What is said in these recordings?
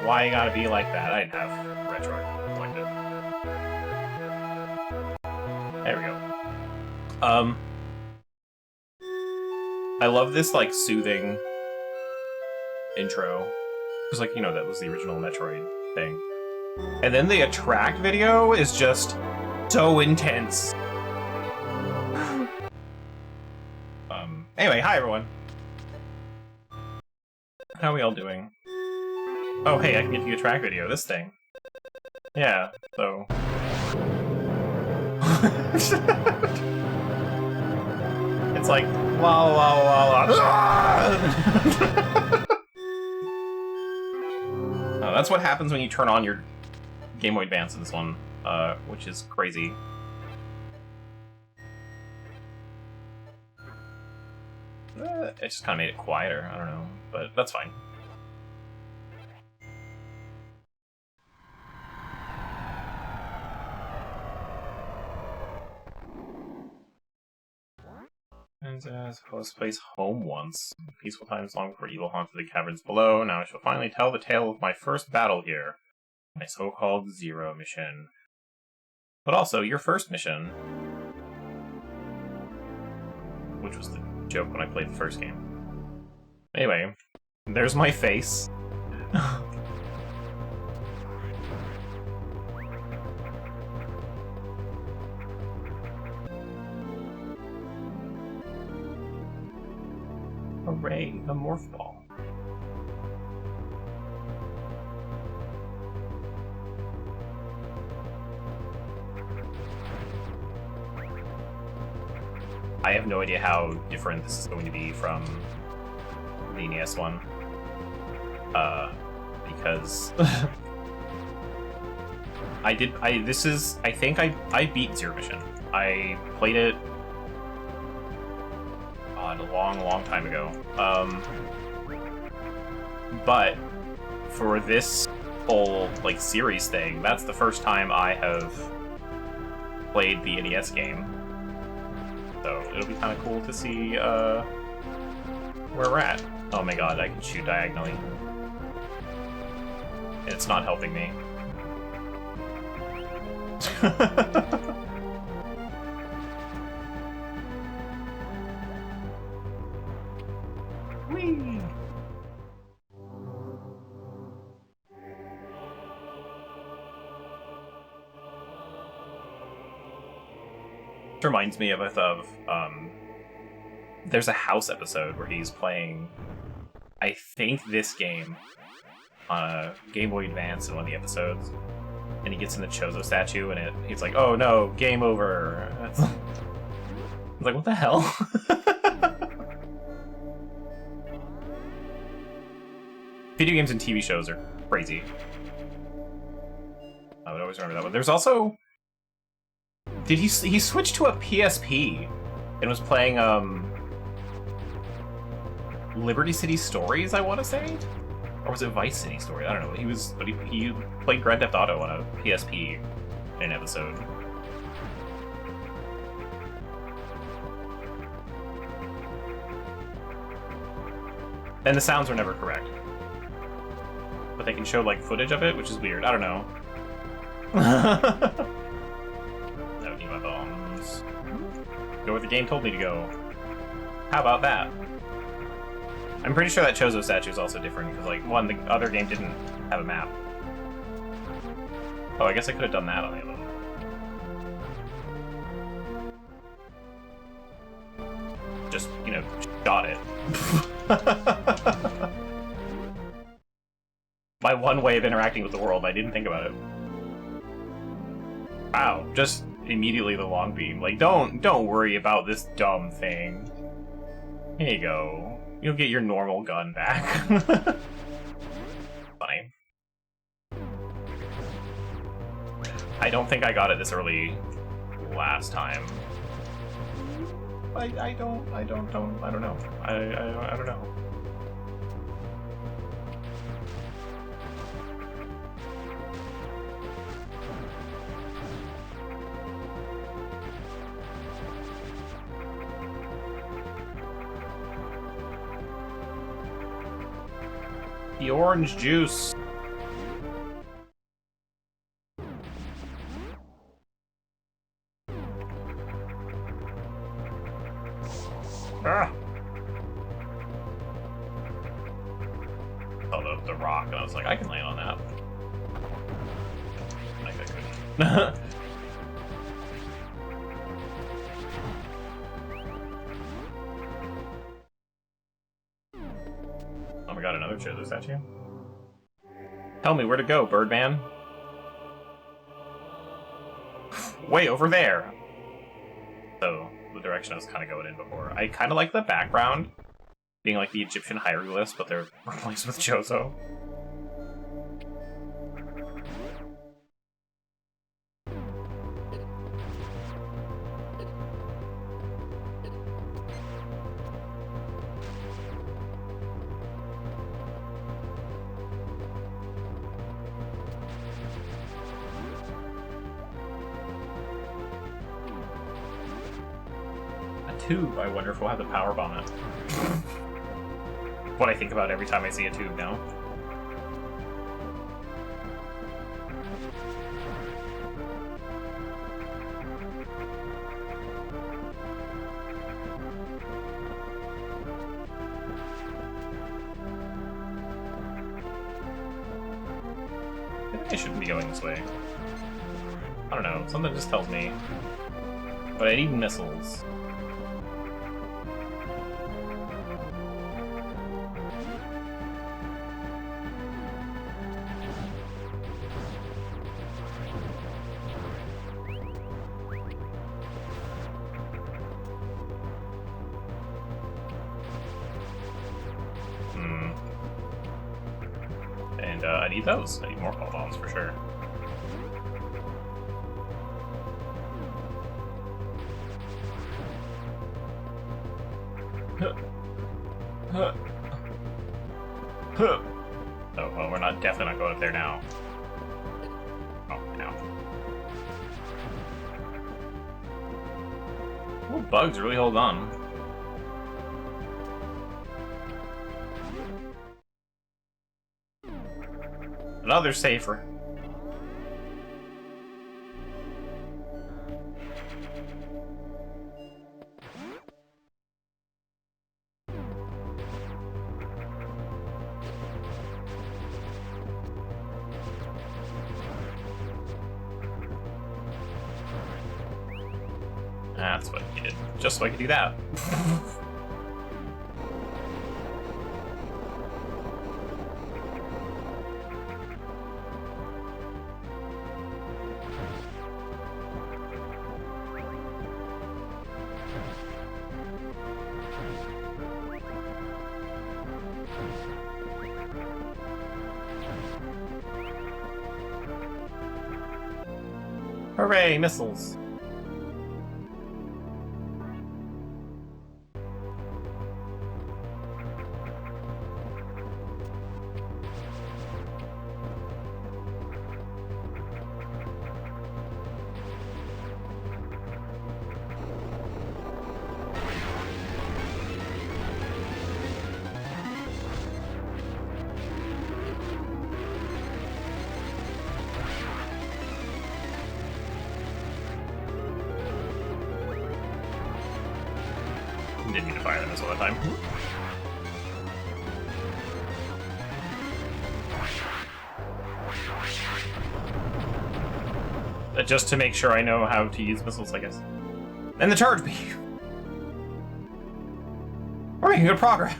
Why you gotta be like that? I didn't have Metroid. Selected. There we go. I love this, like, soothing intro. Because, like, you know, that was the original Metroid thing. And then the attract video is just so intense. Anyway, hi everyone. How are we all doing? Oh, hey, I can get the attract video, this thing. Yeah, so... It's like, la la la la. That's what happens when you turn on your Game Boy Advance in this one, which is crazy. It just kind of made it quieter, I don't know, but that's fine. And supposed to place home once. Peaceful times long before evil haunted the caverns below. Now I shall finally tell the tale of my first battle here. My so-called Zero mission. But also, your first mission. Which was the joke when I played the first game. Anyway, there's my face. Hooray, the morph ball. I have no idea how different this is going to be from the NES one. Because I think I beat Zero Mission. I played it a long time ago. But for this whole like series thing, that's the first time I have played the NES game. So it'll be kind of cool to see where we're at. Oh my god, I can shoot diagonally. It's not helping me. Whee! It reminds me of there's a House episode where he's playing, I think, this game on a Game Boy Advance in one of the episodes, and he gets in the Chozo statue, and he's like, "Oh no, game over." It's like, what the hell? Video games and TV shows are crazy. I would always remember that one. There's also... he switched to a PSP and was playing Liberty City Stories, I want to say? Or was it Vice City Stories? I don't know. He played Grand Theft Auto on a PSP in an episode. And the sounds were never correct. But they can show, like, footage of it, which is weird. I don't know. That would need my bones. Go where the game told me to go. How about that? I'm pretty sure that Chozo statue is also different, because, like, one, the other game didn't have a map. Oh, I guess I could have done that on the other one. Just, you know, shot it. My one way of interacting with the world, I didn't think about it. Wow, just immediately the long beam. Like, don't worry about this dumb thing. Here you go. You'll get your normal gun back. Funny. I don't think I got it this early last time. I don't know. I don't know. The orange juice. Ah! Oh, the rock, and I was like, I can land on that. I think I could. Oh my god, another Chozo statue? Tell me where to go, Birdman. Way over there! So, the direction I was kind of going in before. I kind of like the background being like the Egyptian hieroglyphs, but they're replaced with Chozo. Tube. I wonder if we'll have the power bomb it. What I think about every time I see a tube now. Maybe I shouldn't be going this way. I don't know, something just tells me. But I need missiles. And I need those. I need more ball bombs for sure. Oh, well, we're definitely not going up there now. Oh, now. Oh, bugs really hold on. Another safer. That's what I needed. Just so I could do that. Hooray, missiles! Didn't need to fire them all the time. Just to make sure I know how to use missiles, I guess. And the charge beam! We're making good progress!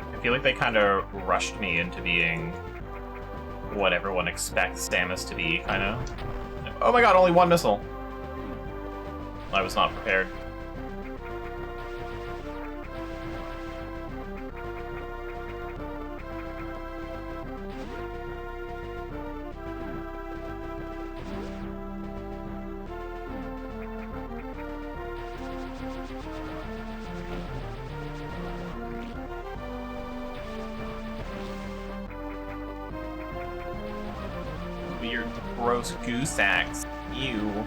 I feel like they kind of rushed me into being what everyone expects Samus to be, kind of. Oh my god, only one missile! I was not prepared. Weird, gross goose sacks. Ew.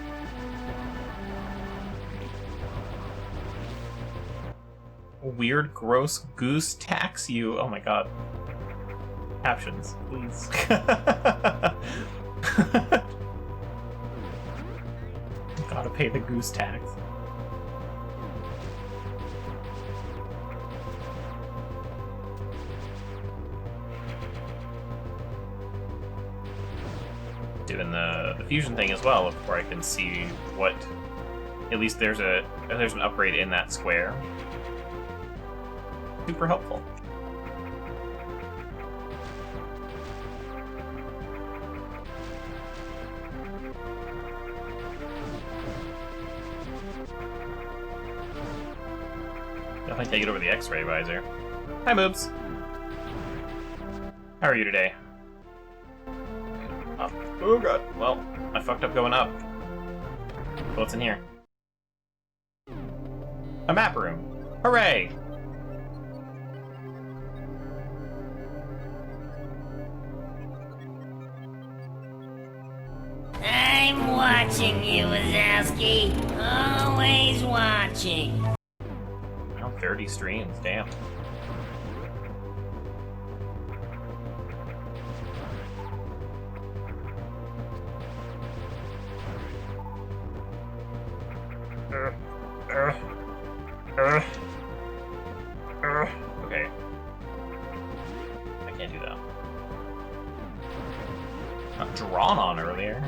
weird, gross goose tax you. Oh my god. Captions, please. Gotta pay the goose tax. Doing the fusion thing as well, where I can see what. At least there's an upgrade in that square. Super helpful. Definitely take it over the X-ray visor. Hi, Boobs. How are you today? Up. Oh god. Well, I fucked up going up. What's in here? A map room. Hooray! I'm watching you, Wazowski. Always watching. Oh, 30 streams, damn. Okay. I can't do that. Not drawn on earlier.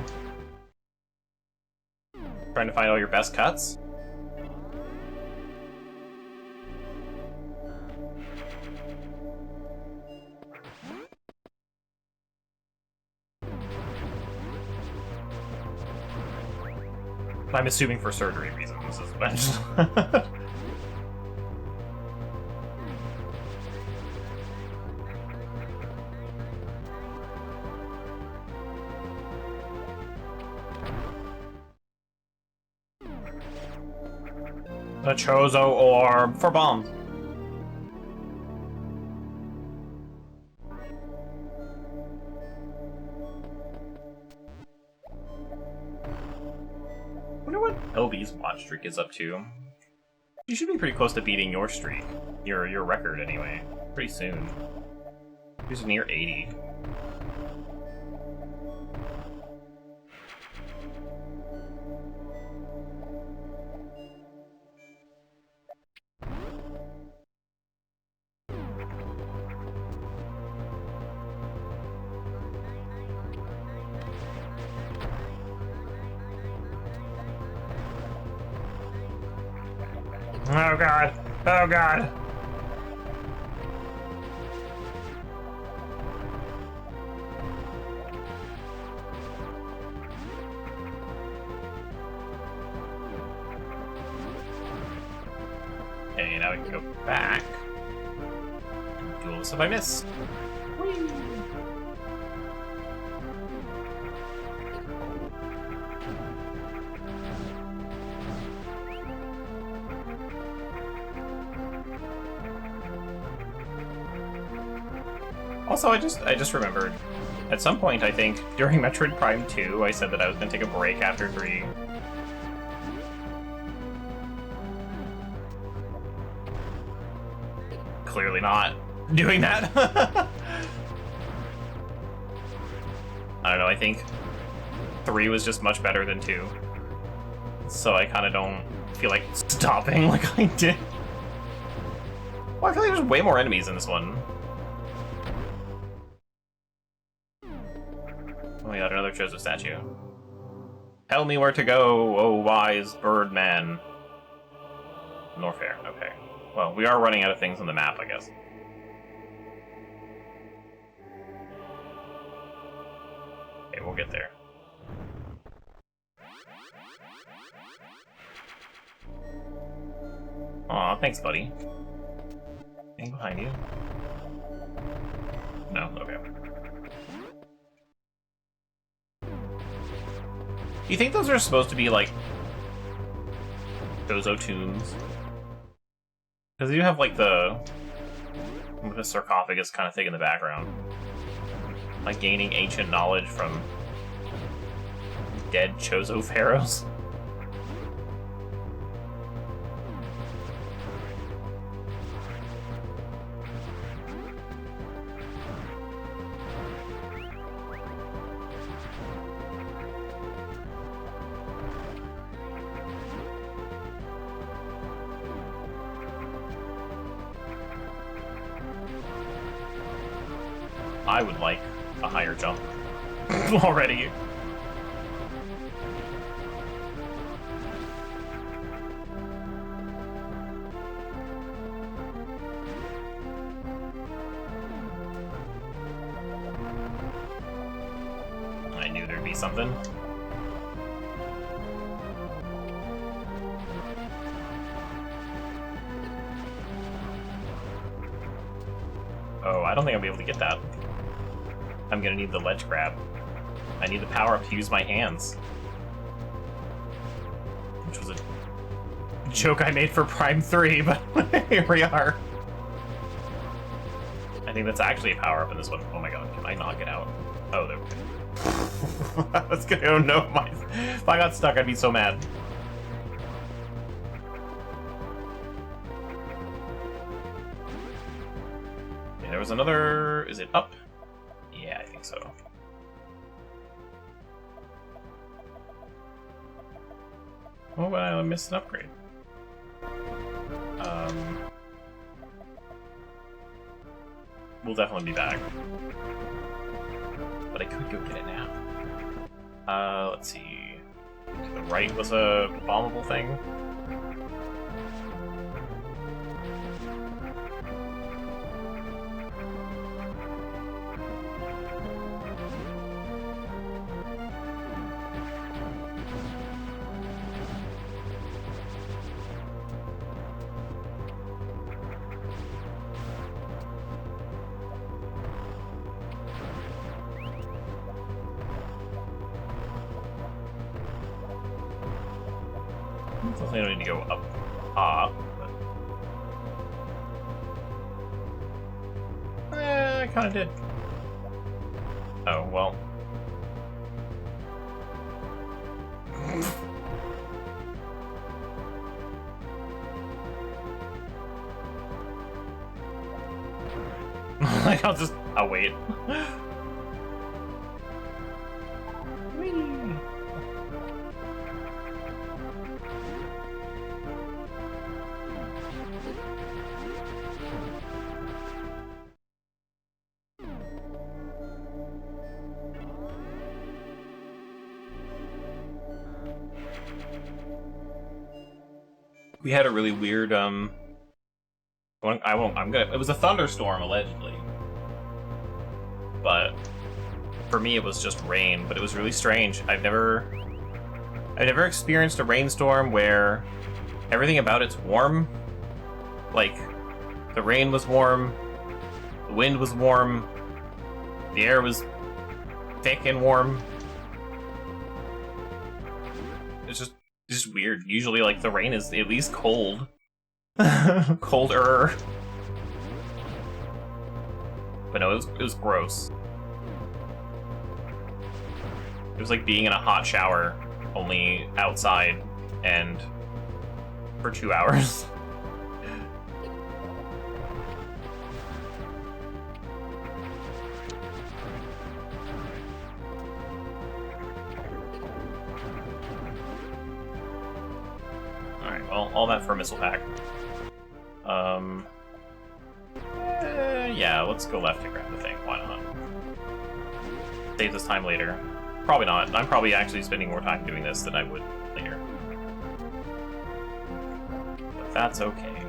Trying to find all your best cuts? I'm assuming for surgery reasons as well. The Chozo orb for bombs. Wonder what LB's watch streak is up to. You should be pretty close to beating your streak. Your record anyway. Pretty soon. He's near 80. Oh god! Oh god! Okay, now we can go back. Do all the stuff I missed. Whee! Also, I just remembered, at some point, I think, during Metroid Prime 2, I said that I was going to take a break after 3. Clearly not doing that. I don't know, I think 3 was just much better than 2. So I kind of don't feel like stopping like I did. Well, I feel like there's way more enemies in this one. Oh my god, another Chozo statue. Tell me where to go, oh wise birdman. Norfair, okay. Well, we are running out of things on the map, I guess. Okay, we'll get there. Aw, thanks, buddy. Anything behind you? No? Okay. Do you think those are supposed to be, like, Chozo tombs? Because they do have, like, the sarcophagus kind of thing in the background. Like, gaining ancient knowledge from dead Chozo pharaohs. I would like a higher jump already. I knew there'd be something. Oh, I don't think I'll be able to get that. I'm gonna need the ledge grab. I need the power up to use my hands. Which was a joke I made for Prime 3, but here we are. I think that's actually a power up in this one. Oh my god, can I not get out? Oh, there we go. That's good. Oh no, if I got stuck, I'd be so mad. Yeah, there was another... Is it up? Yeah, I think so. Oh, but I missed an upgrade. We'll definitely be back. But I could go get it now. Let's see. To the right was a bombable thing. Definitely don't need to go up, but... I kinda did. Oh, well. Like, I'll wait. We had a really weird, it was a thunderstorm, allegedly. But for me, it was just rain, but it was really strange. I've never experienced a rainstorm where everything about it's warm. Like, the rain was warm, the wind was warm, the air was thick and warm. It's just weird. Usually, like, the rain is at least cold. Colder. But no, it was gross. It was like being in a hot shower, only outside, and for 2 hours. Alright, well, all that for a missile pack. Yeah, let's go left to grab the thing. Why not? Save this time later. Probably not. I'm probably actually spending more time doing this than I would later. But that's okay.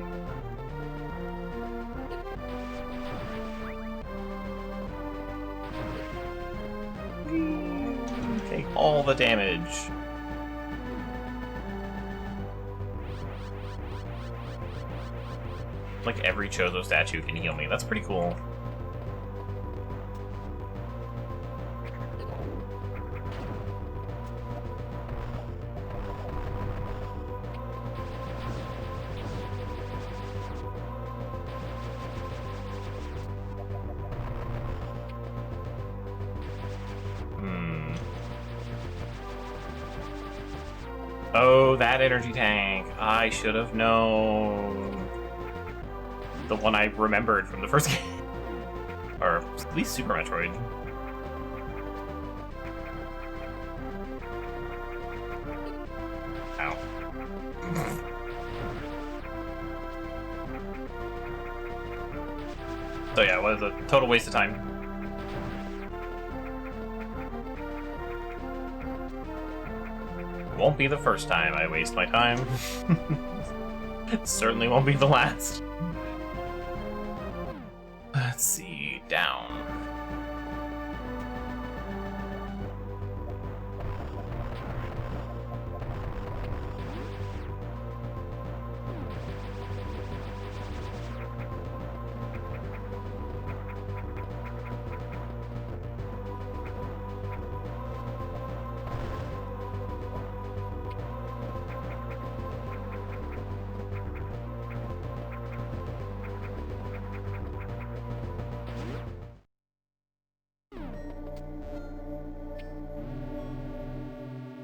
Take all the damage. Like, every Chozo statue can heal me. That's pretty cool. Oh, that energy tank. I should have known. The one I remembered from the first game. Or at least Super Metroid. Ow. So yeah, it was a total waste of time. Won't be the first time I waste my time. It certainly won't be the last. Let's see, down.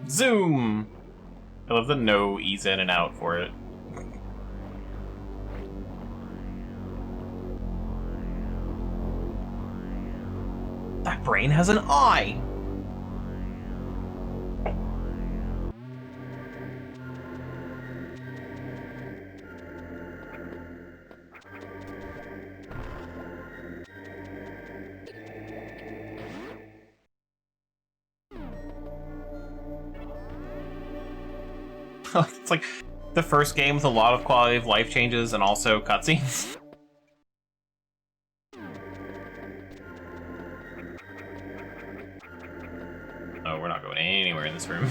Zoom! I love the no ease in and out for it. That brain has an eye! It's like the first game with a lot of quality of life changes and also cutscenes. Oh, we're not going anywhere in this room.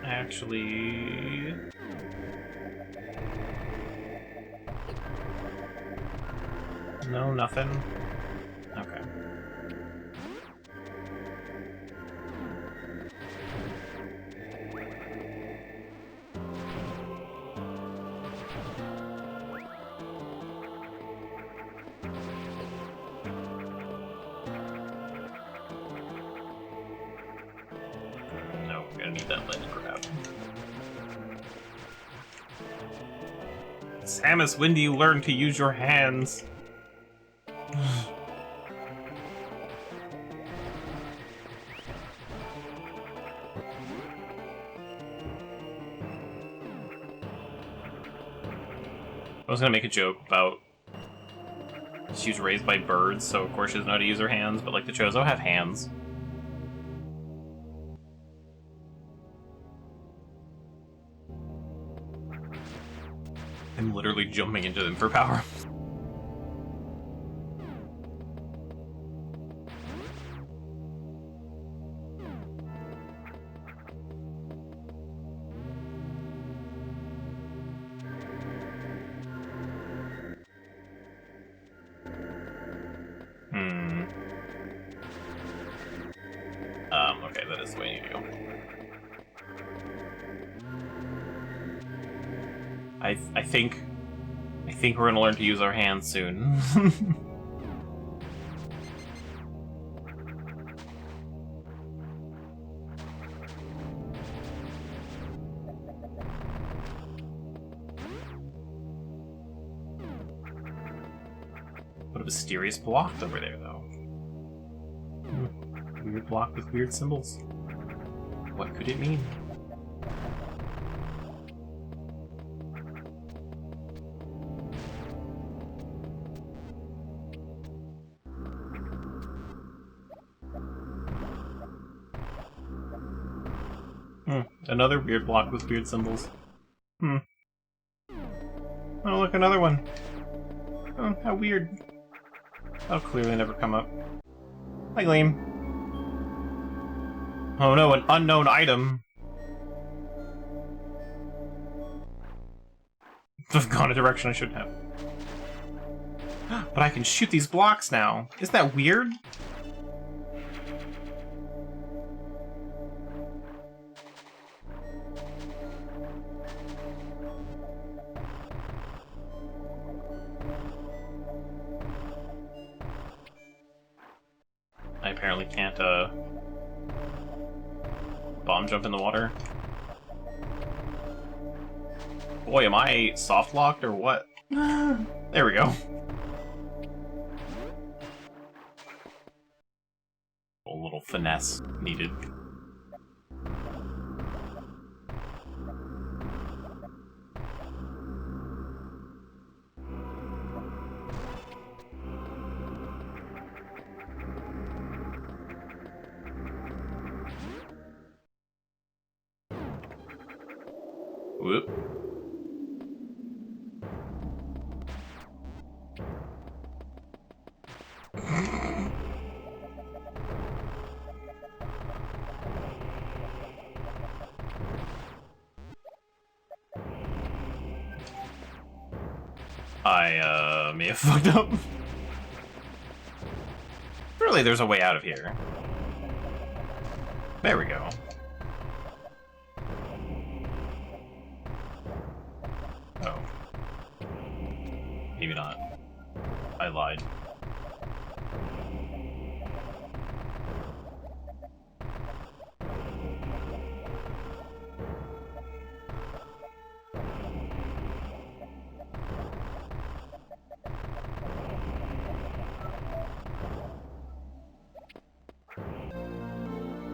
Actually... No, nothing? Okay. No, we're gonna need that ledge grab. Samus, when do you learn to use your hands? I was gonna make a joke about she was raised by birds, so of course she doesn't know how to use her hands, but like the Chozo have hands. I'm literally jumping into them for power. Okay, that is the way you go. I think we're gonna learn to use our hands soon. What a mysterious block over there, though. Weird block with weird symbols. What could it mean? Another weird block with weird symbols. Oh, look, another one. Oh, how weird. That'll clearly never come up. Hi, Gleam. Oh no, an unknown item. I've gone a direction I shouldn't have. But I can shoot these blocks now. Isn't that weird? I apparently can't, bomb jump in the water. Boy, am I soft locked or what? There we go. A little finesse needed. Whoop. I, may have fucked up. Surely there's a way out of here. There we go. Oh. Maybe not. I lied.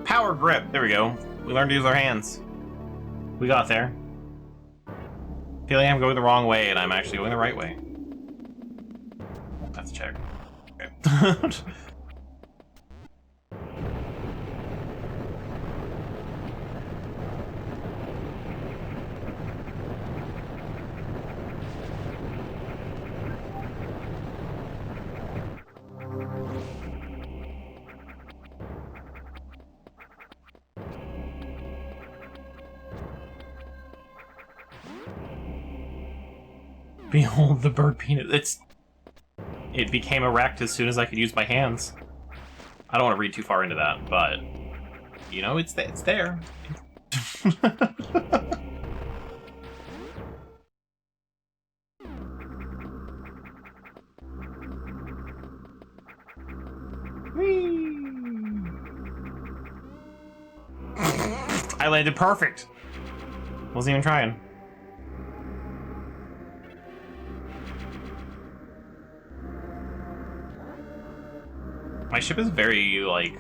Power grip. There we go. We learned to use our hands. We got there. Feeling I'm going the wrong way, and I'm actually going the right way. Let's check. Okay. Behold the bird penis. It became erect as soon as I could use my hands. I don't want to read too far into that, but you know, it's there. Whee! I landed perfect. Wasn't even trying. My ship is very, like...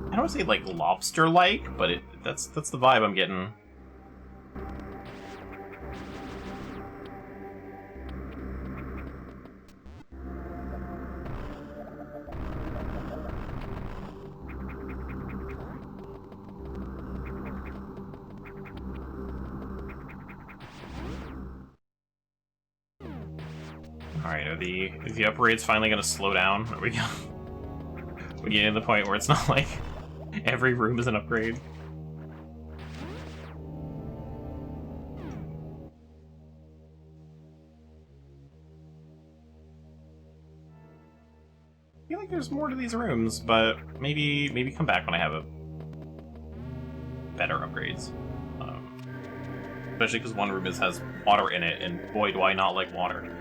I don't want to say, like, lobster-like, but that's the vibe I'm getting. Alright, is the upgrades finally gonna slow down? Are we getting to the point where it's not like every room is an upgrade? I feel like there's more to these rooms, but maybe come back when I have a better upgrades. Especially because one room has water in it, and boy, do I not like water.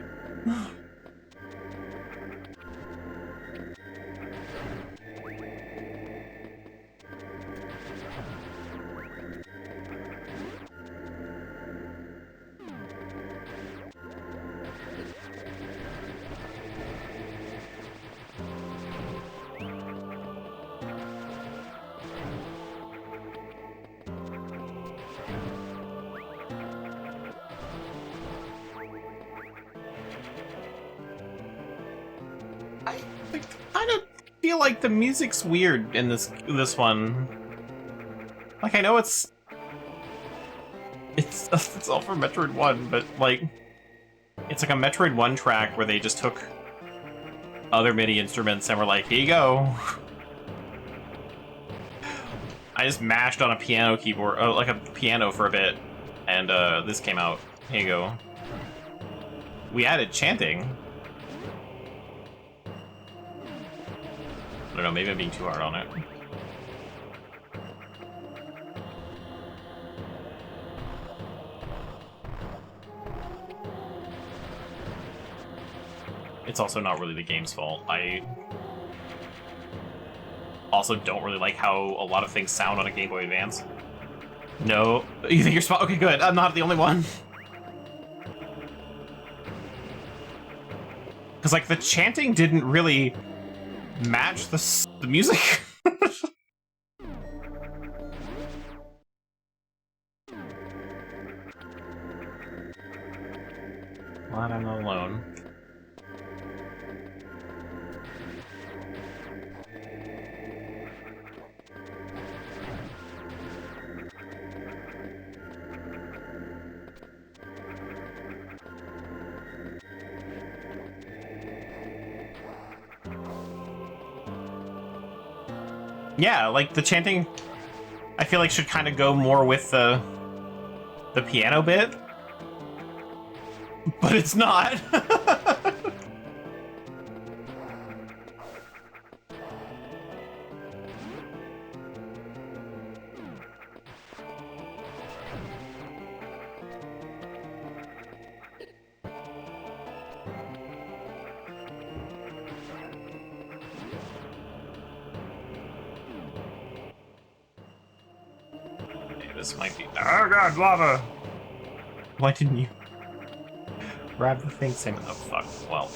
I feel like the music's weird in this one. Like, I know it's all for Metroid 1, but like it's like a Metroid 1 track where they just took other MIDI instruments and were like, here you go. I just mashed on a piano keyboard, like a piano for a bit, and this came out. Here you go. We added chanting. I don't know, maybe I'm being too hard on it. It's also not really the game's fault. I also don't really like how a lot of things sound on a Game Boy Advance. No. You think you're spot? Okay, good. I'm not the only one. Because, like, the chanting didn't really match the music. Glad I'm not alone. Yeah, like the chanting, I feel like should kind of go more with the piano bit, but it's not. Okay, this might be. Oh god, lava! Why didn't you grab the thing? Same. Oh fuck. Well.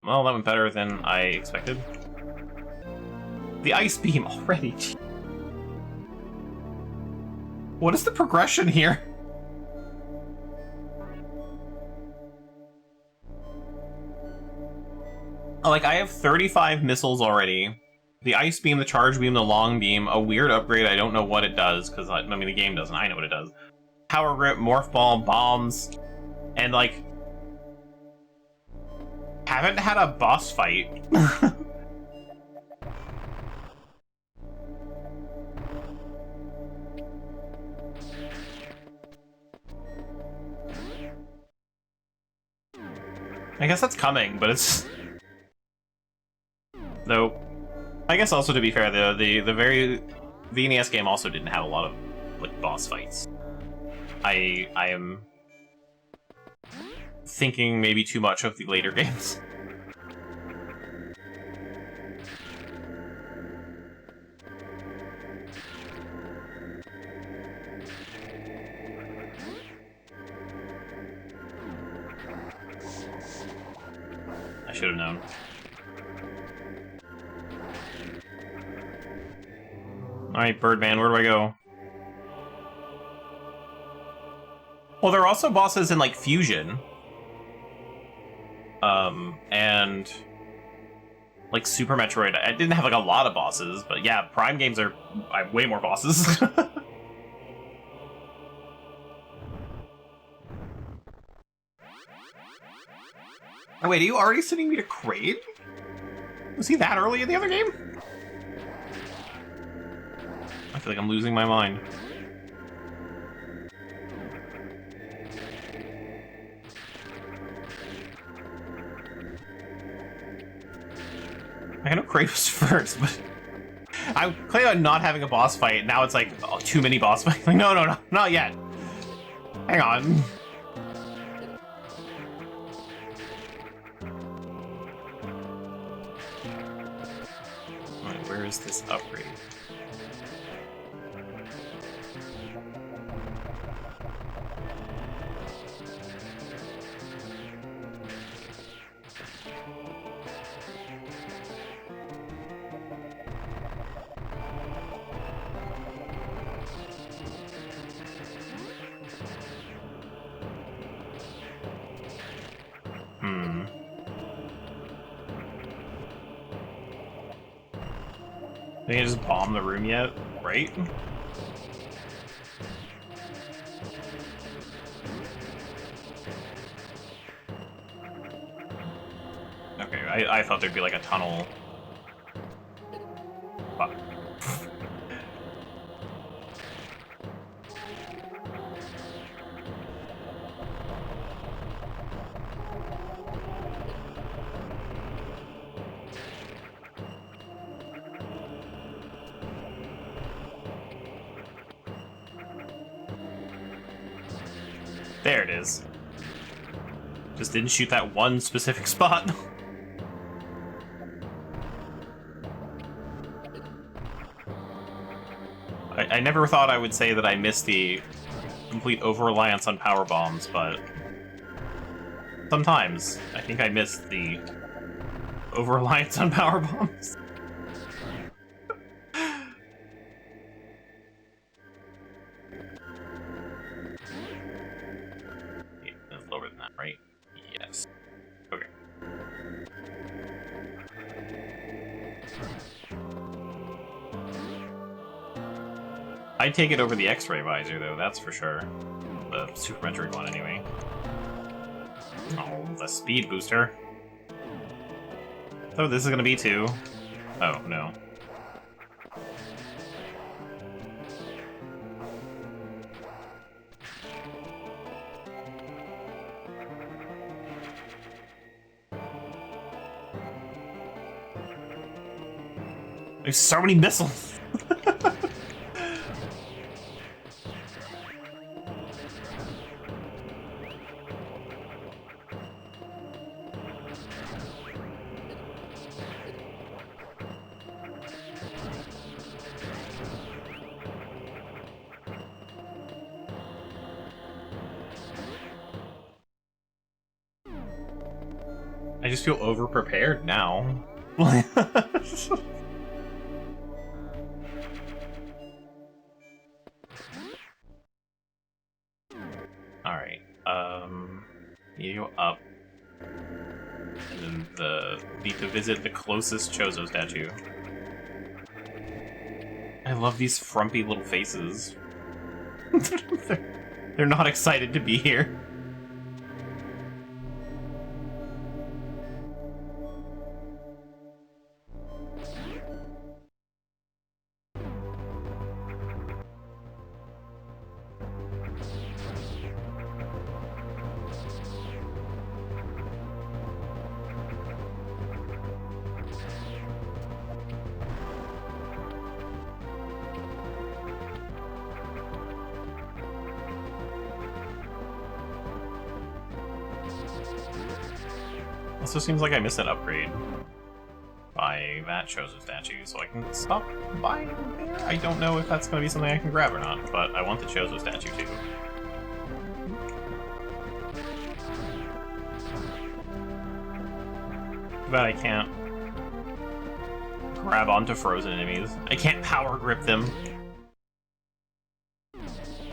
Well, that went better than I expected. The ice beam already. What is the progression here? Like, I have 35 missiles already. The ice beam, the charge beam, the long beam, a weird upgrade, I don't know what it does, because, I mean, the game doesn't, I know what it does. Power grip, morph ball, bombs, and, like... haven't had a boss fight. I guess that's coming, but it's... Though, I guess also to be fair, the NES game also didn't have a lot of, like, boss fights. I am thinking maybe too much of the later games. I should have known. Alright, Birdman, where do I go? Well, there are also bosses in, like, Fusion. And... like, Super Metroid. I didn't have, like, a lot of bosses, but yeah, Prime games are... I have way more bosses. Oh, wait, are you already sending me to Kraid? Was he that early in the other game? I feel like I'm losing my mind. I know Kraid was first, but... I claim on not having a boss fight, now it's like, oh, too many boss fights. Like, no, not yet. Hang on. Alright, where is this upgrade? They can just bomb the room yet, right? Okay, I thought there'd be like a tunnel. Fuck. There it is. Just didn't shoot that one specific spot. I never thought I would say that I missed the complete over-reliance on power bombs, but sometimes I think I missed the over-reliance on power bombs. Lower than that, right? Yes. Okay. I'd take it over the X-ray visor, though, that's for sure. The Super Metroid one, anyway. Oh, the speed booster. Oh, this is gonna be 2. Oh, no. There's so many missiles! I just feel over-prepared now. Alright, you go up. And then need to visit the closest Chozo statue. I love these frumpy little faces. They're not excited to be here. Also seems like I missed an upgrade by that Chozo statue, so I can stop buying there. I don't know if that's going to be something I can grab or not, but I want the Chozo statue too. Too bad I can't grab onto frozen enemies. I can't power grip them.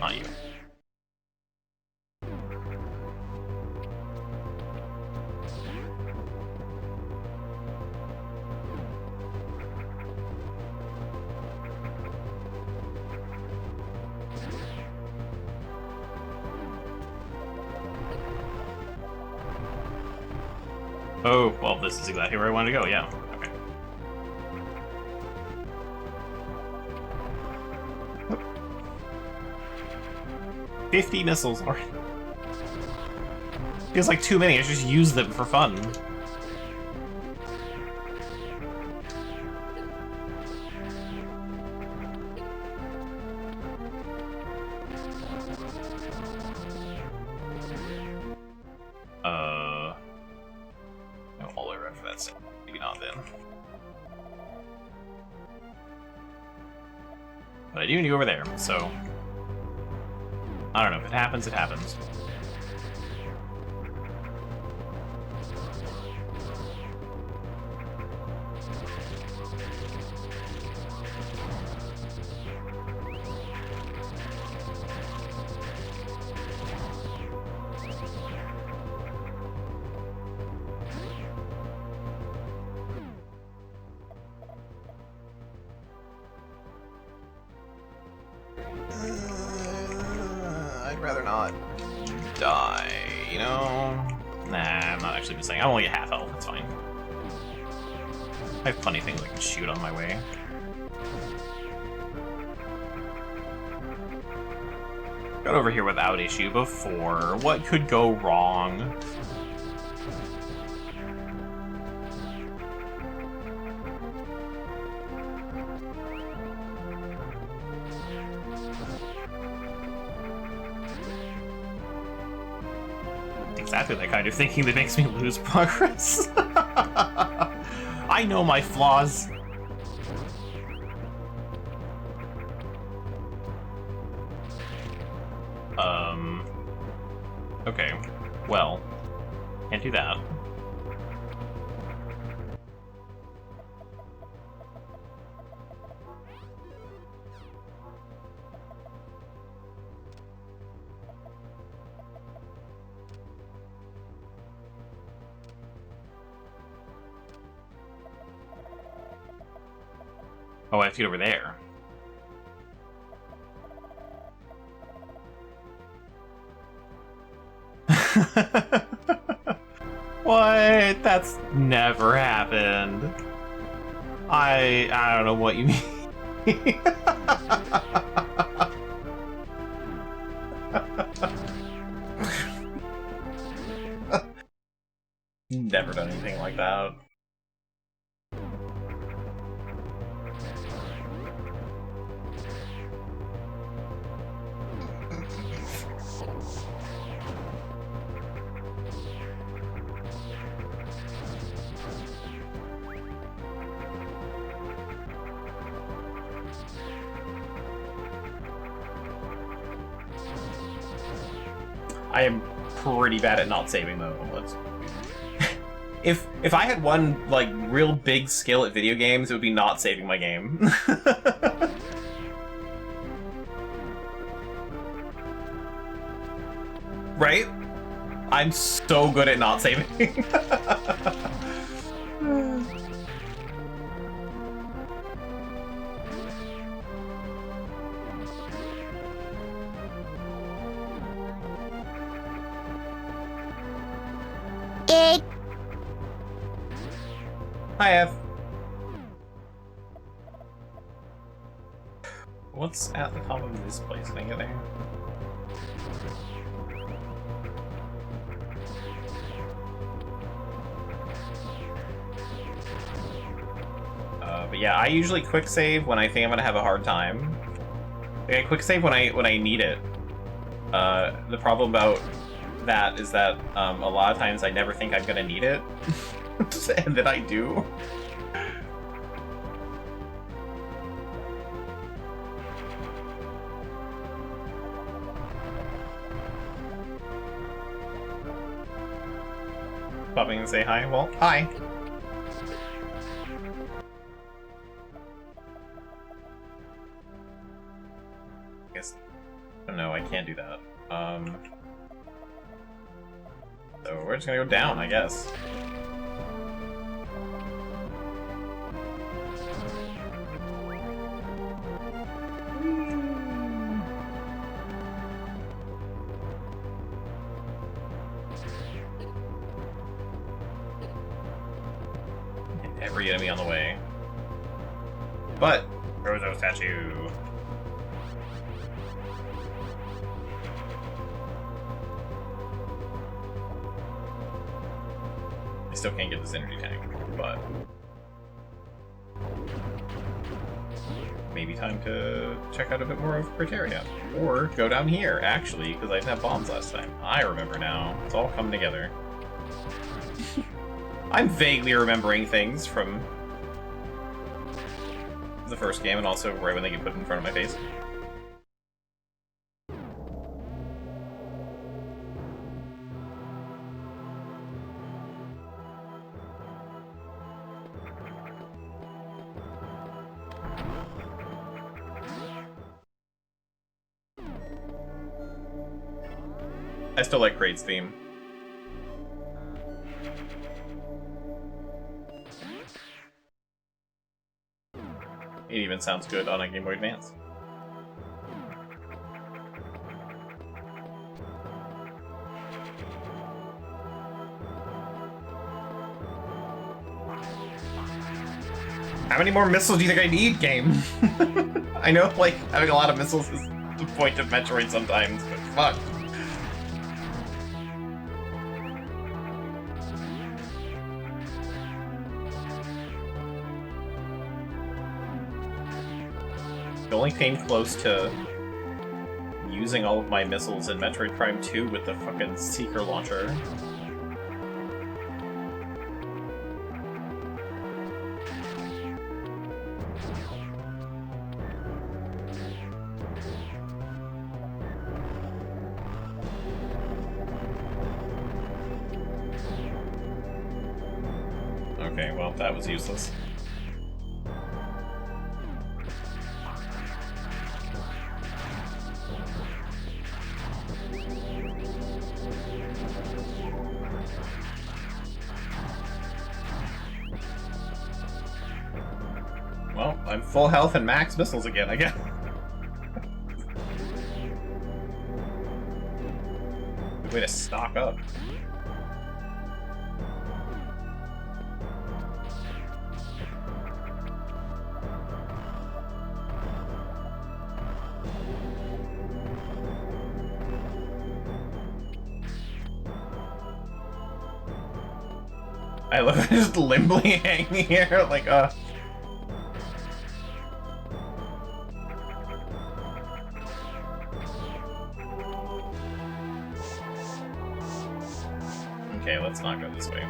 Not you. Oh, well, this is exactly where I wanted to go, yeah. Okay. 50 missiles already. Feels like too many, I should just use them for fun. Maybe not then. But I do need to go over there, so... I don't know, if it happens, it happens. I'd rather not die, you know? Nah, I'm not actually missing. I'm only at half health, it's fine. I have plenty of things I can shoot on my way. Got over here without issue before. What could go wrong? Exactly that kind of thinking that makes me lose progress. I know my flaws. Okay. Well, can't do that. Oh, I have to get over there. What? That's never happened. I don't know what you mean. Never done anything like that. I am pretty bad at not saving though. If I had one like real big skill at video games, it would be not saving my game. Right? I'm so good at not saving. Hi, Ev. What's at the top of this place? Can I get there? But yeah, I usually quick save when I think I'm gonna have a hard time. I quick save when I need it. The problem about that is that a lot of times I never think I'm gonna need it, and then I do. Popping and say hi. Well, hi. I guess. Oh, no, I can't do that. So we're just gonna go down, I guess. Every enemy on the way. But Rozo statue. I still can't get this energy tank, but maybe time to check out a bit more of Criteria. Or go down here, actually, because I didn't have bombs last time. I remember now. It's all coming together. I'm vaguely remembering things from the first game, and also right when they get put in front of my face. I still like Kraid's theme. It even sounds good on a Game Boy Advance. How many more missiles do you think I need, game? I know, like, having a lot of missiles is the point of Metroid sometimes, but fuck. I only came close to using all of my missiles in Metroid Prime 2 with the fucking Seeker launcher. Okay, well, that was useless. Well, I'm full health and max missiles again, I guess. Good way to stock up. I love it just limply hanging here, like, Okay, let's not go this way.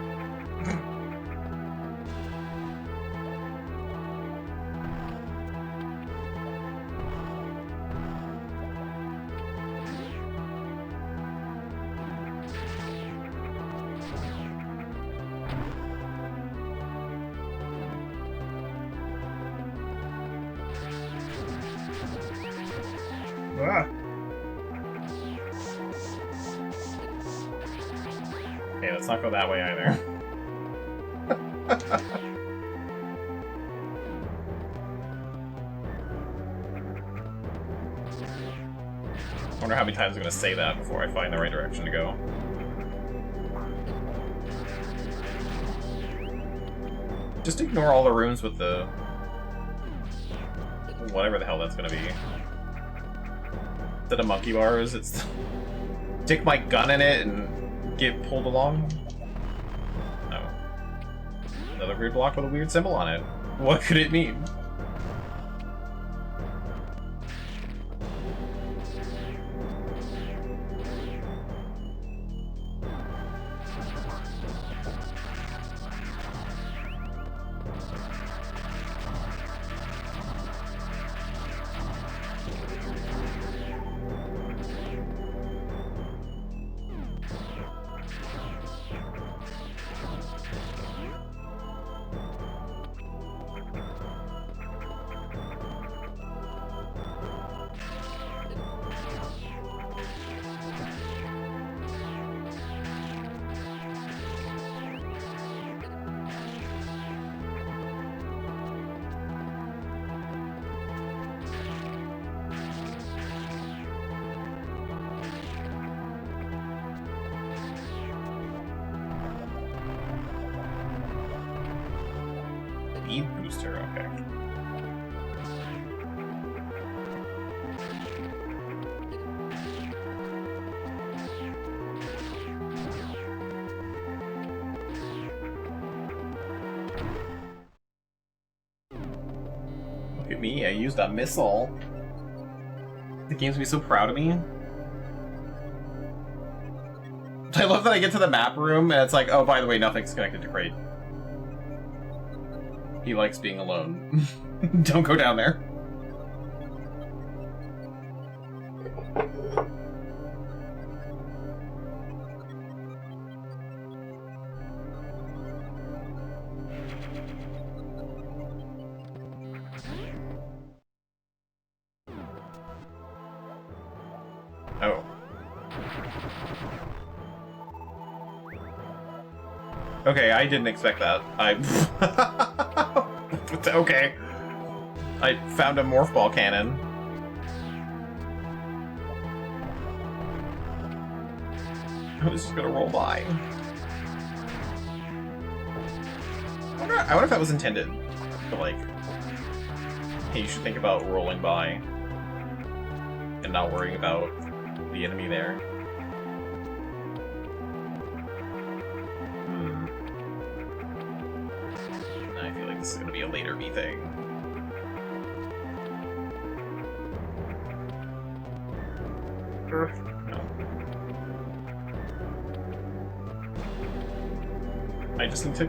Okay, let's not go that way either. I wonder how many times I'm gonna say that before I find the right direction to go. Just ignore all the rooms with the... whatever the hell that's gonna be. Instead of monkey bars, it's... stick my gun in it and get pulled along? No. Another weird block with a weird symbol on it. What could it mean? Speed booster, okay. Look at me, I used a missile. The game's gonna be so proud of me. I love that I get to the map room and it's like, oh, by the way, nothing's connected to Crate. He likes being alone. Don't go down there. Oh. Okay, I didn't expect that. Okay. I found a morph ball cannon. I was just gonna roll by. I wonder if that was intended. But like, hey, you should think about rolling by and not worrying about the enemy there. I feel like this is gonna be a later me thing. No. I just need to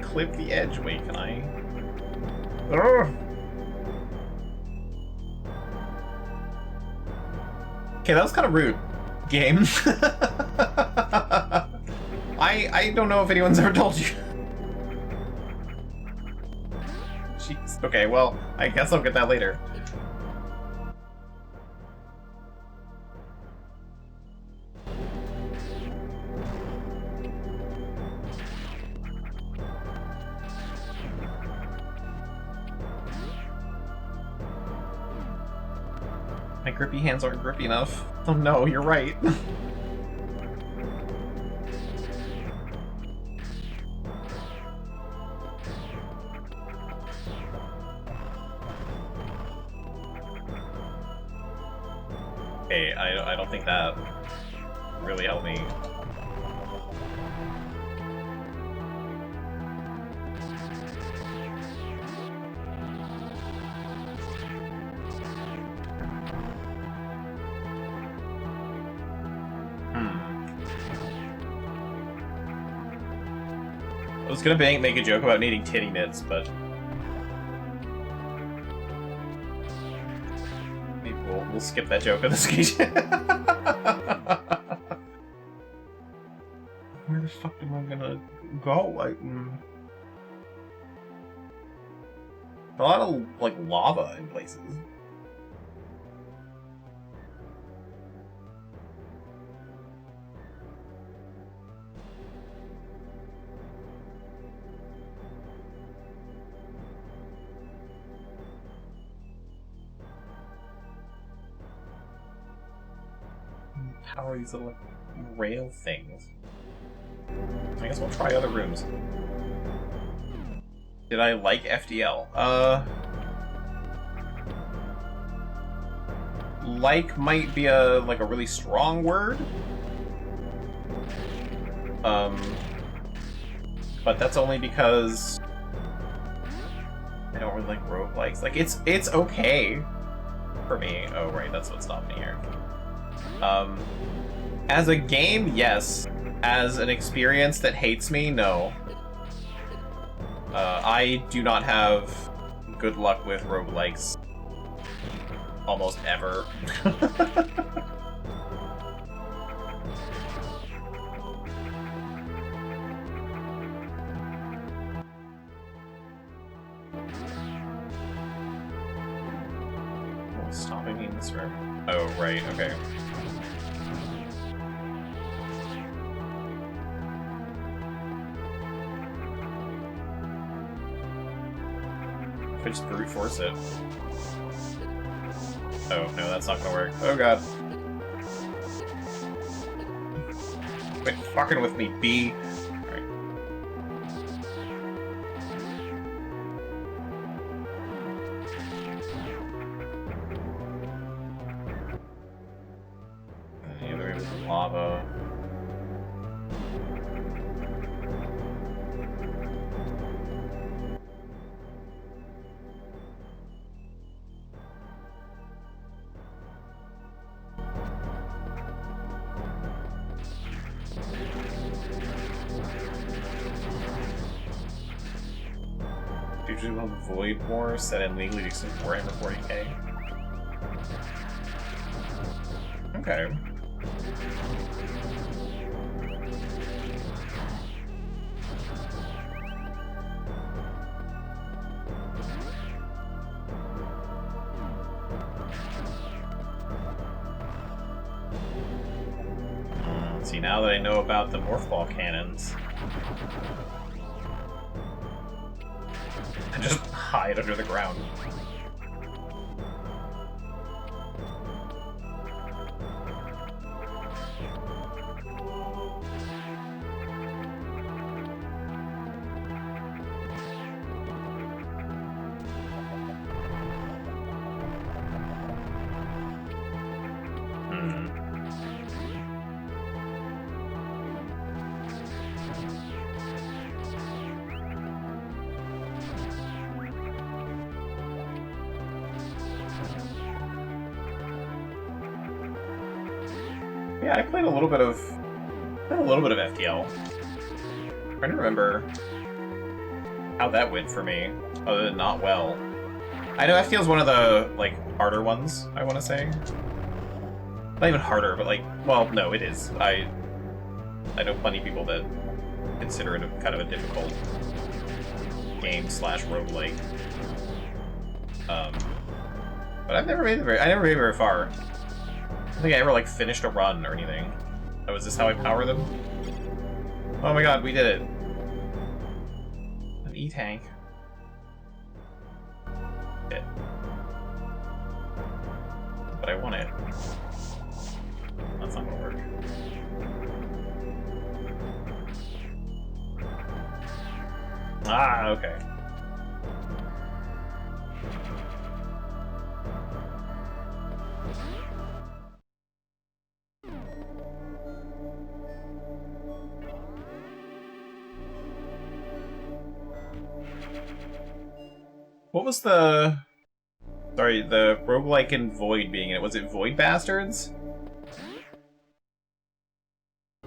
clip the edge. Wait, can I? Okay, that was kind of rude, game. I don't know if anyone's ever told you. Jeez. Okay, well, I guess I'll get that later. My grippy hands aren't grippy enough. Oh no, you're right. Okay, I don't think that really helped me. I was gonna make a joke about needing titty knits, but maybe we'll skip that joke on this occasion. Where the fuck am I gonna go? A lot of like lava in places. Power these little rail things. I guess we'll try other rooms. Did I like FDL? Like might be a really strong word. But that's only because I don't really like roguelikes. Like it's okay for me. Oh right, that's what stopped me here. As a game, yes. As an experience that hates me, no. I do not have good luck with roguelikes. Almost ever. What's stopping me in this room? Oh, right, okay. I just brute force it. Oh, no, that's not gonna work. Oh god. Quit fucking with me, B. Alright. The other way was lava. Usually will avoid more, set in legally to Warhammer 40k. Okay. See, now that I know about the morph ball cannons, and just hide under the ground. Yeah, I played a little bit of FTL. I'm trying to remember how that went for me, other than not well. I know FTL is one of the harder ones, I want to say. Not even harder, but well, no, it is. I know plenty of people that consider it kind of a difficult game / roguelike. But I never made it very far. I don't think I ever finished a run or anything. Oh, is this how I power them? Oh my god, we did it. An E-tank. It. But I want it. That's not gonna work. Ah, okay. What was the... Sorry, the roguelike and Void being in it. Was it Void Bastards?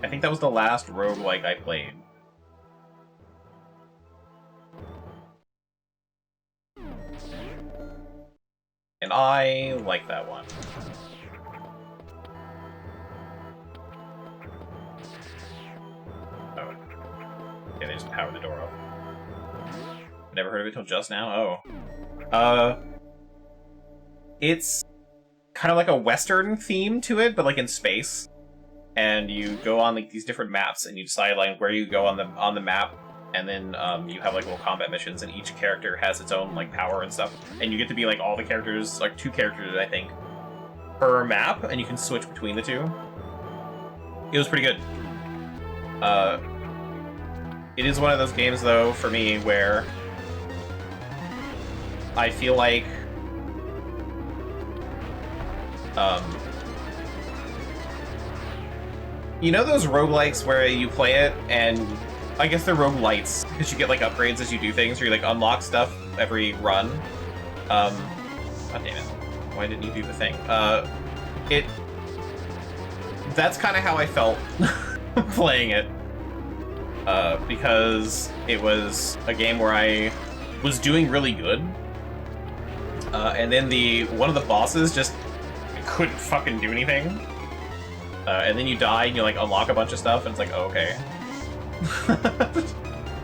I think that was the last roguelike I played. And I like that one. Oh. Okay, they just powered the door up. Never heard of it till just now? Oh. It's kind of like a Western theme to it, but like in space. And you go on like these different maps, and you decide like where you go on the map, and then you have like little combat missions, and each character has its own like power and stuff. And you get to be like all the characters, like 2 characters I think, per map, and you can switch between the 2. It was pretty good. It is one of those games though for me where I feel like you know those roguelikes where you play it, and I guess they're roguelites, because you get like upgrades as you do things, or you like unlock stuff every run. God damn it. Why didn't you do the thing? That's kind of how I felt playing it. Because it was a game where I was doing really good. And then one of the bosses just couldn't fucking do anything. And then you die and you like unlock a bunch of stuff, and it's like, oh, okay.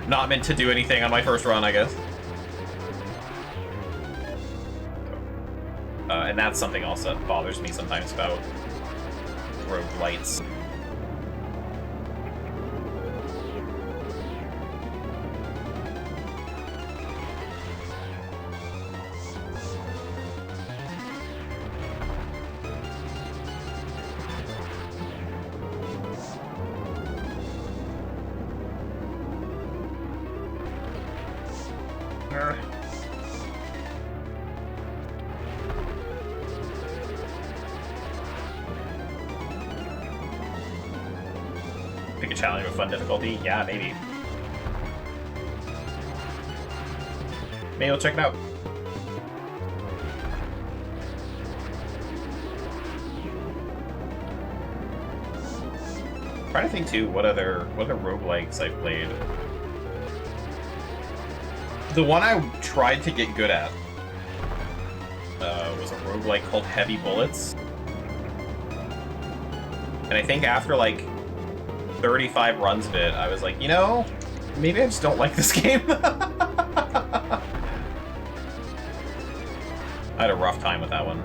Not meant to do anything on my first run, I guess. And that's something else that bothers me sometimes about roguelites. Pick a challenge with fun difficulty? Yeah, maybe. Maybe we'll check it out. I'm trying to think too, what other roguelikes I played. The one I tried to get good at was a roguelike called Heavy Bullets. And I think after like 35 runs of it, I was like, you know, maybe I just don't like this game. I had a rough time with that one.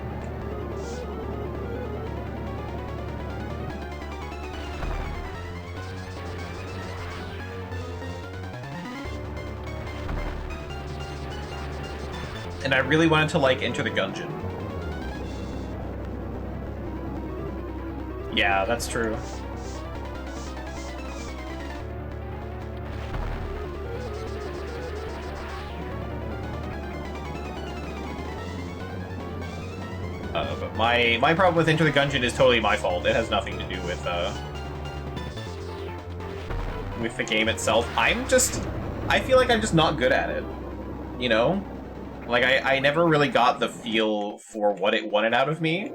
And I really wanted to, like, enter the gungeon. Yeah, that's true. But my problem with Enter the Gungeon is totally my fault. It has nothing to do with the game itself. I feel like I'm just not good at it. You know? Like, I never really got the feel for what it wanted out of me.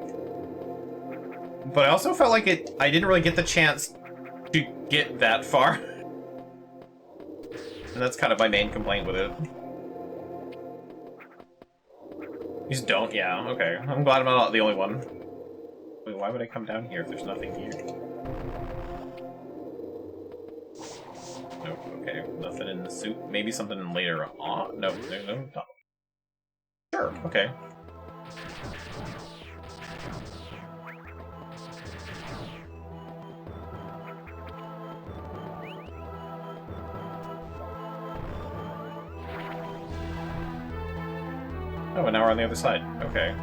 But I also felt like I didn't really get the chance to get that far. And that's kind of my main complaint with it. You just don't? Yeah, okay. I'm glad I'm not the only one. Wait, why would I come down here if there's nothing here? Nope, okay. Nothing in the suit. Maybe something later on? No, there's no... Sure, okay. Oh, and now we're on the other side. Okay.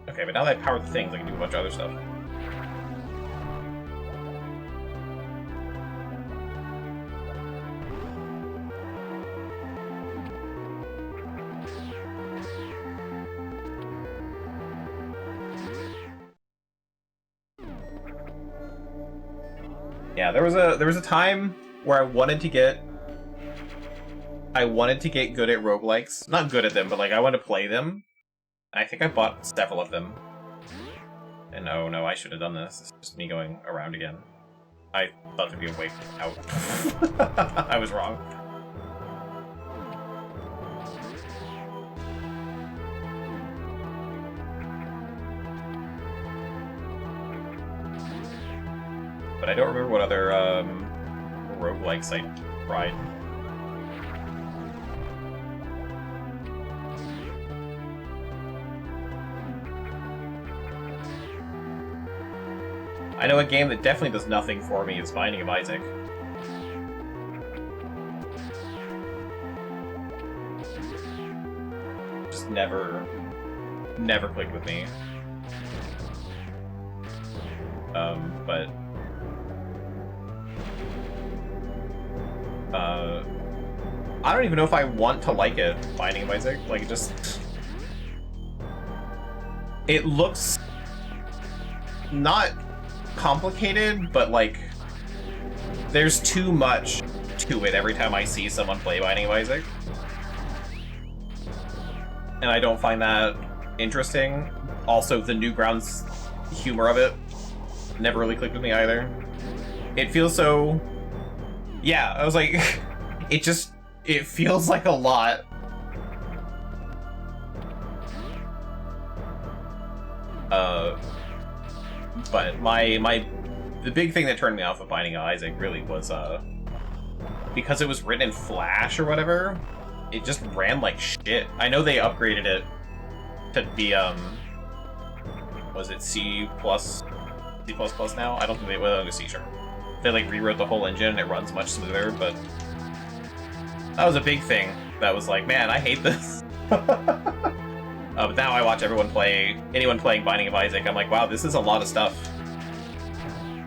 Okay, but now that I powered the things, I can do a bunch of other stuff. Yeah, there was a time where I wanted to get good at roguelikes. Not good at them, but like I wanted to play them. I think I bought several of them. And oh no, I should have done this. It's just me going around again. I thought there'd be a way out. I was wrong. But I don't remember what other roguelikes I tried. I know a game that definitely does nothing for me is Binding of Isaac. Just never clicked with me. But I don't even know if I want to like it, Binding of Isaac. Like, it just... It looks... not complicated, but, like... There's too much to it every time I see someone play Binding of Isaac. And I don't find that interesting. Also, the Newgrounds humor of it never really clicked with me either. It feels so... Yeah, I was like... It feels like a lot. But the big thing that turned me off of Binding of Isaac really was, because it was written in Flash or whatever, it just ran like shit. I know they upgraded it to be, was it C++ now? I don't think they will, C sharp. They like rewrote the whole engine and it runs much smoother, but that was a big thing. That was like, man, I hate this. But now I watch anyone playing Binding of Isaac, I'm like, wow, this is a lot of stuff.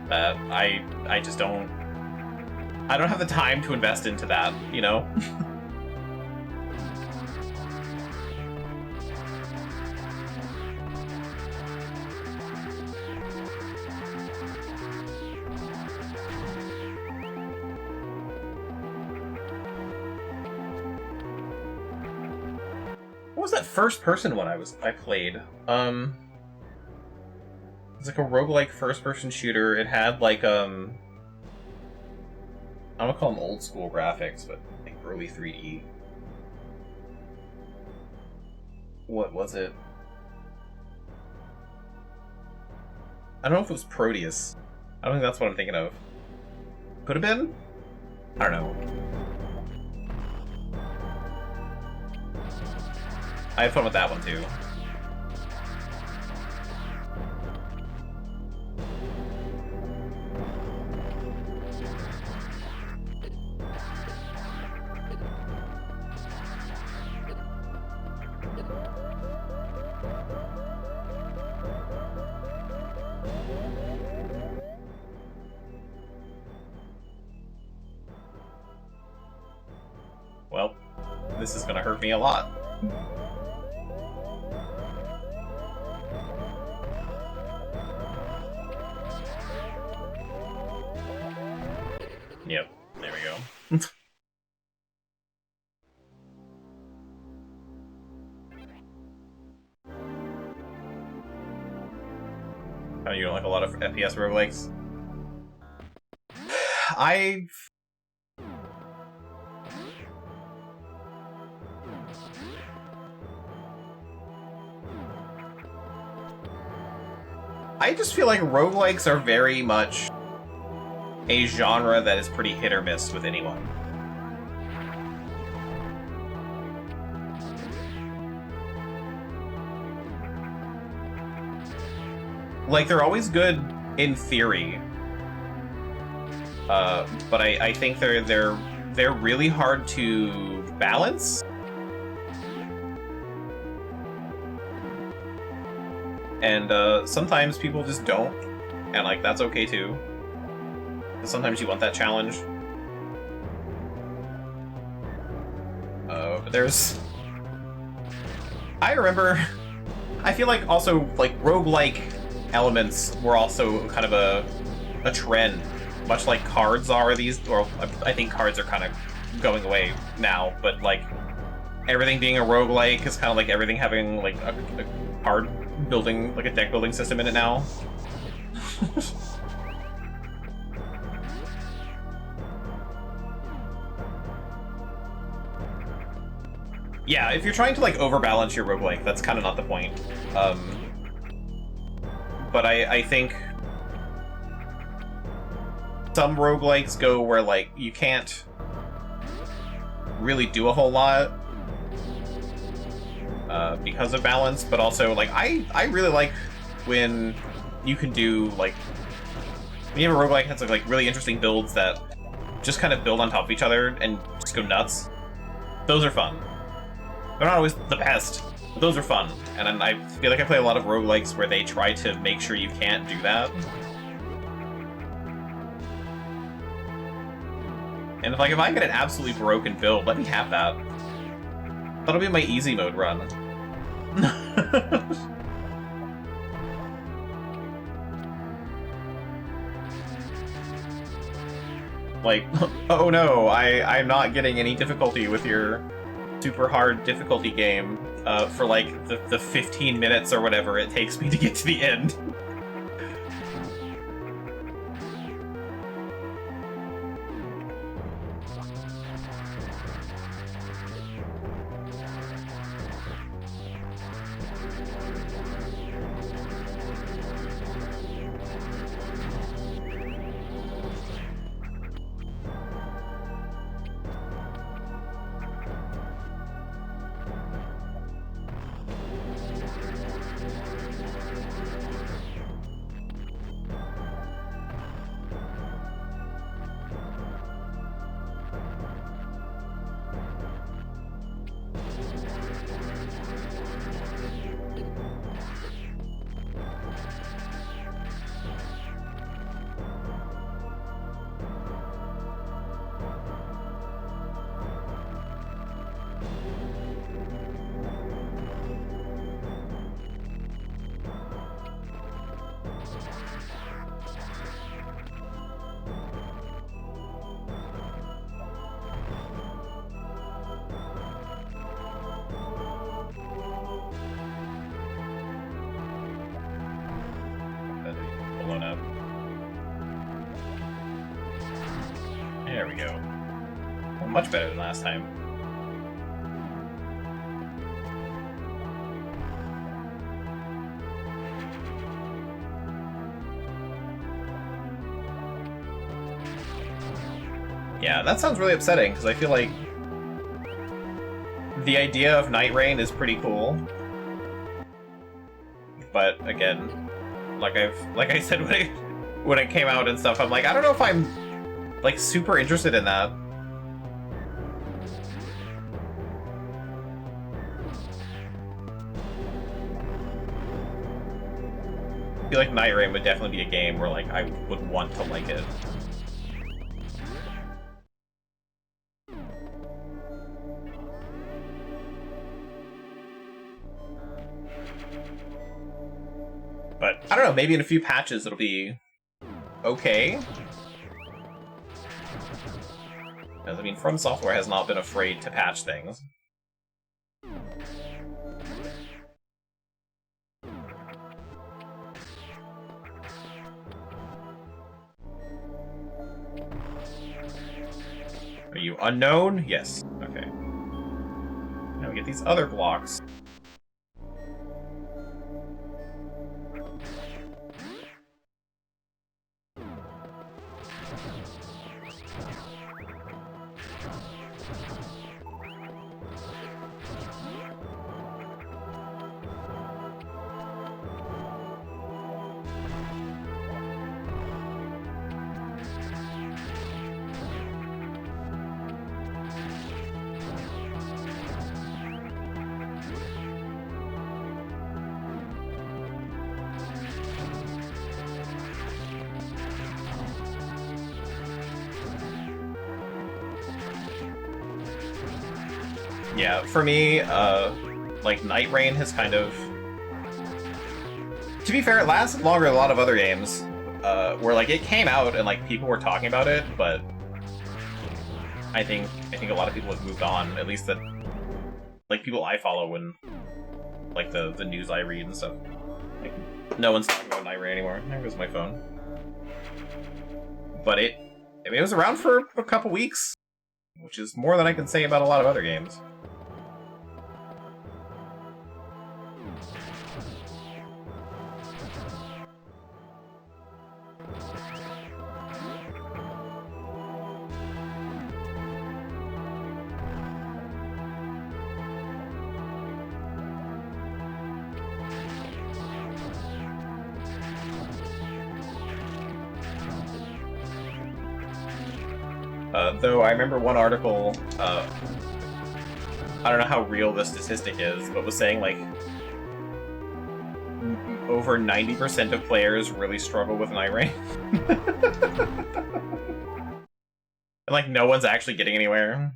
That I just don't have the time to invest into that, you know? What was that first-person one I played? It's like a roguelike first-person shooter. It had like I don't want to call them old-school graphics, but like early 3D. What was it? I don't know if it was Proteus. I don't think that's what I'm thinking of. Could have been? I don't know. I had fun with that one too. Well, this is gonna hurt me a lot. Yep, there we go. Oh, you don't like a lot of FPS roguelikes? I just feel like roguelikes are very much a genre that is pretty hit or miss with anyone. Like, they're always good in theory, but I think they're really hard to balance. And sometimes people just don't, and like that's okay too. Sometimes you want that challenge. But there's... I remember... I feel like also, like, roguelike elements were also kind of a trend much like cards are these, or I think cards are kind of going away now, but like everything being a roguelike is kind of like everything having like a card building, like a deck building system in it now. Yeah, if you're trying to like overbalance your roguelike, that's kind of not the point. But I think some roguelikes go where like you can't really do a whole lot because of balance, but also like I really like when you can do like when you have a roguelike that's like really interesting builds that just kind of build on top of each other and just go nuts. Those are fun. They're not always the best, but those are fun. And I feel like I play a lot of roguelikes where they try to make sure you can't do that. And if I get an absolutely broken build, let me have that. That'll be my easy mode run. Like, oh no, I'm not getting any difficulty with your super hard difficulty game for like the 15 minutes or whatever it takes me to get to the end. Blown up. There we go. Well, much better than last time. Yeah, that sounds really upsetting, because I feel like the idea of Night Rain is pretty cool. But again, like I said when it came out and stuff, I'm like, I don't know if I'm like super interested in that. I feel like Night Rain would definitely be a game where like I would want to like it. But I don't know, maybe in a few patches it'll be okay. Because I mean, From Software has not been afraid to patch things. Are you unknown? Yes. Okay. Now we get these other blocks. Yeah, for me, like, Night Rain has kind of... To be fair, it lasted longer than a lot of other games, where like it came out and like people were talking about it, but I think a lot of people have moved on. At least that, like, people I follow and like the news I read and stuff. Like, no one's talking about Night Rain anymore. There goes my phone. But it was around for a couple weeks, which is more than I can say about a lot of other games. Though I remember one article, I don't know how real the statistic is, but was saying like over 90% of players really struggle with Night Rain. And like no one's actually getting anywhere.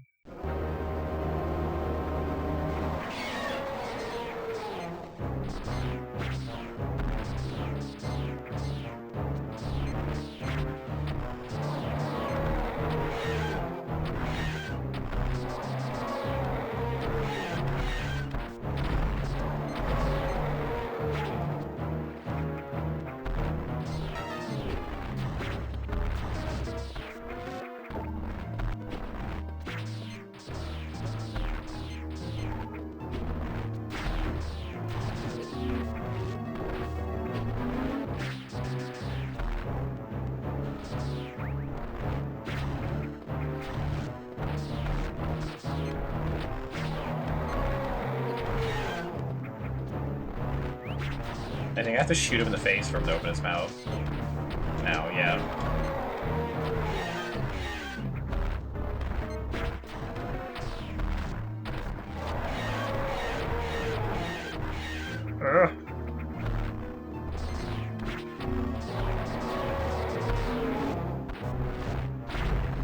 I think I have to shoot him in the face for him to open his mouth. Now, yeah. Ugh.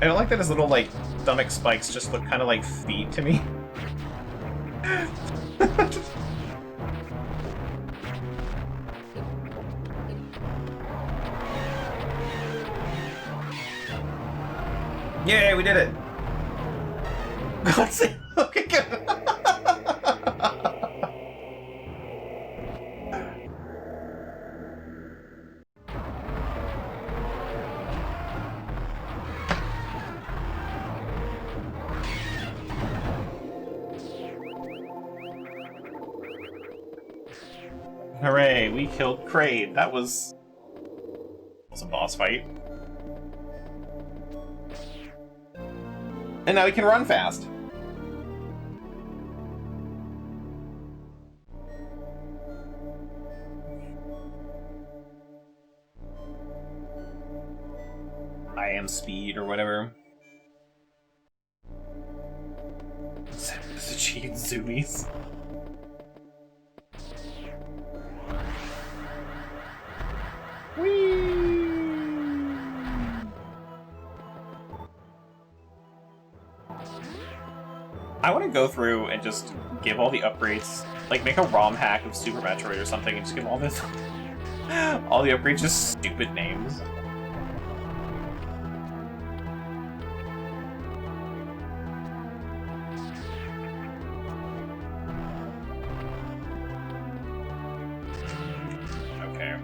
I don't like that his little, like, stomach spikes just look kind of like feet to me. Yay, we did it! Let's see. Okay, good. Hooray, we killed Kraid. That was a boss fight. And now we can run fast. I am speed or whatever. Zachi and Zoomies. Whee! I want to go through and just give all the upgrades, like make a ROM hack of Super Metroid or something, and just give all this, all the upgrades just stupid names. Okay.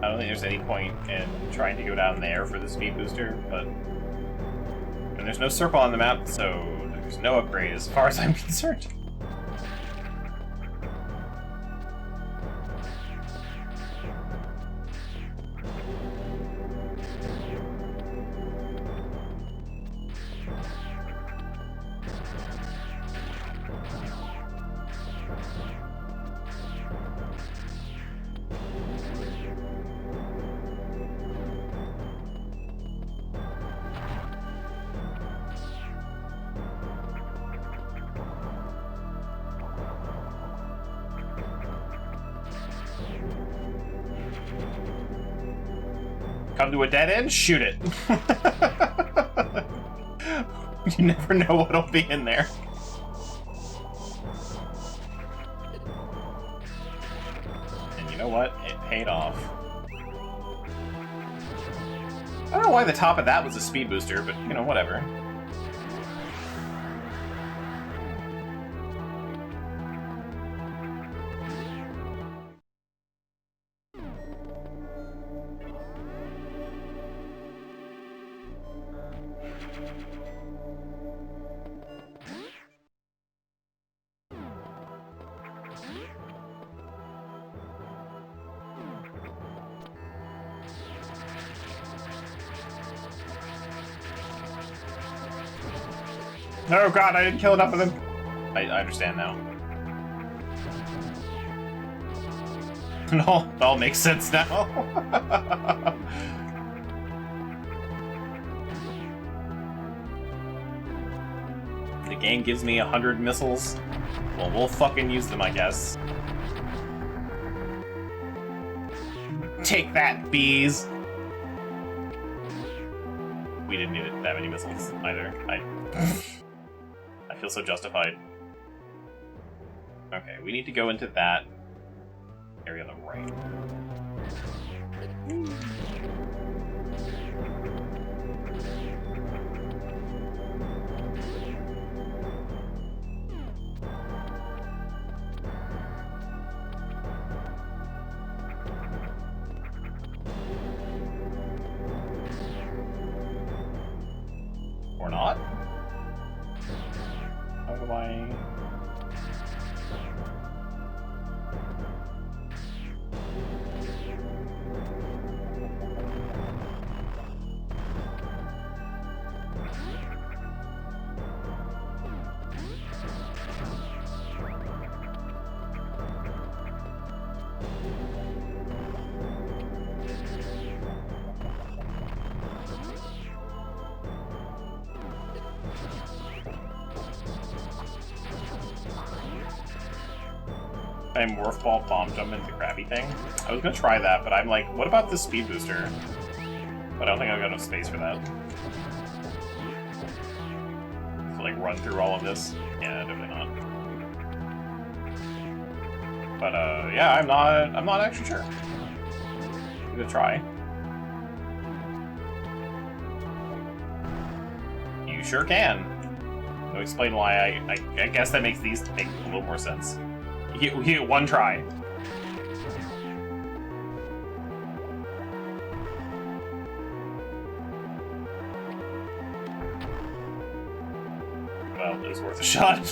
I don't think there's any point in trying to go down there for the speed booster, but and there's no circle on the map, so there's no upgrade as far as I'm concerned. Come to a dead end, shoot it. You never know what'll be in there. And you know what? It paid off. I don't know why the top of that was a speed booster, but, you know, whatever. Oh god, I didn't kill enough of them. I understand now. No, it all makes sense now. The game gives me 100 missiles. Well, we'll fucking use them, I guess. Take that, bees! We didn't need that many missiles, either. I feel so justified. Okay, we need to go into that area on the right. Or not? How do I... I morph ball bomb jump into Krabby thing. I was gonna try that, but I'm like, what about the speed booster? But I don't think I've got enough space for that. To like run through all of this? Yeah, definitely not. But yeah, I'm not actually sure. I'm gonna try. You sure can. I'll explain why I guess that makes these make a little more sense. You get one try. Well, it was worth a shot.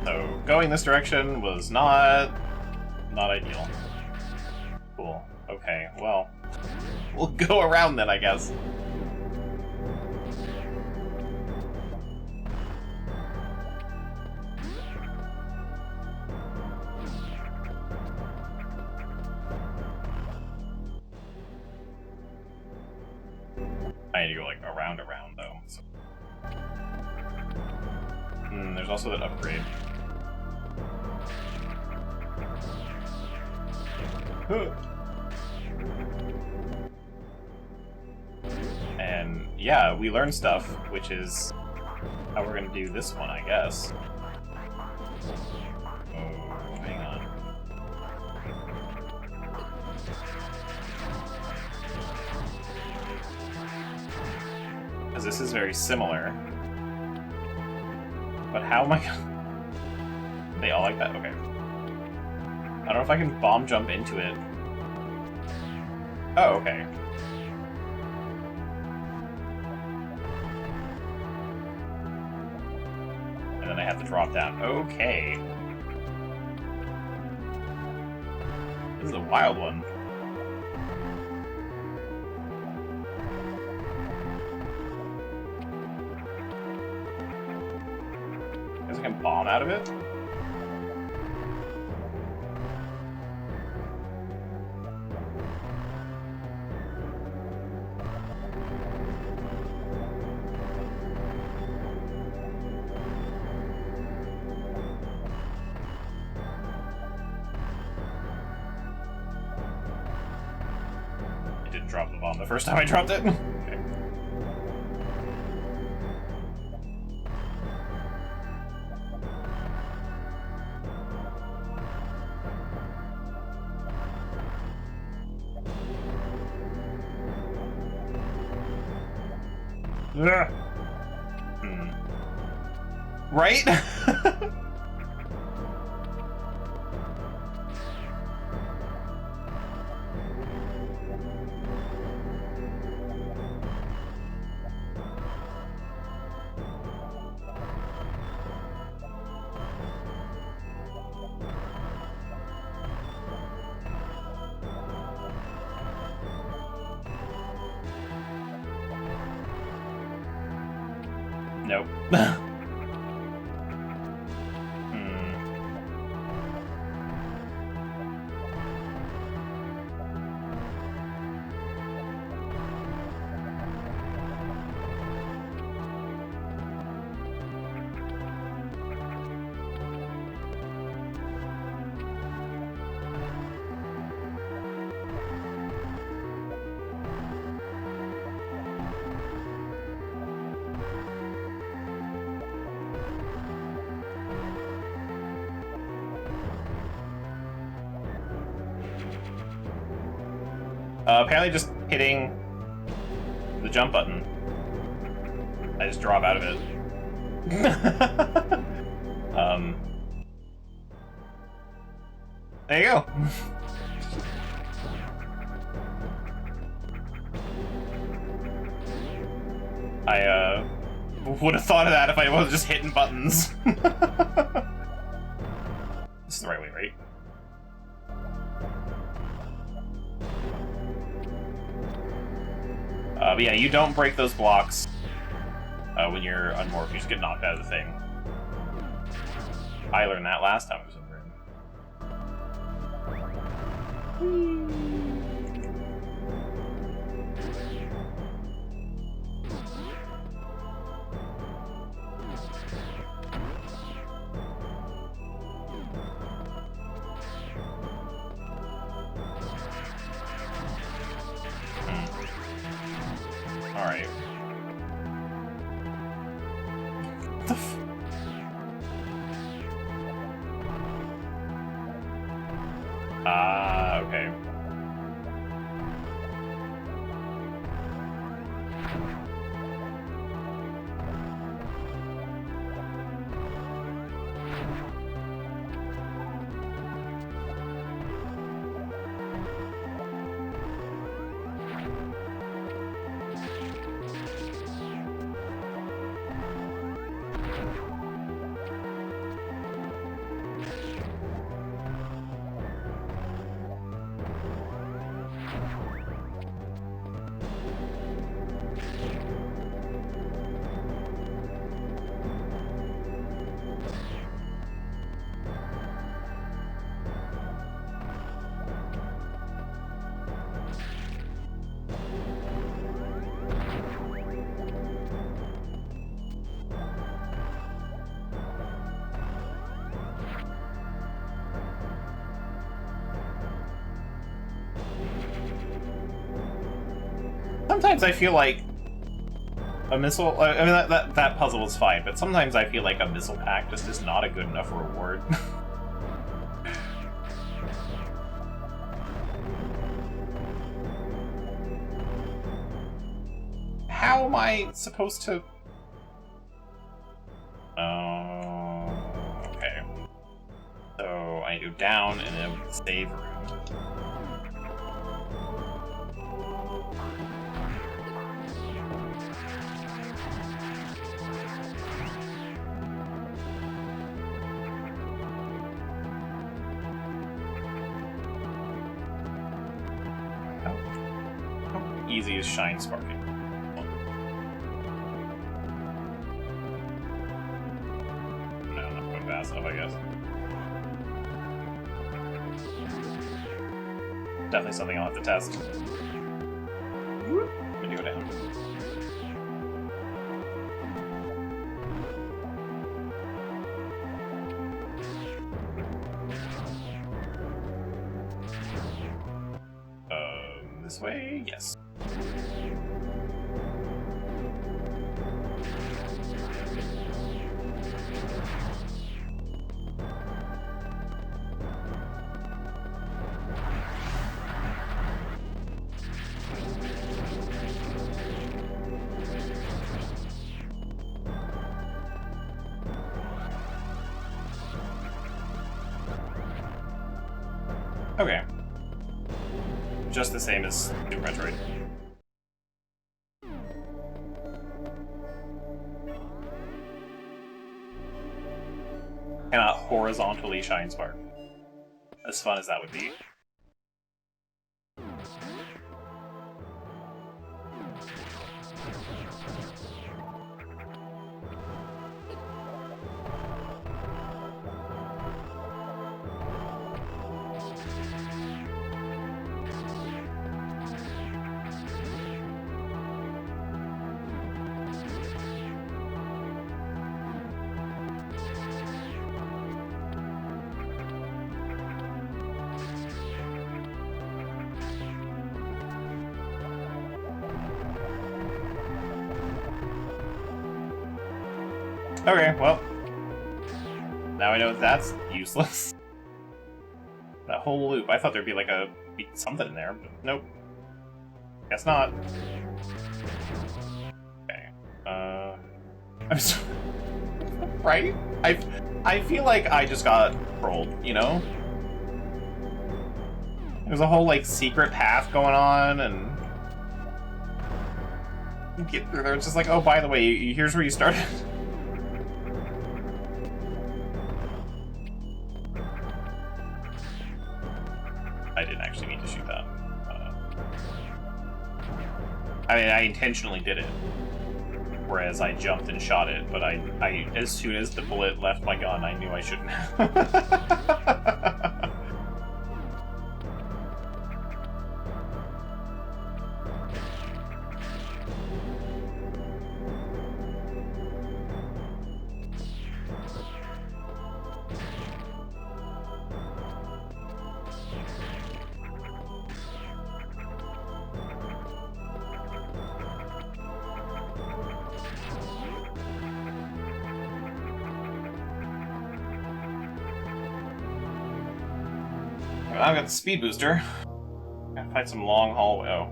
So, going this direction was not ideal. Cool. Okay, well, we'll go around then, I guess. I need to go, like, around, though. So. There's also that upgrade. And yeah, we learned stuff, which is how we're gonna do this one, I guess. Oh, hang on. Because this is very similar. But how am I gonna... They all like that? Okay. I don't know if I can bomb jump into it. Oh, okay. And then I have to drop down. Okay. This is a wild one. Guess I can bomb out of it? didn't drop the bomb the first time I dropped it. Okay. Right? Nope. Apparently just hitting the jump button. I just drop out of it. There you go. I would have thought of that if I wasn't just hitting buttons. This is the right way, right? But yeah, you don't break those blocks when you're unmorphed. You just get knocked out of the thing. I learned that last time I was over. Alright. What the f... Ah, okay. Sometimes I feel like a missile... I mean, that puzzle is fine, but sometimes I feel like a missile pack just is not a good enough reward. How am I supposed to... Okay. So I go down and then save room. Easy as shine sparking. No, not going fast enough, I guess. Definitely something I'll have to test. Let me go down. this way? Yes. Okay. Just the same as Super Metroid. Cannot horizontally shine spark. As fun as that would be. Okay, well. Now I know that's useless. That whole loop. I thought there'd be like something in there, but nope. Guess not. Okay. I'm so right? I feel like I just got trolled, you know? There's a whole like secret path going on and you get through there, it's just like, oh, by the way, here's where you started. I didn't actually mean to shoot that. I mean, I intentionally did it. Whereas I jumped and shot it, but I as soon as the bullet left my gun, I knew I shouldn't have. I've got the speed booster. Gotta find some long hallway.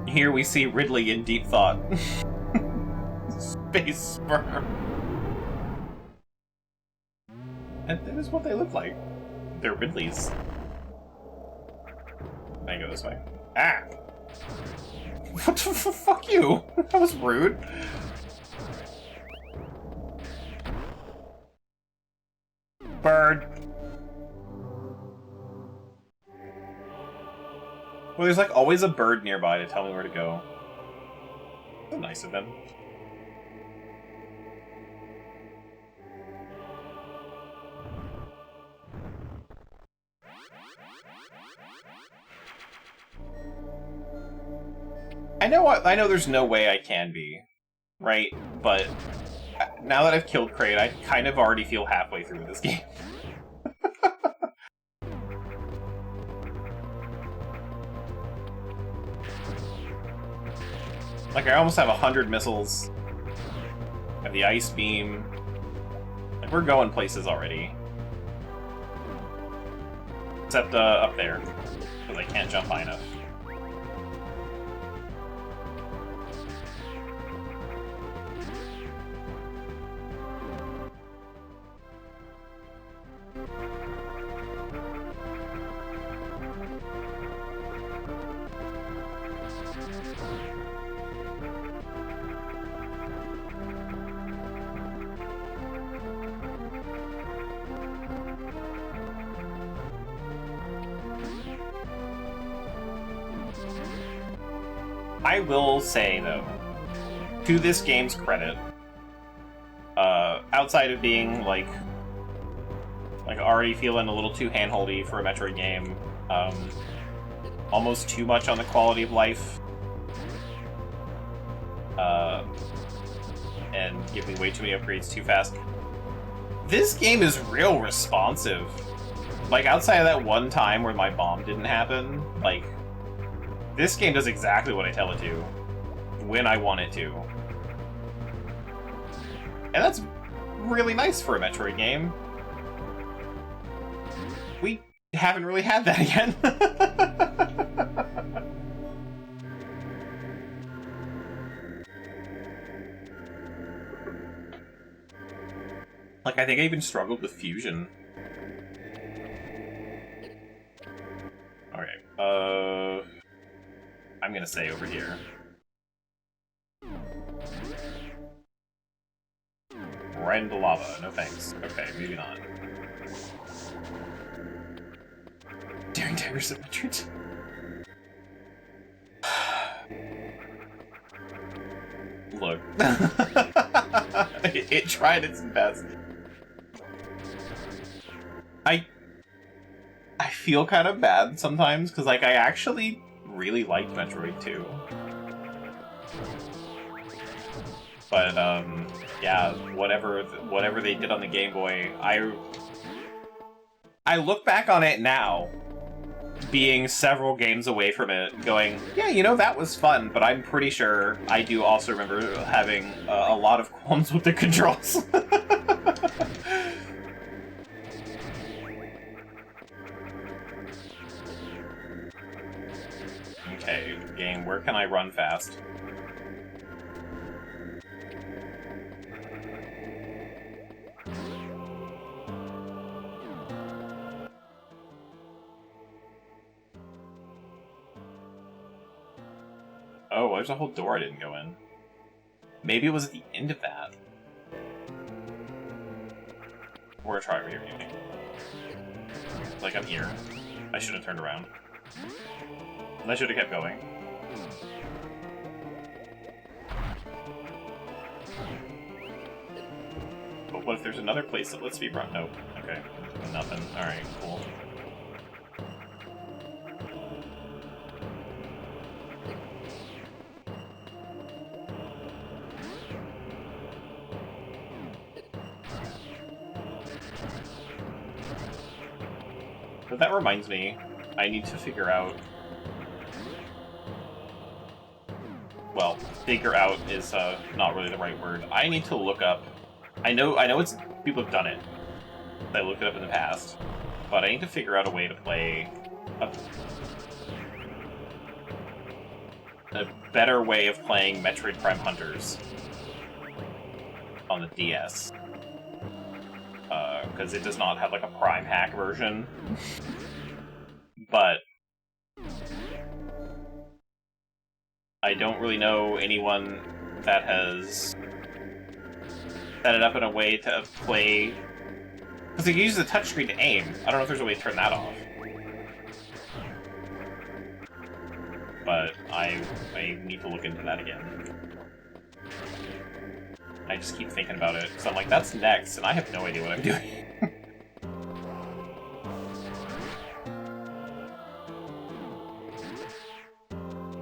Here we see Ridley in deep thought. Space sperm. And that is what they look like. They're Ridleys. I go this way. Ah! What the fuck you? That was rude. Bird. Well, there's like always a bird nearby to tell me where to go. So nice of them. I know there's no way I can be, right? But now that I've killed Kraid, I kind of already feel halfway through this game. Like, I almost have 100 missiles. I have the ice beam. Like, we're going places already. Except up there, because I can't jump high enough. I will say, though, to this game's credit, outside of being, like already feeling a little too handholdy for a Metroid game, almost too much on the quality of life. And give me way too many upgrades too fast. This game is real responsive. Like, outside of that one time where my bomb didn't happen, like, this game does exactly what I tell it to, when I want it to. And that's really nice for a Metroid game. We haven't really had that again. Like, I think I even struggled with Fusion. Okay, I'm gonna say over here. Right into lava, no thanks. Okay, maybe not. Daring Tigers at Metroid. Look. It tried its best. I feel kind of bad sometimes, because, like, I actually really liked Metroid 2. But, yeah, whatever they did on the Game Boy, I look back on it now, being several games away from it, going, yeah, you know, that was fun, but I'm pretty sure I do also remember having a lot of qualms with the controls. Okay, game, where can I run fast? Oh, there's a whole door I didn't go in. Maybe it was at the end of that. We're gonna try over here, maybe. Like, I'm here. I should have turned around. And I should have kept going. But what if there's another place that lets me run? Nope. Okay. Nothing. Alright, cool. But that reminds me, I need to figure out... Well, figure out is not really the right word. I need to look up... I know it's people have done it. I looked it up in the past. But I need to figure out a way to play a better way of playing Metroid Prime Hunters on the DS. Because it does not have, like, a Prime hack version. But I don't really know anyone that has set it up in a way to play... Because you use the touchscreen to aim. I don't know if there's a way to turn that off. But I need to look into that again. I just keep thinking about it, so I'm like, that's next, and I have no idea what I'm doing.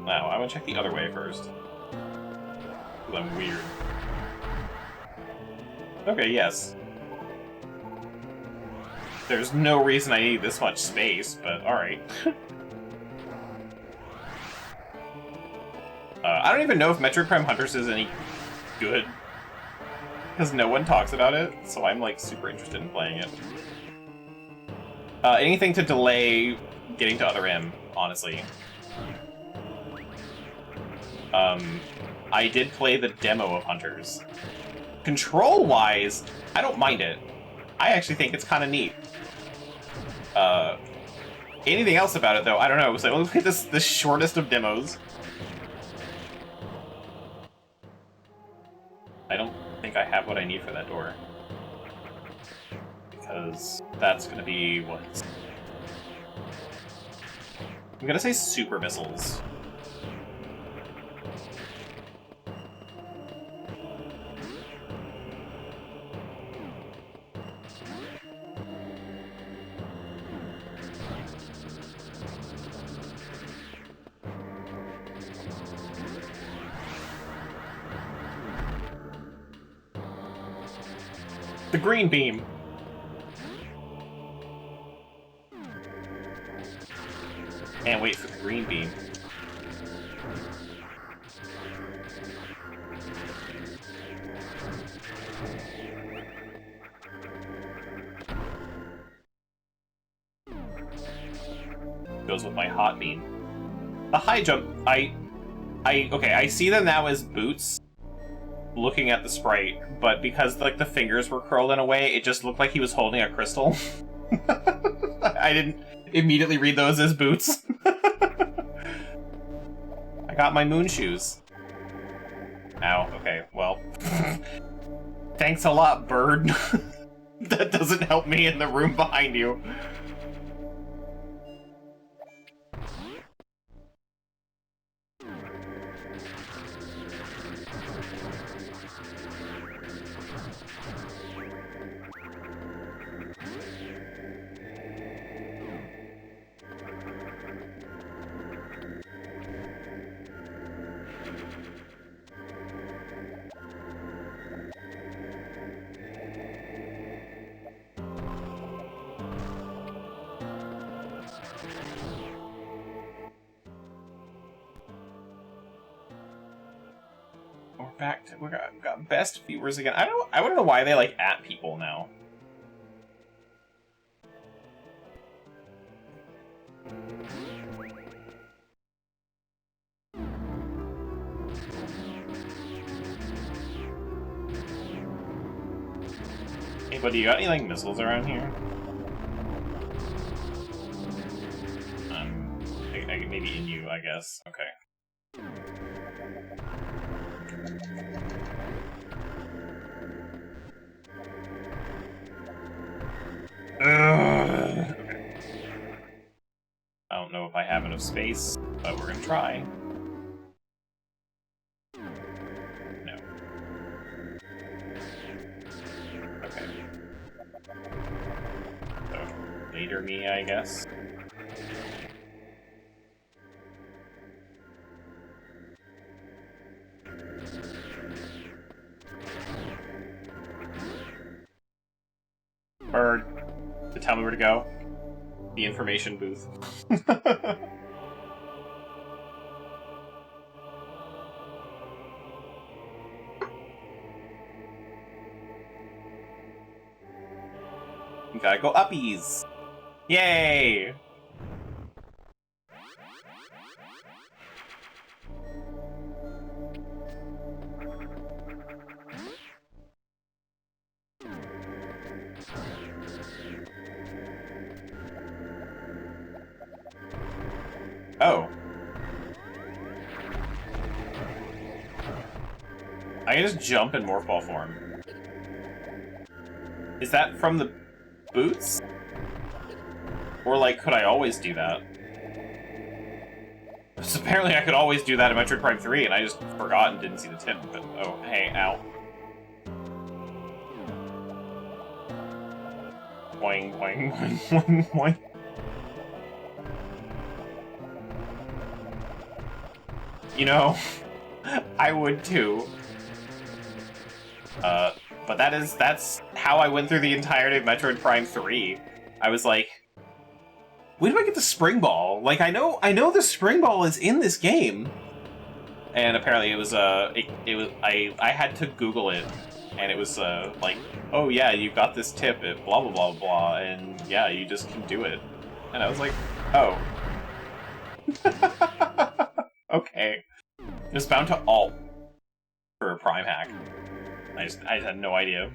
Now, I want to check the other way first. Because I'm weird. Okay, yes. There's no reason I need this much space, but alright. I don't even know if Metroid Prime Hunters is any good. Because no one talks about it, so I'm, like, super interested in playing it. Anything to delay getting to Other M, honestly. I did play the demo of Hunters. Control-wise, I don't mind it. I actually think it's kind of neat. Anything else about it, though, I don't know. So I only played the shortest of demos. I don't think I have what I need for that door. Because that's gonna be what? I'm gonna say super missiles. The green beam. Can't wait for the green beam. Goes with my hot beam. The high jump, okay, I see them now as boots, looking at the sprite, but because like the fingers were curled in a way, it just looked like he was holding a crystal. I didn't immediately read those as boots. I got my moon shoes. Ow, okay, well. Thanks a lot, bird. That doesn't help me in the room behind you. Back to we got best viewers again. I don't know why they like at people now. Hey buddy, you got any like missiles around here? Maybe in you, I guess. Okay. Okay. I don't know if I have enough space, but we're gonna try. No. Okay. So, later me, I guess. Bird, to tell me where to go. The information booth. You gotta go uppies! Yay! Oh. I can just jump in Morph Ball form. Is that from the boots? Or, like, could I always do that? Because apparently I could always do that in Metroid Prime 3, and I just forgot and didn't see the tip. But, oh, hey, ow. Boing, boing, boing, boing, boing. You know, I would too. But that's how I went through the entirety of Metroid Prime 3. I was like, where do I get the spring ball? Like, I know the spring ball is in this game. And apparently it was, I had to Google it, and it was, like, oh yeah, you got this tip at blah blah blah blah, and yeah, you just can do it. And I was like, oh. Okay. It was bound to alt for a Prime hack. I just had no idea.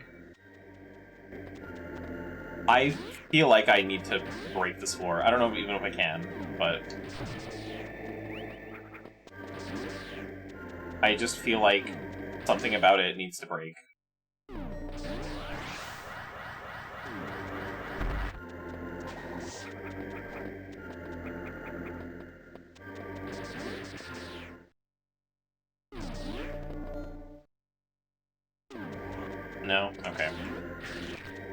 I feel like I need to break this floor. I don't know even if I can, but I just feel like something about it needs to break. No? Okay.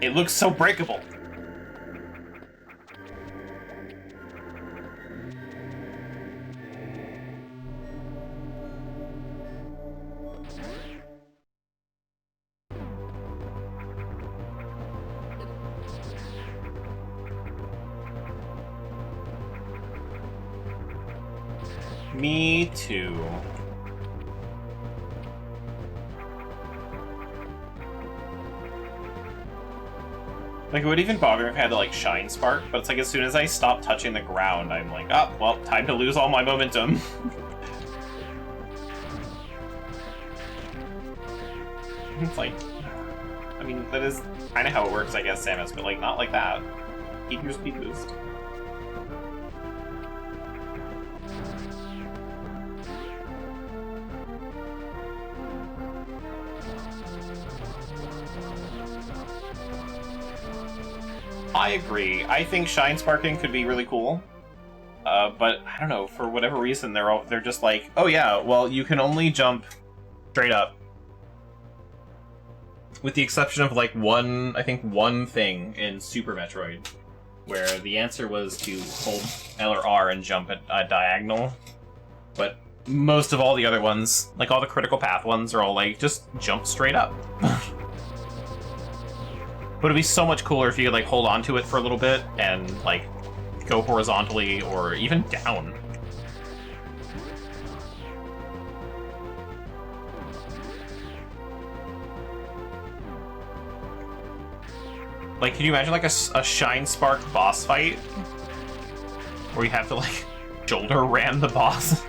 It looks so breakable! Me too. Like, it would even bother me if I had to, like, Shine Spark, but it's like as soon as I stop touching the ground, I'm like, oh, well, time to lose all my momentum. It's like, I mean, that is kind of how it works, I guess, Samus, but, like, not like that. Keep your speed boost. I agree. I think Shine Sparking could be really cool. But I don't know, for whatever reason they're just like, oh yeah, well you can only jump straight up. With the exception of like one thing in Super Metroid, where the answer was to hold L or R and jump at a diagonal. But most of all the other ones, like all the critical path ones, are all like, just jump straight up. But it'd be so much cooler if you could like hold on to it for a little bit and like go horizontally or even down. Like, can you imagine like a Shine Spark boss fight where you have to like shoulder ram the boss?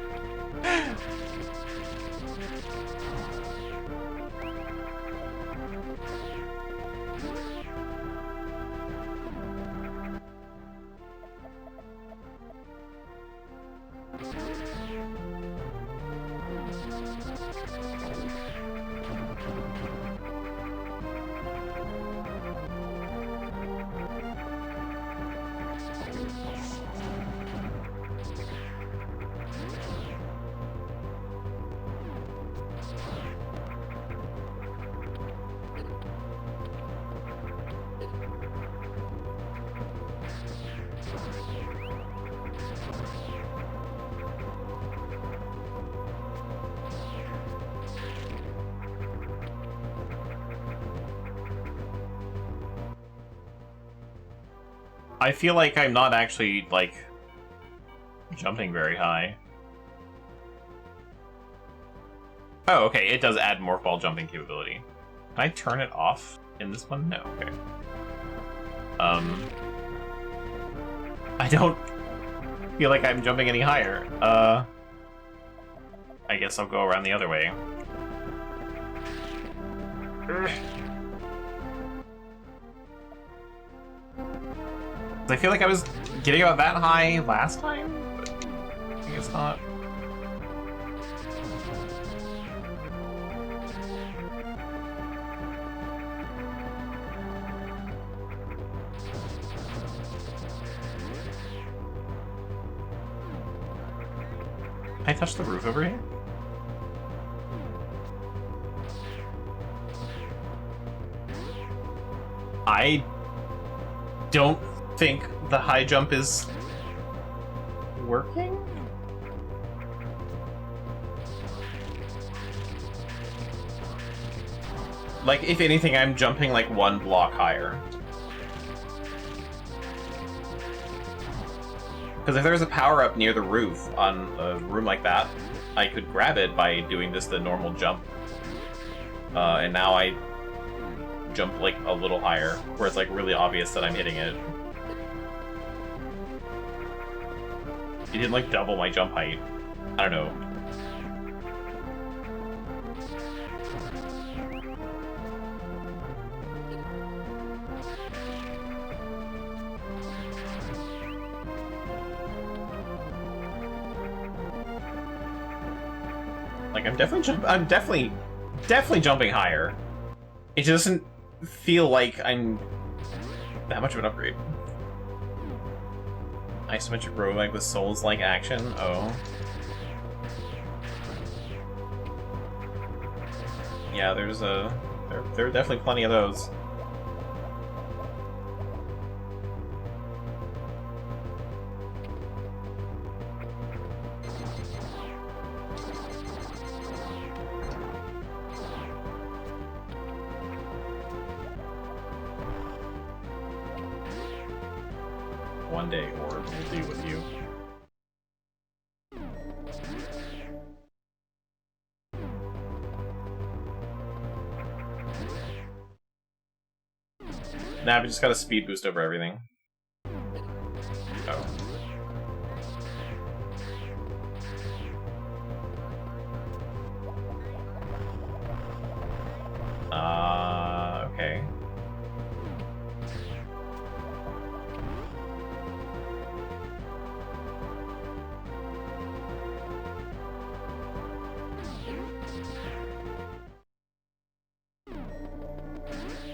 I feel like I'm not actually, like, jumping very high. Oh, okay, it does add morph ball jumping capability. Can I turn it off in this one? No, okay. I don't feel like I'm jumping any higher. I guess I'll go around the other way. I feel like I was getting about that high last time, but I guess not. Can I touch the roof over here? I don't think the high jump is working? Like, if anything, I'm jumping like one block higher. Because if there's a power-up near the roof on a room like that, I could grab it by doing just the normal jump. And now I jump like a little higher, where it's like really obvious that I'm hitting it. It didn't like double my jump height. I don't know. Like I'm definitely jumping higher. It just doesn't feel like I'm that much of an upgrade. Isometric roguelike with Souls-like action? Oh. Yeah, there are definitely plenty of those. One day, Orb will be with you. Nah, we just got a speed boost over everything. Oh. Okay.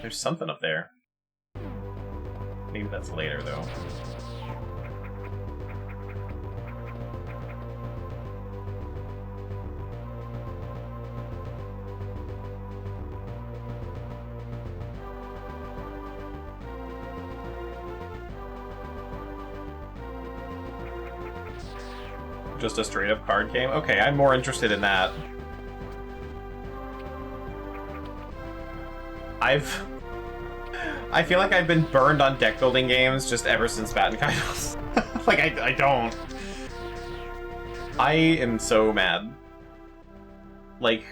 There's something up there. Maybe that's later, though. Just a straight-up card game? Okay, I'm more interested in that. I feel like I've been burned on deck-building games just ever since Batten Kaitos. Like, I don't. I am so mad. Like,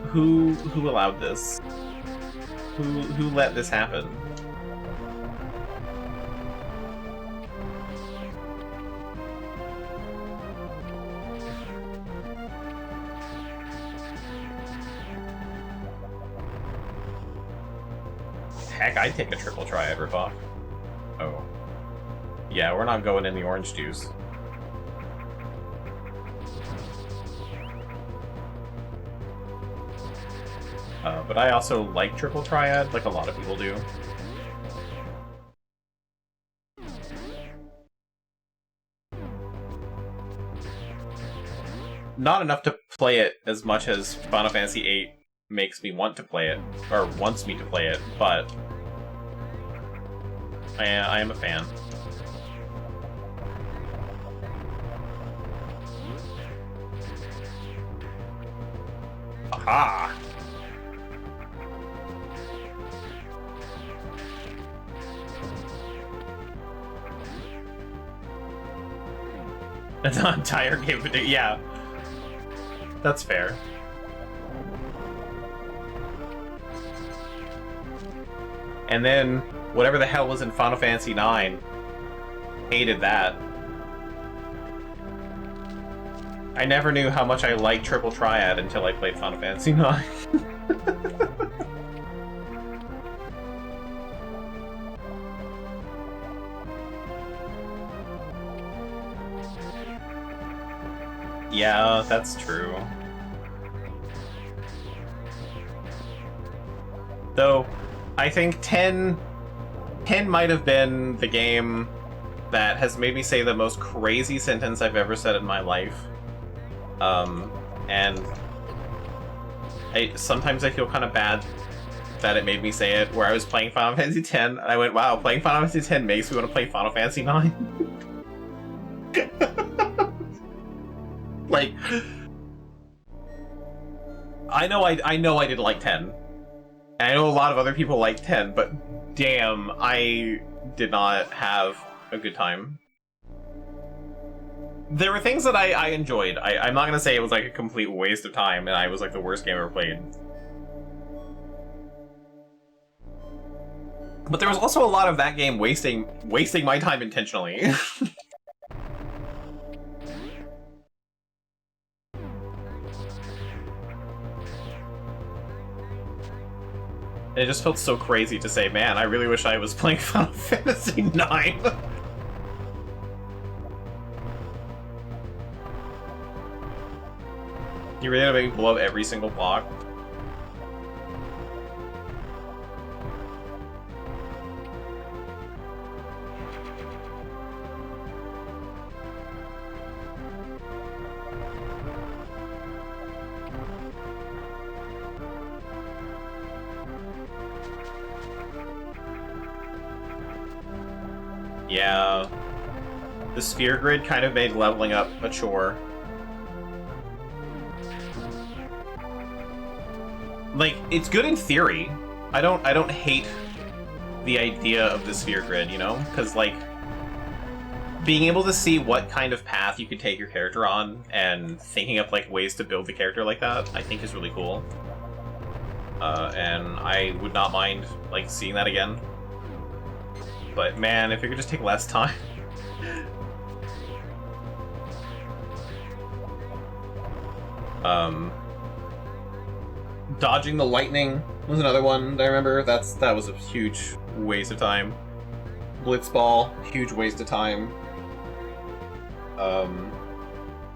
who allowed this? Who let this happen? Heck, I'd take a triple triad ripoff. Oh. Yeah, we're not going in the orange juice. But I also like triple triad, like a lot of people do. Not enough to play it as much as Final Fantasy VIII makes me want to play it, or wants me to play it, but I am a fan. Aha! An entire game of it, yeah. That's fair. And then, whatever the hell was in Final Fantasy IX, hated that. I never knew how much I liked Triple Triad until I played Final Fantasy IX. Yeah, that's true. Though, I think 10 might have been the game that has made me say the most crazy sentence I've ever said in my life. And sometimes I feel kind of bad that it made me say it, where I was playing Final Fantasy X, and I went, wow, playing Final Fantasy X makes me want to play Final Fantasy IX. Like, I know I didn't like 10. And I know a lot of other people like 10, but damn, I did not have a good time. There were things that I enjoyed. I'm not gonna say it was like a complete waste of time and I was like the worst game I ever played. But there was also a lot of that game wasting my time intentionally. It just felt so crazy to say, man, I really wish I was playing Final Fantasy IX. You really gotta make me blow up every single block. Yeah, the sphere grid kind of made leveling up a chore. Like, it's good in theory. I don't hate the idea of the sphere grid, you know? Because, like, being able to see what kind of path you could take your character on and thinking up, like, ways to build the character like that, I think is really cool. and I would not mind like seeing that again. But man, if it could just take less time. Dodging the lightning was another one that I remember. That was a huge waste of time. Blitzball, huge waste of time.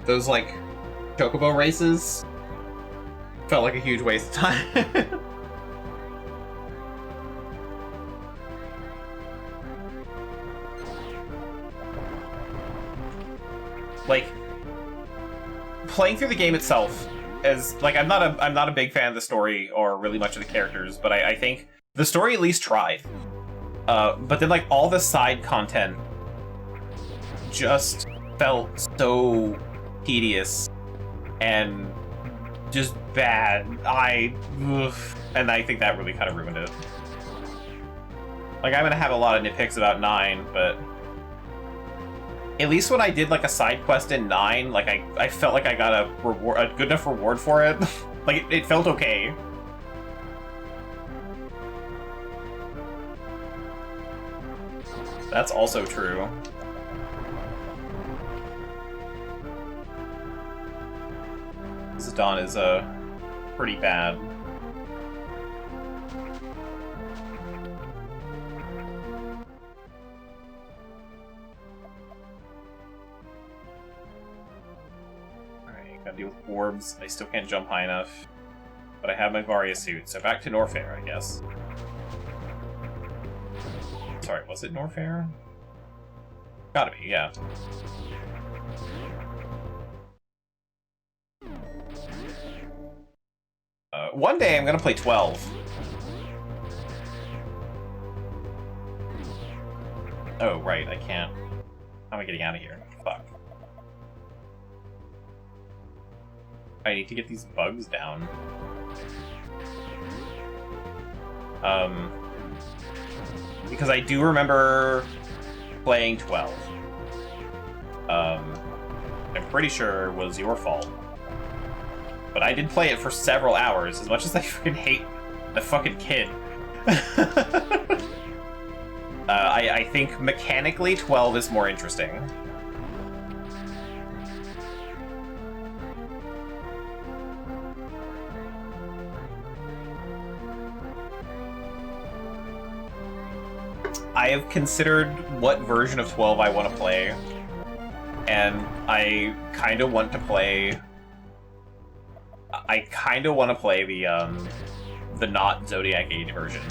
Those like chocobo races felt like a huge waste of time. Like playing through the game itself, as like I'm not a big fan of the story or really much of the characters, but I think the story at least tried. But then like all the side content just felt so tedious and just bad. And I think that really kind of ruined it. Like I'm gonna have a lot of nitpicks about 9, but at least when I did like a side quest in 9, like I felt like I got a good enough reward for it. Like it felt okay. That's also true. This Dawn is pretty bad. Alright, gotta deal with orbs. I still can't jump high enough. But I have my Varia suit, so back to Norfair, I guess. Sorry, was it Norfair? Gotta be, yeah. One day I'm gonna play 12. Oh, right, I can't. How am I getting out of here? Fuck. I need to get these bugs down. Because I do remember playing 12. I'm pretty sure it was your fault. But I did play it for several hours, as much as I freaking hate the fucking kid. I think mechanically 12 is more interesting. I have considered what version of 12 I want to play, and I kind of want to play the not Zodiac Age version,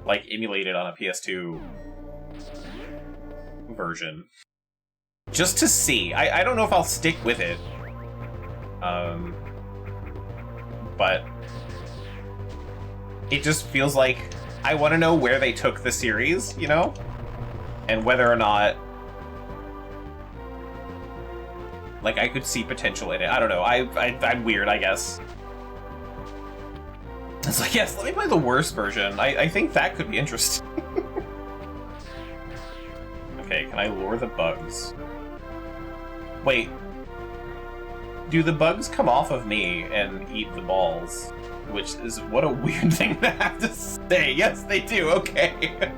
like emulated on a PS2 version, just to see. I don't know if I'll stick with it, but it just feels like I want to know where they took the series, you know, and whether or not like I could see potential in it. I don't know. I'm weird, I guess. It's like, yes, let me play the worst version. I think that could be interesting. Okay, can I lure the bugs? Wait. Do the bugs come off of me and eat the balls? Which is, what a weird thing to have to say. Yes, they do, okay.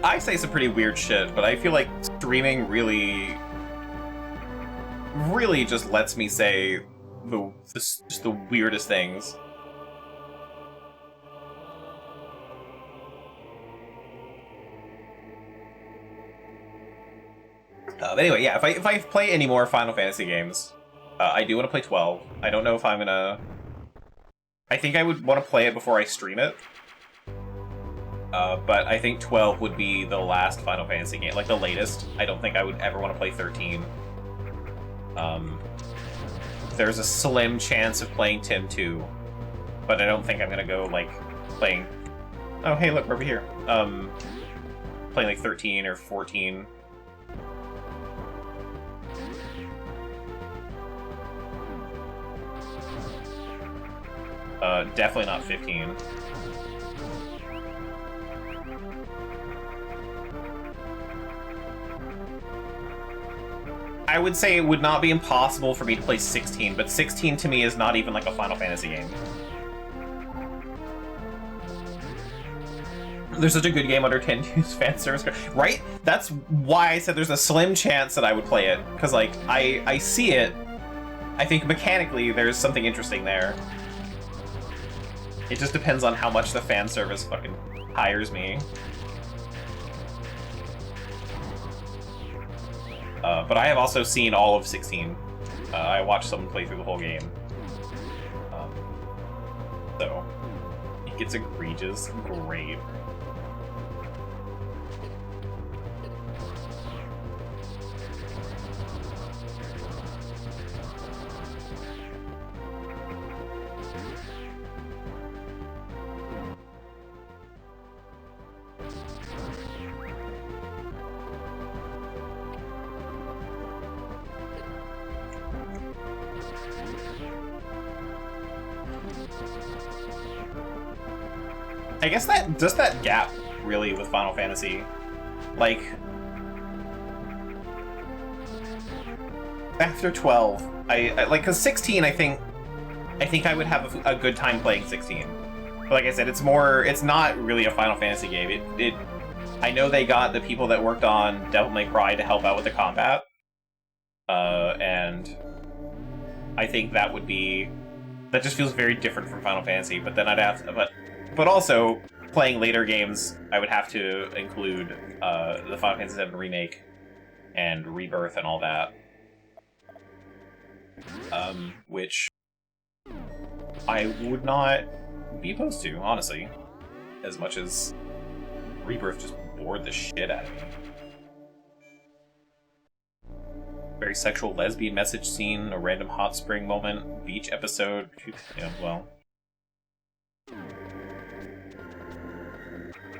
I say some pretty weird shit, but I feel like streaming really just lets me say just the weirdest things. But anyway, yeah, if I play any more Final Fantasy games, I do want to play 12. I don't know if I'm gonna... I think I would want to play it before I stream it. But I think 12 would be the last Final Fantasy game, like the latest. I don't think I would ever want to play 13. There's a slim chance of playing Tim 2, but I don't think I'm gonna go, like, playing... Oh, hey, look, we're over here. Playing, like, 13 or 14. Definitely not 15. I would say it would not be impossible for me to play 16, but 16 to me is not even like a Final Fantasy game. There's such a good game under 10 to use fan service, right? That's why I said there's a slim chance that I would play it, because like I see it. I think mechanically there's something interesting there. It just depends on how much the fan service fucking tires me. But I have also seen all of 16. I watched someone play through the whole game. So, it gets egregious. Great. I guess that just that gap really with Final Fantasy, like after 12, I like, because 16, I think I would have a good time playing 16. But like I said, it's not really a Final Fantasy game. I know they got the people that worked on Devil May Cry to help out with the combat, and I think that just feels very different from Final Fantasy. But then I'd have to, but also, playing later games, I would have to include the Final Fantasy VII Remake and Rebirth and all that. Which I would not be opposed to, honestly. As much as Rebirth just bored the shit out of me. Very sexual lesbian message scene, a random hot spring moment, beach episode. Yeah, well...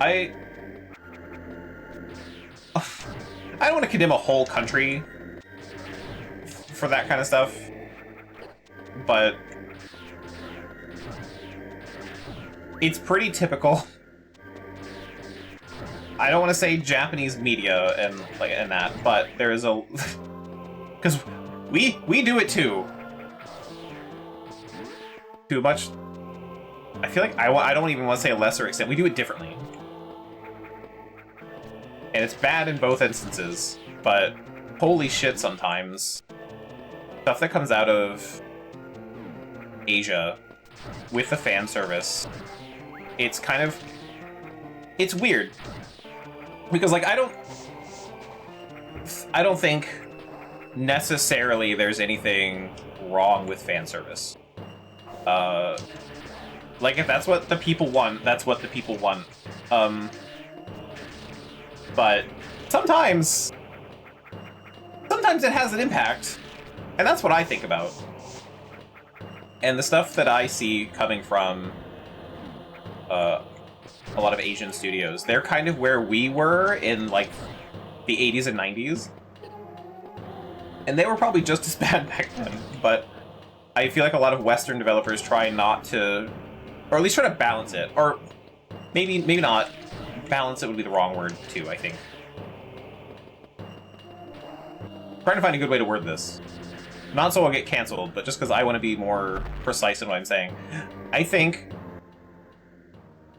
I don't want to condemn a whole country for that kind of stuff, but it's pretty typical. I don't want to say Japanese media and that, but there is a because we do it too. Too much. I feel like I don't even want to say a lesser extent. We do it differently. And it's bad in both instances, but holy shit sometimes. Stuff that comes out of Asia with the fan service, it's weird. Because, like, I don't think necessarily there's anything wrong with fan service. Like, if that's what the people want, that's what the people want. But sometimes it has an impact, and that's what I think about. And the stuff that I see coming from a lot of Asian studios, they're kind of where we were in, like, the 80s and 90s. And they were probably just as bad back then, but I feel like a lot of Western developers try not to, or at least try to balance it, or maybe not. Balance it would be the wrong word, too, I think. Trying to find a good way to word this. Not so I'll get canceled, but just because I want to be more precise in what I'm saying. I think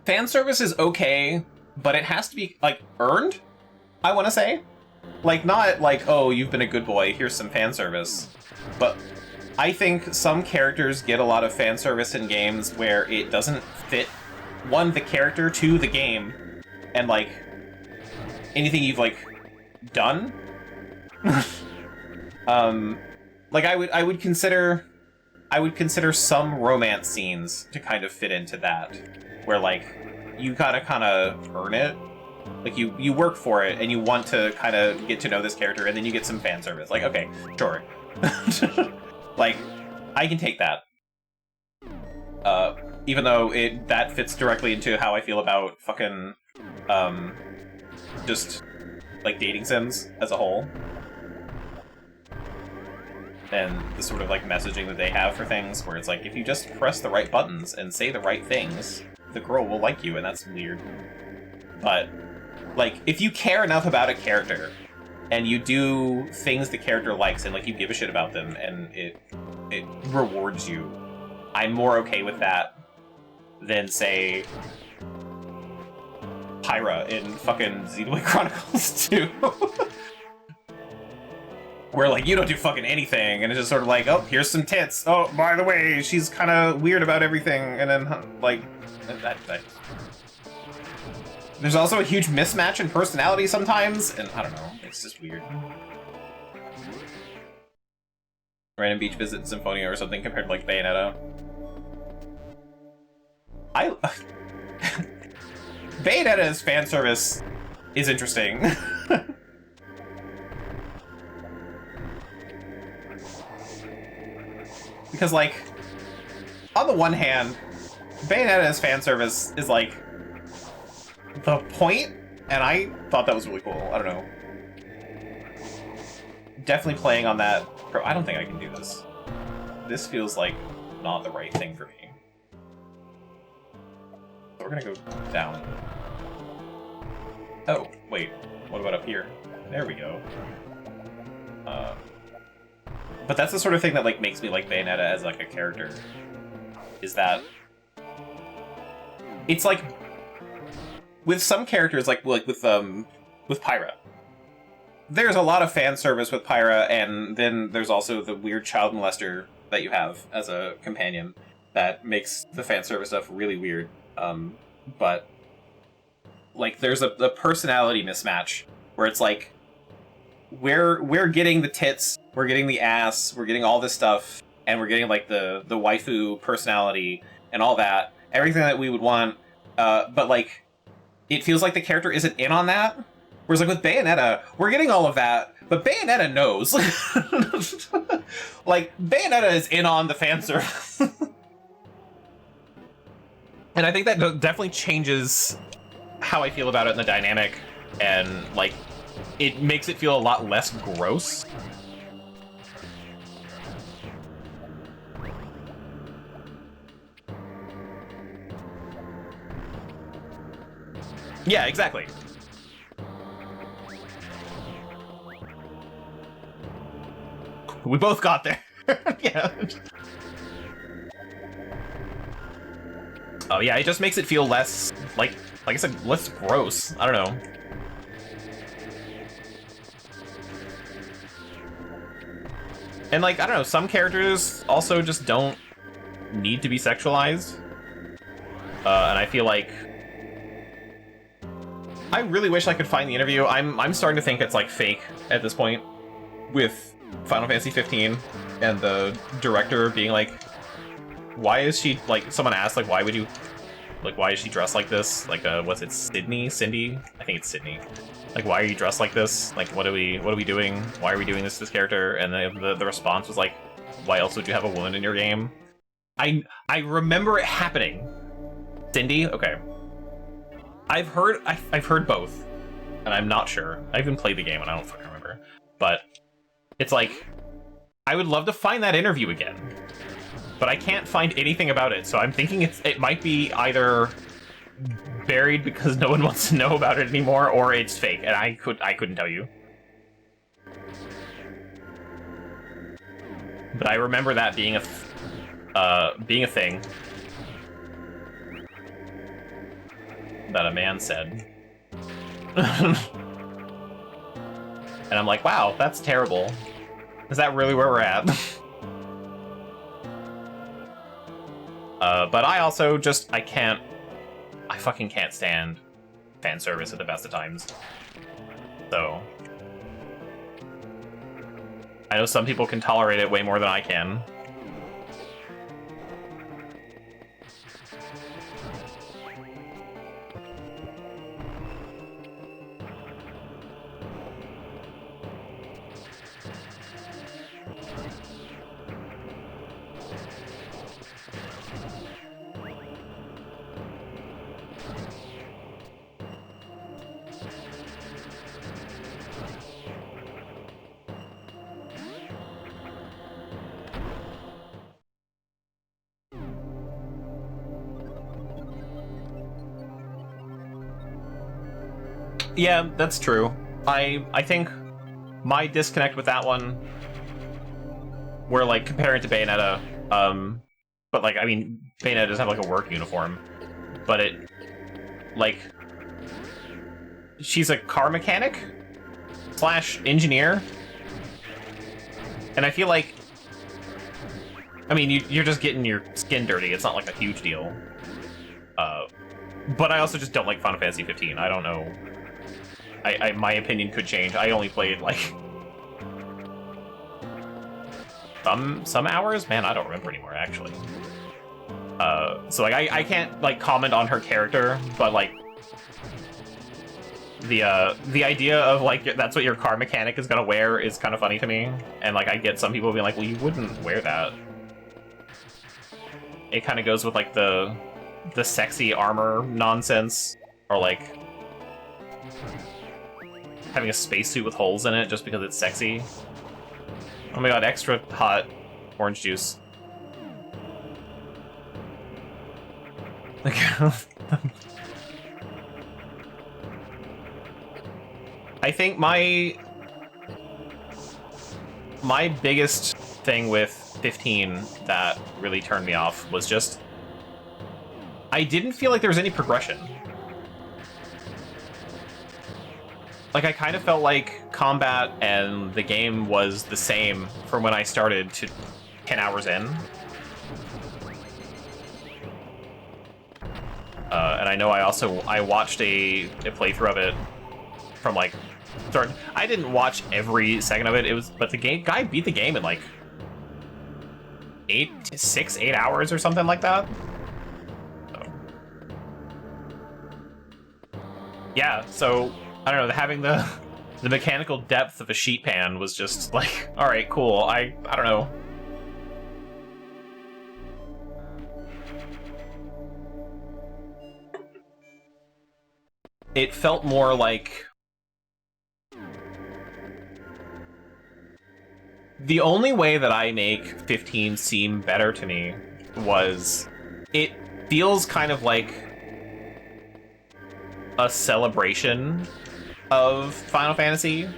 fan service is okay, but it has to be, like, earned, I want to say. Like, not like, oh, you've been a good boy, here's some fan service. But I think some characters get a lot of fan service in games where it doesn't fit, one, the character, two, the game, and, like, anything you've, like, done. Like, I would consider some romance scenes to kind of fit into that, where, like, you gotta kind of earn it. Like, you work for it, and you want to kind of get to know this character, and then you get some fan service. Like, okay, sure. Like, I can take that. Even though that fits directly into how I feel about fucking, just, like, dating sims as a whole. And the sort of, like, messaging that they have for things, where it's like, if you just press the right buttons and say the right things, the girl will like you, and that's weird. But, like, if you care enough about a character, and you do things the character likes, and like you give a shit about them, and it rewards you. I'm more okay with that than, say, Pyra in fucking Xenoblade Chronicles 2. Where, like, you don't do fucking anything, and it's just sort of like, oh, here's some tits. Oh, by the way, she's kind of weird about everything, and then, like, there's also a huge mismatch in personality sometimes, and I don't know, it's just weird. Random beach visit in Symphonia or something compared to, like, Bayonetta. Bayonetta's fan service is interesting. Because, like, on the one hand, Bayonetta's fan service is, like, the point, and I thought that was really cool. I don't know. Definitely playing on that. Bro, I don't think I can do this. This feels like not the right thing for me. So we're gonna go down. Oh, wait. What about up here? There we go. But that's the sort of thing that, like, makes me like Bayonetta as, like, a character. Is that... It's like... With some characters, like with Pyra. There's a lot of fan service with Pyra, and then there's also the weird child molester that you have as a companion that makes the fan service stuff really weird. But, like, there's a personality mismatch where it's like, we're getting the tits, we're getting the ass, we're getting all this stuff, and we're getting, like, the waifu personality and all that, everything that we would want, but, like, it feels like the character isn't in on that. Whereas, like, with Bayonetta, we're getting all of that, but Bayonetta knows. Like, Bayonetta is in on the fan service. And I think that definitely changes how I feel about it in the dynamic, and, like, it makes it feel a lot less gross. Yeah, exactly. We both got there. Yeah. Oh yeah, it just makes it feel less, like I said, less gross. I don't know. And, like, I don't know, some characters also just don't need to be sexualized. And I feel like I really wish I could find the interview. I'm starting to think it's, like, fake at this point with Final Fantasy 15 and the director being like, why is she, like, someone asked, like, why would you, like, why is she dressed like this? Like, what's it, Cindy? I think it's Sydney. Like, why are you dressed like this? Like, what are we doing? Why are we doing this to this character? And the response was like, why else would you have a woman in your game? I remember it happening. Cindy? Okay. I've heard both, and I'm not sure. I even played the game and I don't fucking remember. But it's like, I would love to find that interview again, but I can't find anything about it. So I'm thinking it might be either buried because no one wants to know about it anymore, or it's fake, and I couldn't tell you. But I remember that being a thing that a man said. And I'm like, wow, that's terrible. Is that really where we're at? But I also just, I fucking can't stand fan service at the best of times. So I know some people can tolerate it way more than I can. Yeah, that's true. I think my disconnect with that one, where like comparing to Bayonetta, but like I mean Bayonetta does have like a work uniform, but it like she's a car mechanic / engineer, and I feel like, I mean you're just getting your skin dirty. It's not like a huge deal. But I also just don't like Final Fantasy 15. I don't know. My opinion could change. I only played like some hours. Man, I don't remember anymore actually. So like I can't like comment on her character, but like the idea of like that's what your car mechanic is gonna wear is kind of funny to me. And like I get some people being like, well, you wouldn't wear that. It kind of goes with like the sexy armor nonsense, or like having a spacesuit with holes in it just because it's sexy. Oh my god, extra hot orange juice. Like, I think my biggest thing with 15 that really turned me off was just I didn't feel like there was any progression. Like, I kind of felt like combat and the game was the same from when I started to 10 hours in. And I know I watched a playthrough of it from like start. I didn't watch every second of it. But the guy beat the game in like 8 hours or something like that. Yeah, so I don't know, having the mechanical depth of a sheet pan was just like, all right, cool. I don't know. It felt more like the only way that I make 15 seem better to me was it feels kind of like a celebration of Final Fantasy,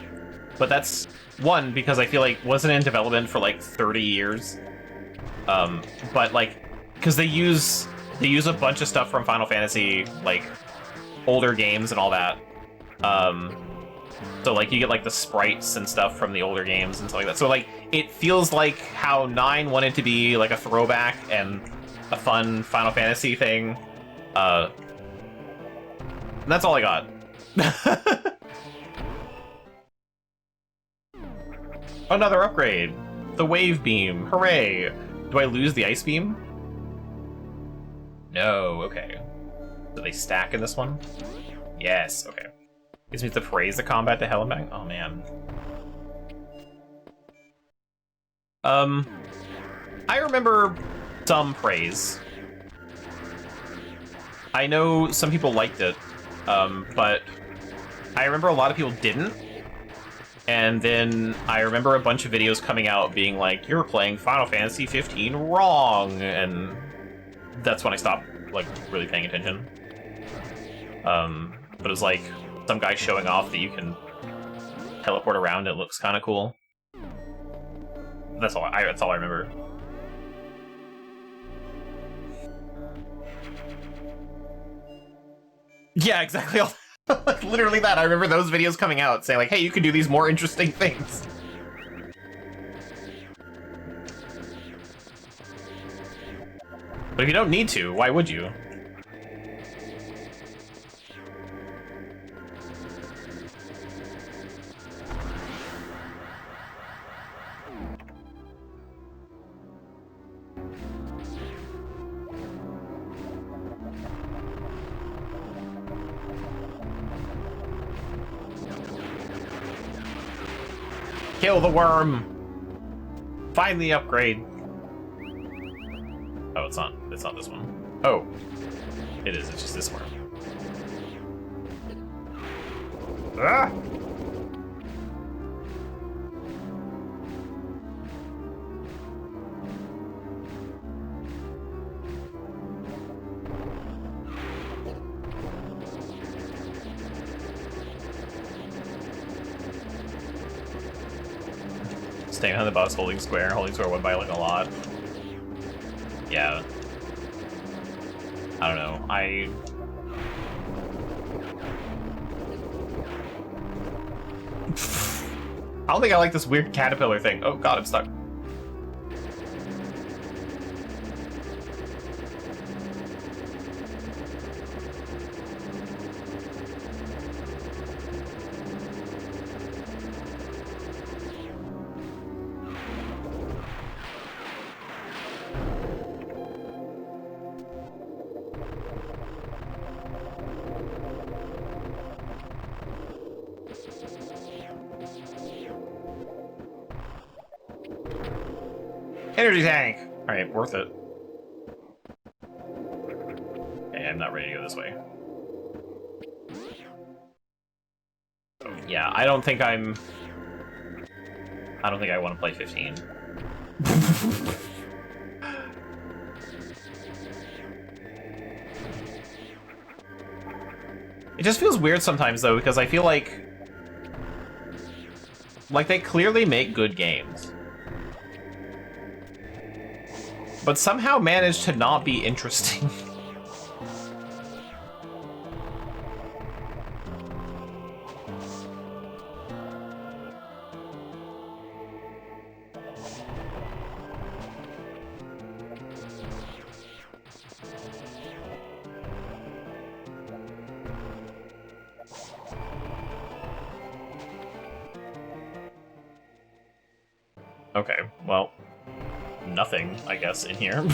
but that's one because I feel like wasn't in development for like 30 years. But like because they use a bunch of stuff from Final Fantasy, like older games and all that. So like you get like the sprites and stuff from the older games and stuff like that. So like it feels like how 9 wanted to be like a throwback and a fun Final Fantasy thing. And that's all I got. Another upgrade. The wave beam. Hooray. Do I lose the ice beam? No, okay. Do they stack in this one? Yes, okay. Gives me to praise the combat to hell and back. Oh man. I remember some praise. I know some people liked it, but I remember a lot of people didn't. And then I remember a bunch of videos coming out being like, you're playing Final Fantasy 15 wrong, and that's when I stopped like really paying attention. But it was like some guy showing off that you can teleport around. It looks kind of cool. That's all I remember. Yeah, exactly. Like, literally that. I remember those videos coming out saying like, hey, you can do these more interesting things. But if you don't need to, why would you? Kill the worm! Find the upgrade! Oh, it's not this one. Oh. It is, it's just this worm. Ah! staying on the bus, holding square. Holding square went by like a lot. Yeah. I don't know. I don't think I like this weird caterpillar thing. Oh god, I'm stuck. Energy tank! Alright, worth it. Okay, I'm not ready to go this way. Yeah, I don't think I want to play 15. It just feels weird sometimes, though, because I feel like they clearly make good games, but somehow manage to not be interesting. Okay, well, nothing, I guess, in here.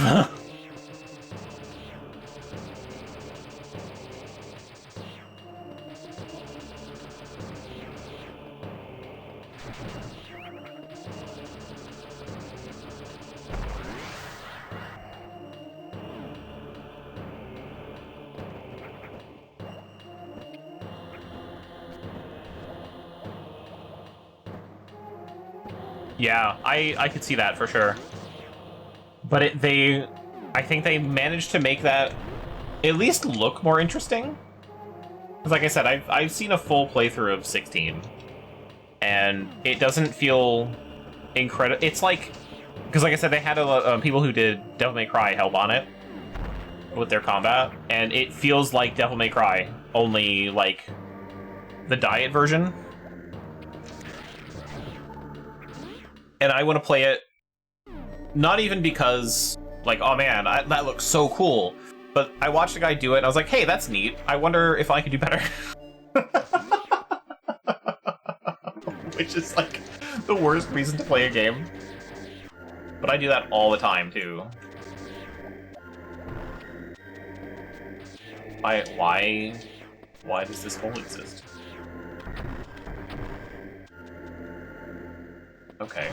Yeah, I could see that for sure. But I think they managed to make that at least look more interesting. Because like I said, I've seen a full playthrough of 16, and it doesn't feel incredible. It's like, because like I said, they had people who did Devil May Cry help on it with their combat, and it feels like Devil May Cry, only like the diet version. And I want to play it, not even because, like, oh man, that looks so cool, but I watched a guy do it, and I was like, hey, that's neat. I wonder if I could do better. Which is, like, the worst reason to play a game. But I do that all the time, too. Why does this hole exist? Okay.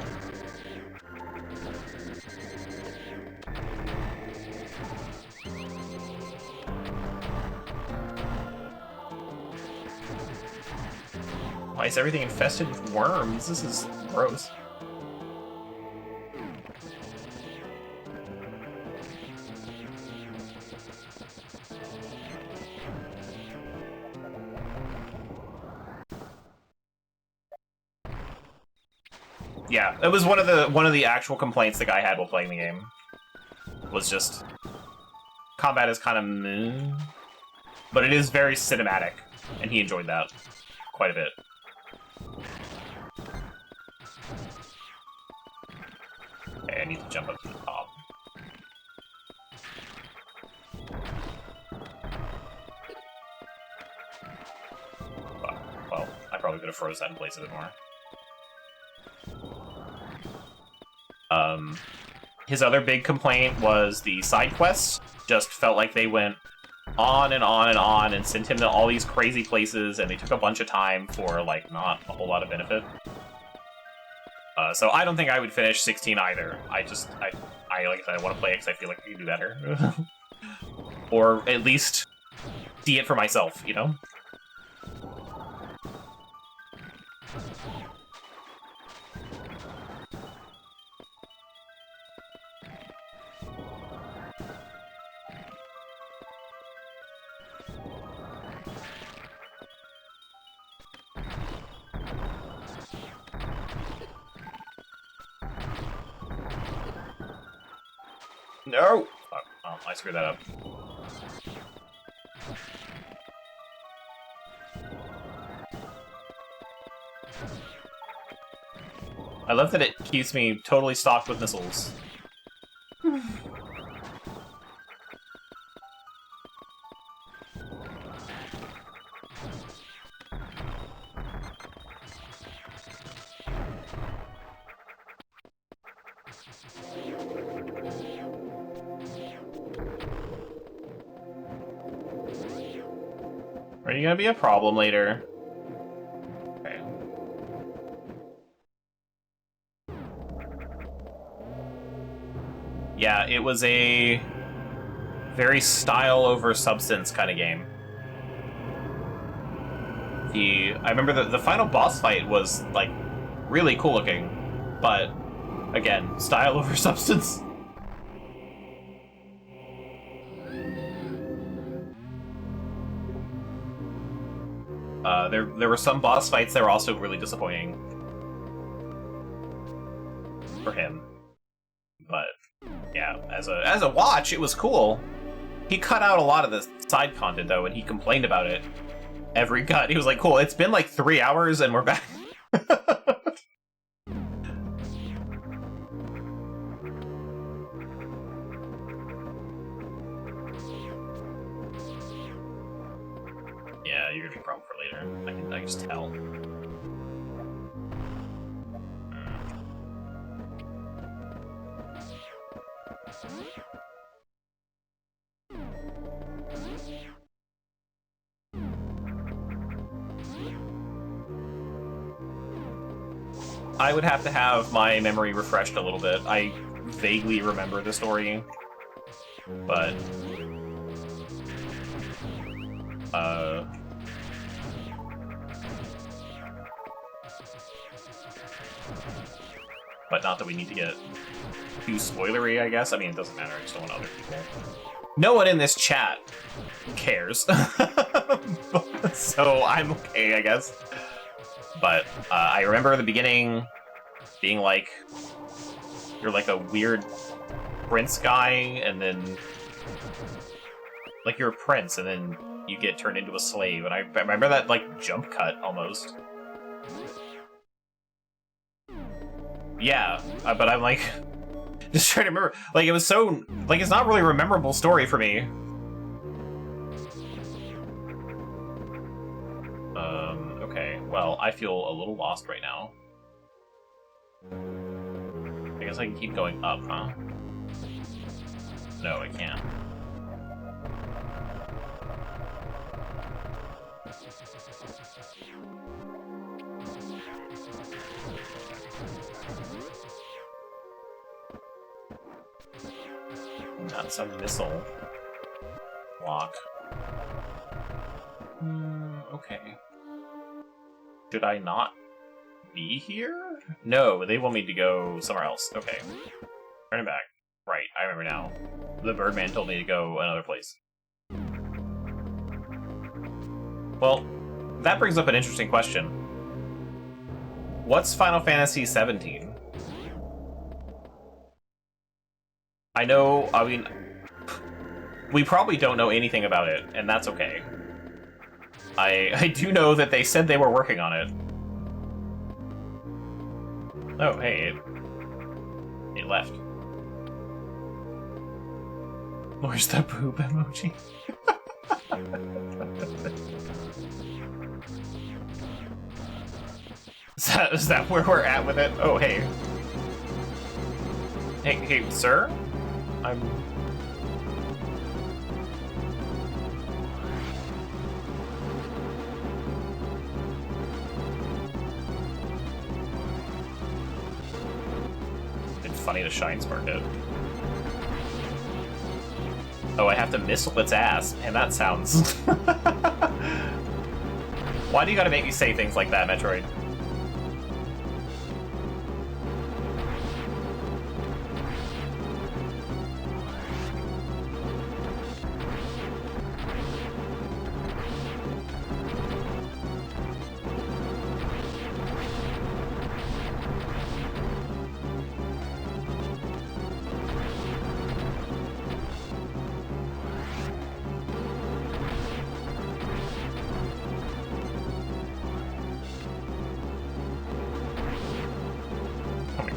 Why is everything infested with worms? This is gross. Yeah, it was one of the actual complaints the guy had while playing the game. Was just combat is kind of meh, but it is very cinematic, and he enjoyed that quite a bit. Okay, I need to jump up to the top. Well, I probably could have froze that in place a bit more. His other big complaint was the side quests just felt like they went on and on and on and sent him to all these crazy places, and they took a bunch of time for, like, not a whole lot of benefit. So I don't think I would finish 16 either. I like I said, I want to play it because I feel like I can do better. Or at least see it for myself, you know? No! Oh, I screwed that up. I love that it keeps me totally stocked with missiles. Are you gonna be a problem later? Okay. Yeah, it was a very style over substance kind of game. I remember the final boss fight was, like, really cool looking, but, again, style over substance. There were some boss fights that were also really disappointing for him. But yeah, as a watch, it was cool. He cut out a lot of the side content though, and he complained about it every cut. He was like, "Cool, it's been like 3 hours and we're back." Yeah, you're gonna be a problem for later. I can just tell. I would have to have my memory refreshed a little bit. I vaguely remember the story, but not that we need to get too spoilery, I guess. I mean, it doesn't matter. I just don't want other people. No one in this chat cares. So I'm okay, I guess. But I remember the beginning being like, you're like a weird prince guy, and then like you're a prince, and then you get turned into a slave. And I remember that like jump cut almost. Yeah, but I'm like just trying to remember. Like it was so like it's not really a memorable story for me. Okay, well, I feel a little lost right now. I guess I can keep going up, huh? No, I can't. Not some missile block. Okay. Should I not be here? No, they want me to go somewhere else. Okay. Turning back. Right, I remember now. The Birdman told me to go another place. Well, that brings up an interesting question. What's Final Fantasy XVII? I mean, we probably don't know anything about it, and that's okay. I do know that they said they were working on it. Oh, hey, it left. Where's the boob emoji? Is that where we're at with it? Oh, hey. Hey, sir? It's funny to shine spark it. Oh, I have to missile its ass, and that sounds... Why do you gotta make me say things like that, Metroid?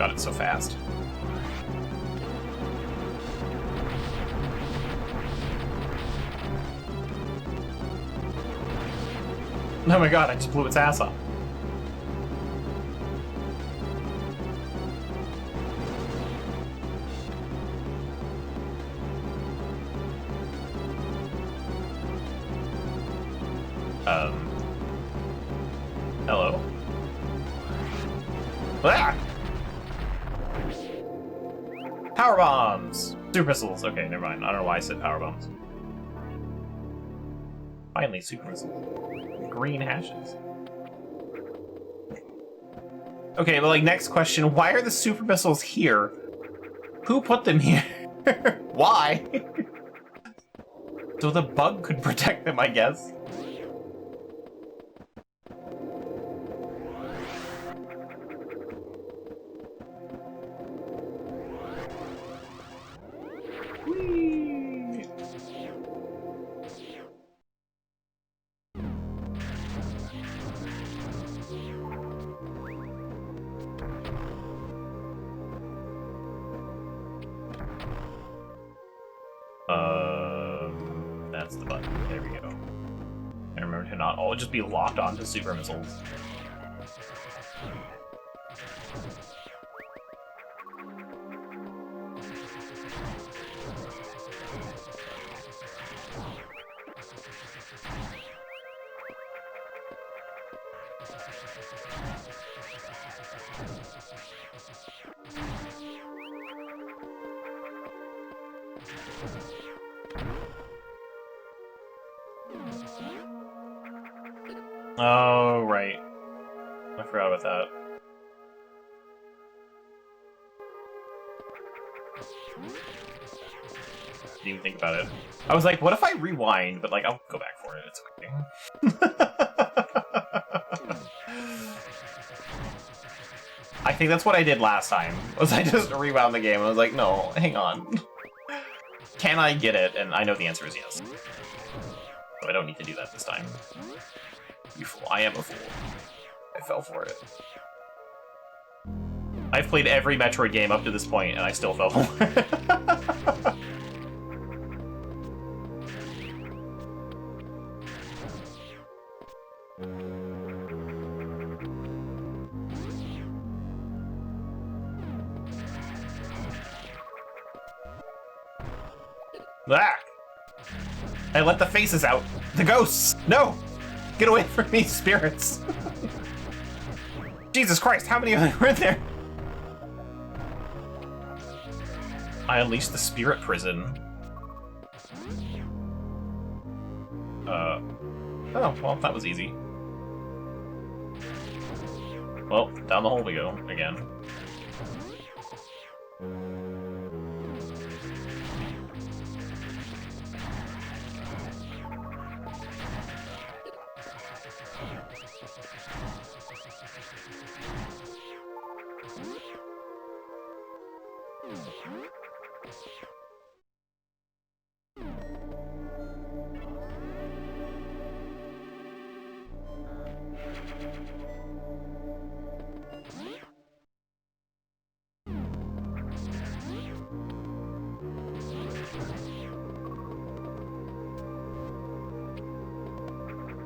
Got it so fast. Oh my god, I just blew its ass up. Hello? Ah! Power bombs! Super missiles. Okay, never mind. I don't know why I said power bombs. Finally, super missiles. Green hashes. Okay, but like, next question. Why are the super missiles here? Who put them here? Why? So the bug could protect them, I guess. Whee! That's the button. There we go. And remember to not all just be locked onto super missiles. Oh, right. I forgot about that. Didn't even think about it. I was like, what if I rewind? But like, I'll go back for it. It's okay. I think that's what I did last time. Was I just rewound the game and I was like, no, hang on. Can I get it? And I know the answer is yes. So I don't need to do that this time. You fool. I am a fool. I fell for it. I've played every Metroid game up to this point, and I still fell for it. Ah! I let the faces out. The ghosts! No! Get away from me, spirits! Jesus Christ, how many of them were in there? I unleashed the spirit prison. Oh, well, that was easy. Well, down the hole we go, again.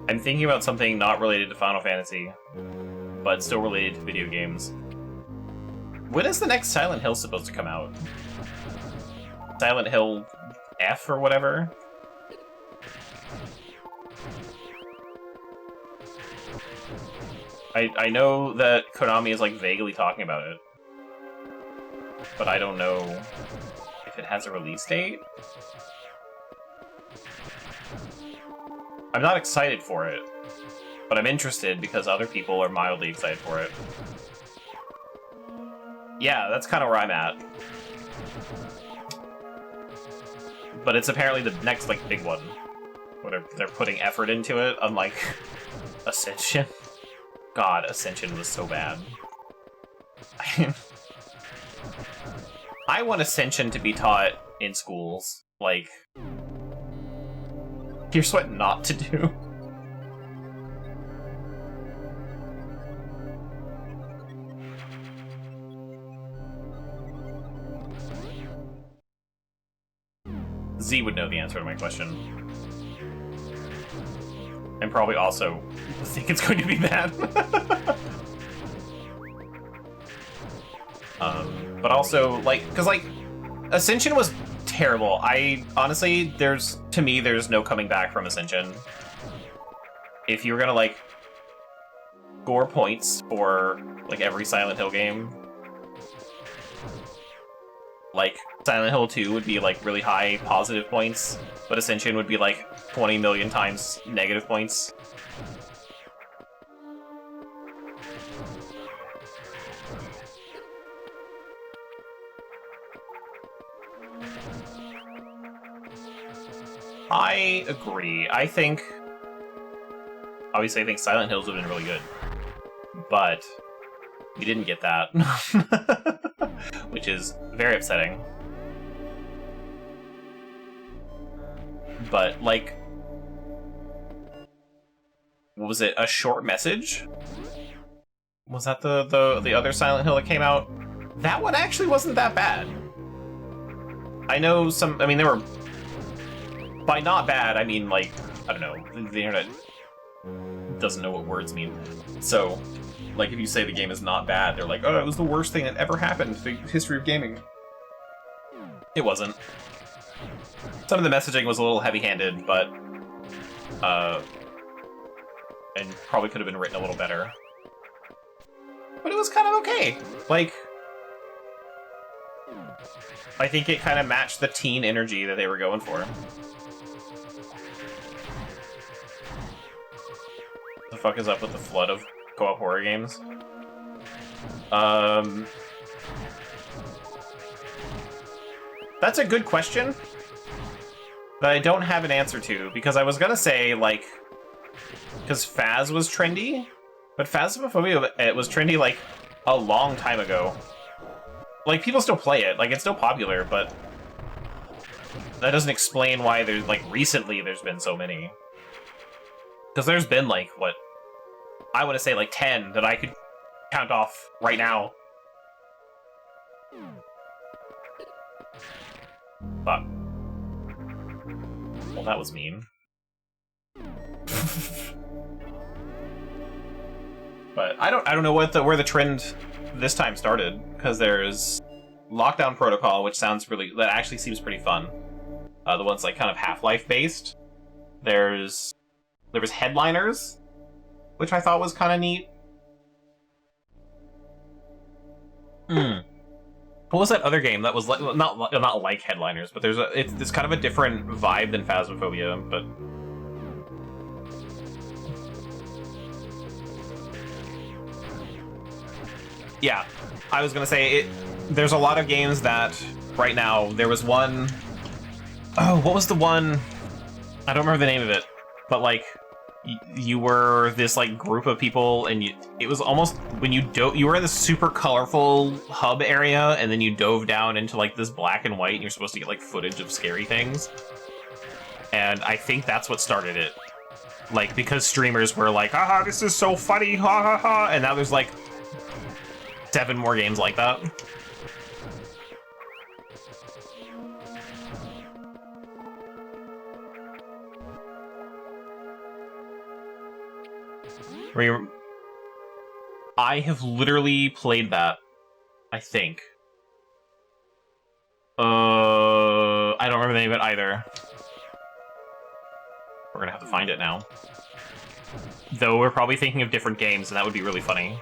I'm thinking about something not related to Final Fantasy, but still related to video games. When is the next Silent Hill supposed to come out? Silent Hill F or whatever? I know that Konami is like vaguely talking about it, but I don't know if it has a release date. I'm not excited for it, but I'm interested because other people are mildly excited for it. Yeah, that's kind of where I'm at. But it's apparently the next, like, big one. Where they're putting effort into it, unlike Ascension. God, Ascension was so bad. I want Ascension to be taught in schools. Like, here's what not to do. Z would know the answer to my question. And probably also think it's going to be bad. But also, like, because, like, Ascension was terrible. Honestly, to me, there's no coming back from Ascension. If you were gonna, like, score points for, like, every Silent Hill game, like, Silent Hill 2 would be, like, really high positive points, but Ascension would be, like, 20 million times negative points. I agree. Obviously, I think Silent Hills would have been really good, but we didn't get that, which is very upsetting. But, like, what was it? A short message? Was that the other Silent Hill that came out? That one actually wasn't that bad. I know some. I mean, there were. By not bad, I mean, like, I don't know. The internet doesn't know what words mean. So, like, if you say the game is not bad, they're like, oh, it was the worst thing that ever happened in the history of gaming. It wasn't. Some of the messaging was a little heavy-handed, but, and probably could have been written a little better. But it was kind of okay. Like, I think it kind of matched the teen energy that they were going for. The fuck is up with the flood of co-op horror games? That's a good question that I don't have an answer to, because I was gonna say, like, because Phas was trendy, but Phasmophobia, it was trendy, like, a long time ago. Like, people still play it, like, it's still popular, but that doesn't explain why there's, like, recently there's been so many. Because there's been, like, what, I want to say, like, 10 that I could count off right now. Fuck. Well, that was mean. But I don't know where the trend this time started, because there's Lockdown Protocol, which that actually seems pretty fun. The one's, like, kind of Half-Life based. There was Headliners, which I thought was kind of neat. What was that other game that was like, not like Headliners, but it's kind of a different vibe than Phasmophobia, but yeah, I was gonna say there's a lot of games that right now. There was one, oh, what was the one? I don't remember the name of it, but, like, you were this, like, group of people, and it was almost when you were in this super colorful hub area, and then you dove down into, like, this black and white, and you're supposed to get, like, footage of scary things. And I think that's what started it. Like, because streamers were like, haha, this is so funny, ha ha ha, and now there's, like, 7 more games like that. I have literally played that, I think. I don't remember the name of it either. We're gonna have to find it now. Though we're probably thinking of different games, and that would be really funny.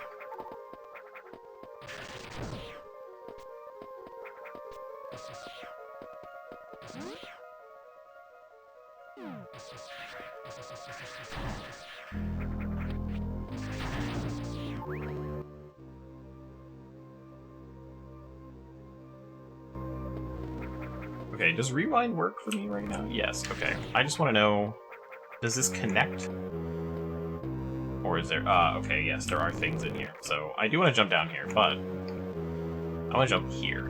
Okay, does rewind work for me right now? Yes, okay. I just want to know, does this connect? Or is there... okay, yes, there are things in here. So, I do want to jump down here, but... I want to jump here.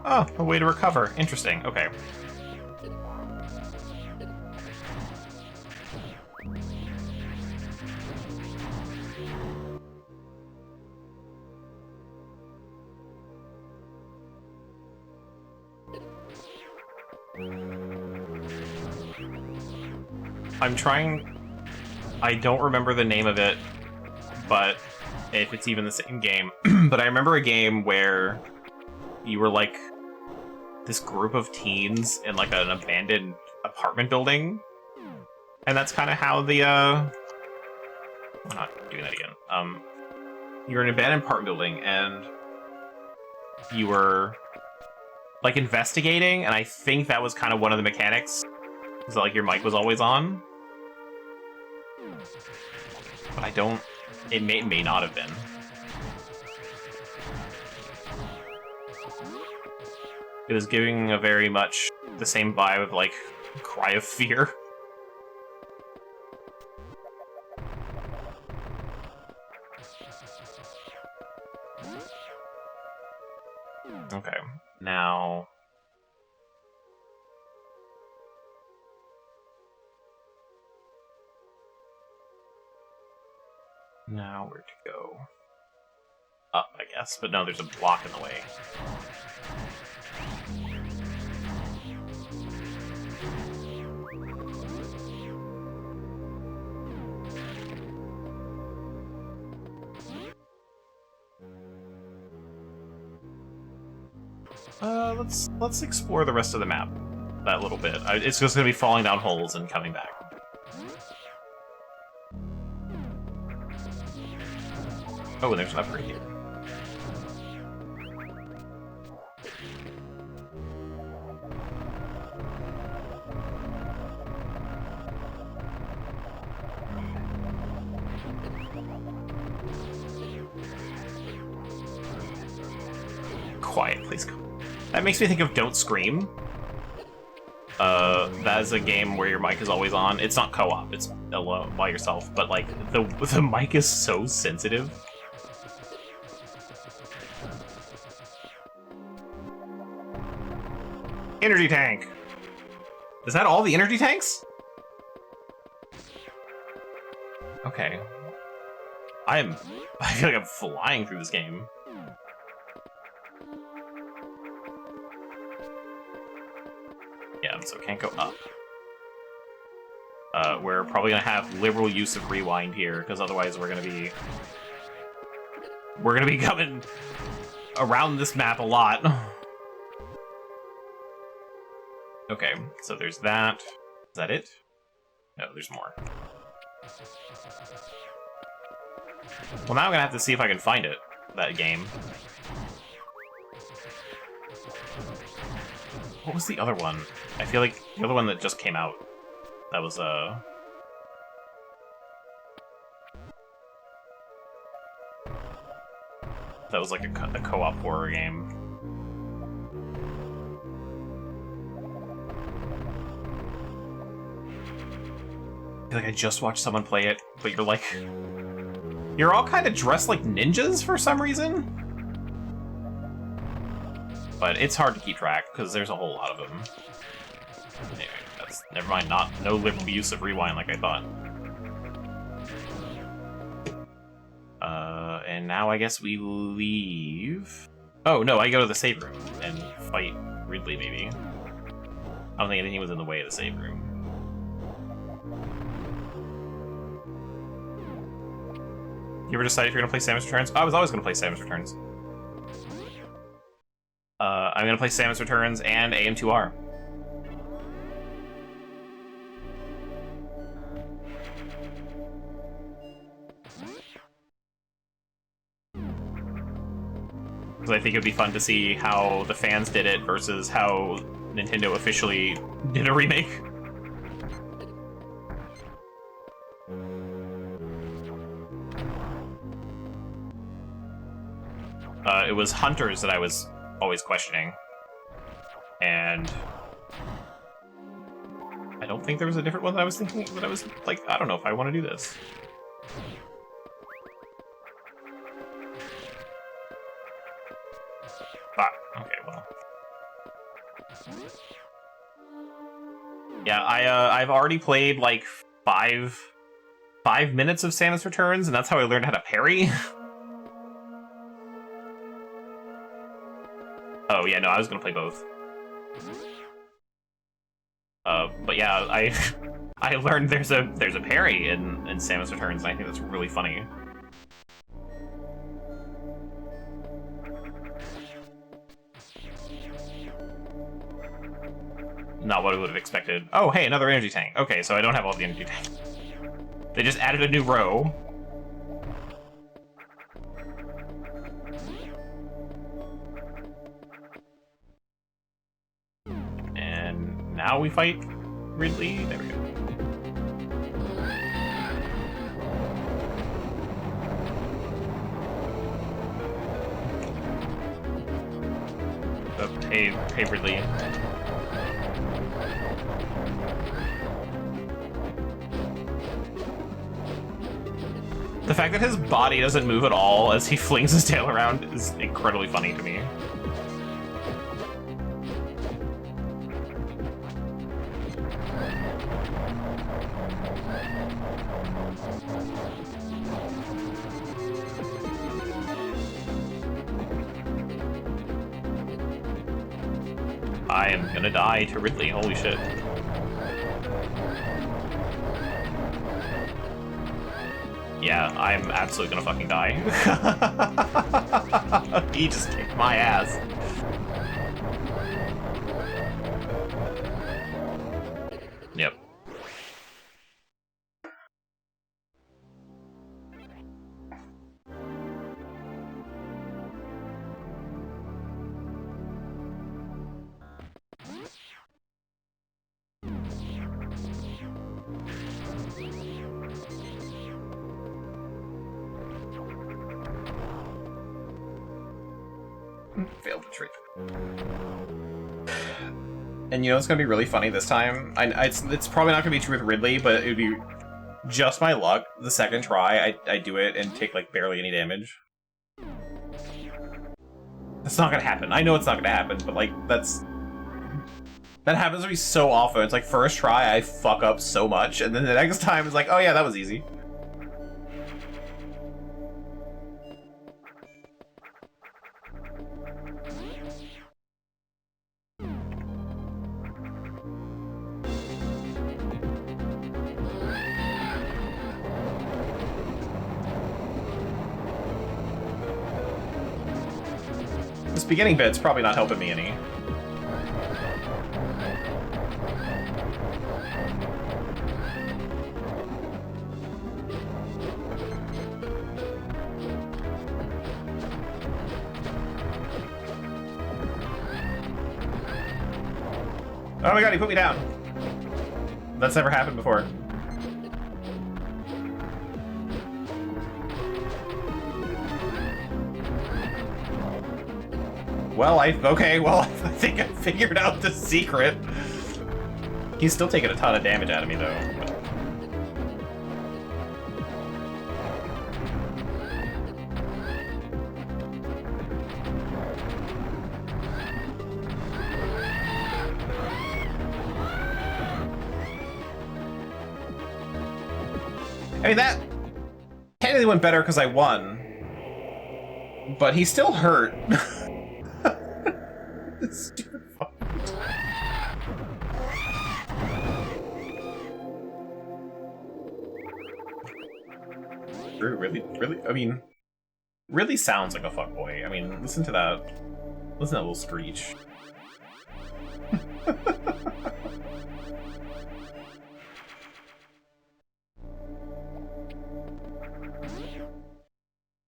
Oh, a way to recover. Interesting. Okay. I'm trying... I don't remember the name of it, but if it's even the same game. But I remember a game where you were like this group of teens in like an abandoned apartment building. And that's kind of how the, I'm not doing that again. You were in an abandoned apartment building, and you were, like, investigating, and I think that was kind of one of the mechanics. So, like, your mic was always on. But I don't... It may not have been. It was giving a very much the same vibe of, like, Cry of Fear. Okay, now... Now where to go? Up, I guess, but no, there's a block in the way. Let's explore the rest of the map that little bit. It's just gonna be falling down holes and coming back. Oh, and there's an upgrade here. Quiet, please go. That makes me think of Don't Scream. That is a game where your mic is always on. It's not co-op, it's alone by yourself, but like the mic is so sensitive. Energy tank! Is that all the energy tanks? Okay. I feel like I'm flying through this game. Yeah, so can't go up. We're probably gonna have liberal use of rewind here, because otherwise we're gonna be coming around this map a lot. Okay, so there's that. Is that it? No, there's more. Well, now I'm gonna have to see if I can find it, that game. What was the other one? I feel like the other one that just came out. That was, that was like a co-op horror game. I feel like I just watched someone play it, but you're like... You're all kind of dressed like ninjas for some reason? But it's hard to keep track, because there's a whole lot of them. Anyway, that's... Never mind, no liberal use of rewind like I thought. And now I guess we leave... Oh, no, I go to the save room and fight Ridley, maybe. I don't think anything was in the way of the save room. You ever decide if you're gonna play Samus Returns? I was always gonna play Samus Returns. I'm gonna play Samus Returns and AM2R. Because I think it would be fun to see how the fans did it versus how Nintendo officially did a remake. It was Hunters that I was always questioning. And I don't think there was a different one that I was thinking, that I was like, I don't know if I want to do this. Ah, okay, well. Yeah, I've already played like five minutes of Samus Returns, and that's how I learned how to parry. Oh yeah, no, I was gonna play both. But yeah, I learned there's a parry in Samus Returns, and I think that's really funny. Not what I would have expected. Oh, hey, another energy tank. Okay, so I don't have all the energy tanks. They just added a new row. And now we fight Ridley. There we go. Oh, hey, Ridley. The fact that his body doesn't move at all as he flings his tail around is incredibly funny to me. I am gonna die to Ridley, holy shit. Yeah, I'm absolutely gonna fucking die. He just kicked my ass. Yep. Failed retreat. And you know it's gonna be really funny this time? It's probably not gonna be true with Ridley, but it would be just my luck. The second try, I do it and take like barely any damage. That's not gonna happen. I know it's not gonna happen, but like that happens to me so often. It's like first try I fuck up so much, and then the next time it's like, oh yeah, that was easy. This beginning bit's probably not helping me any. Oh my god, he put me down. That's never happened before. Well, I think I figured out the secret. He's still taking a ton of damage out of me, though. I mean, that technically went better because I won, but he still hurt. Stupid fuck. Really, I mean, really sounds like a fuckboy. I mean, listen to that little screech.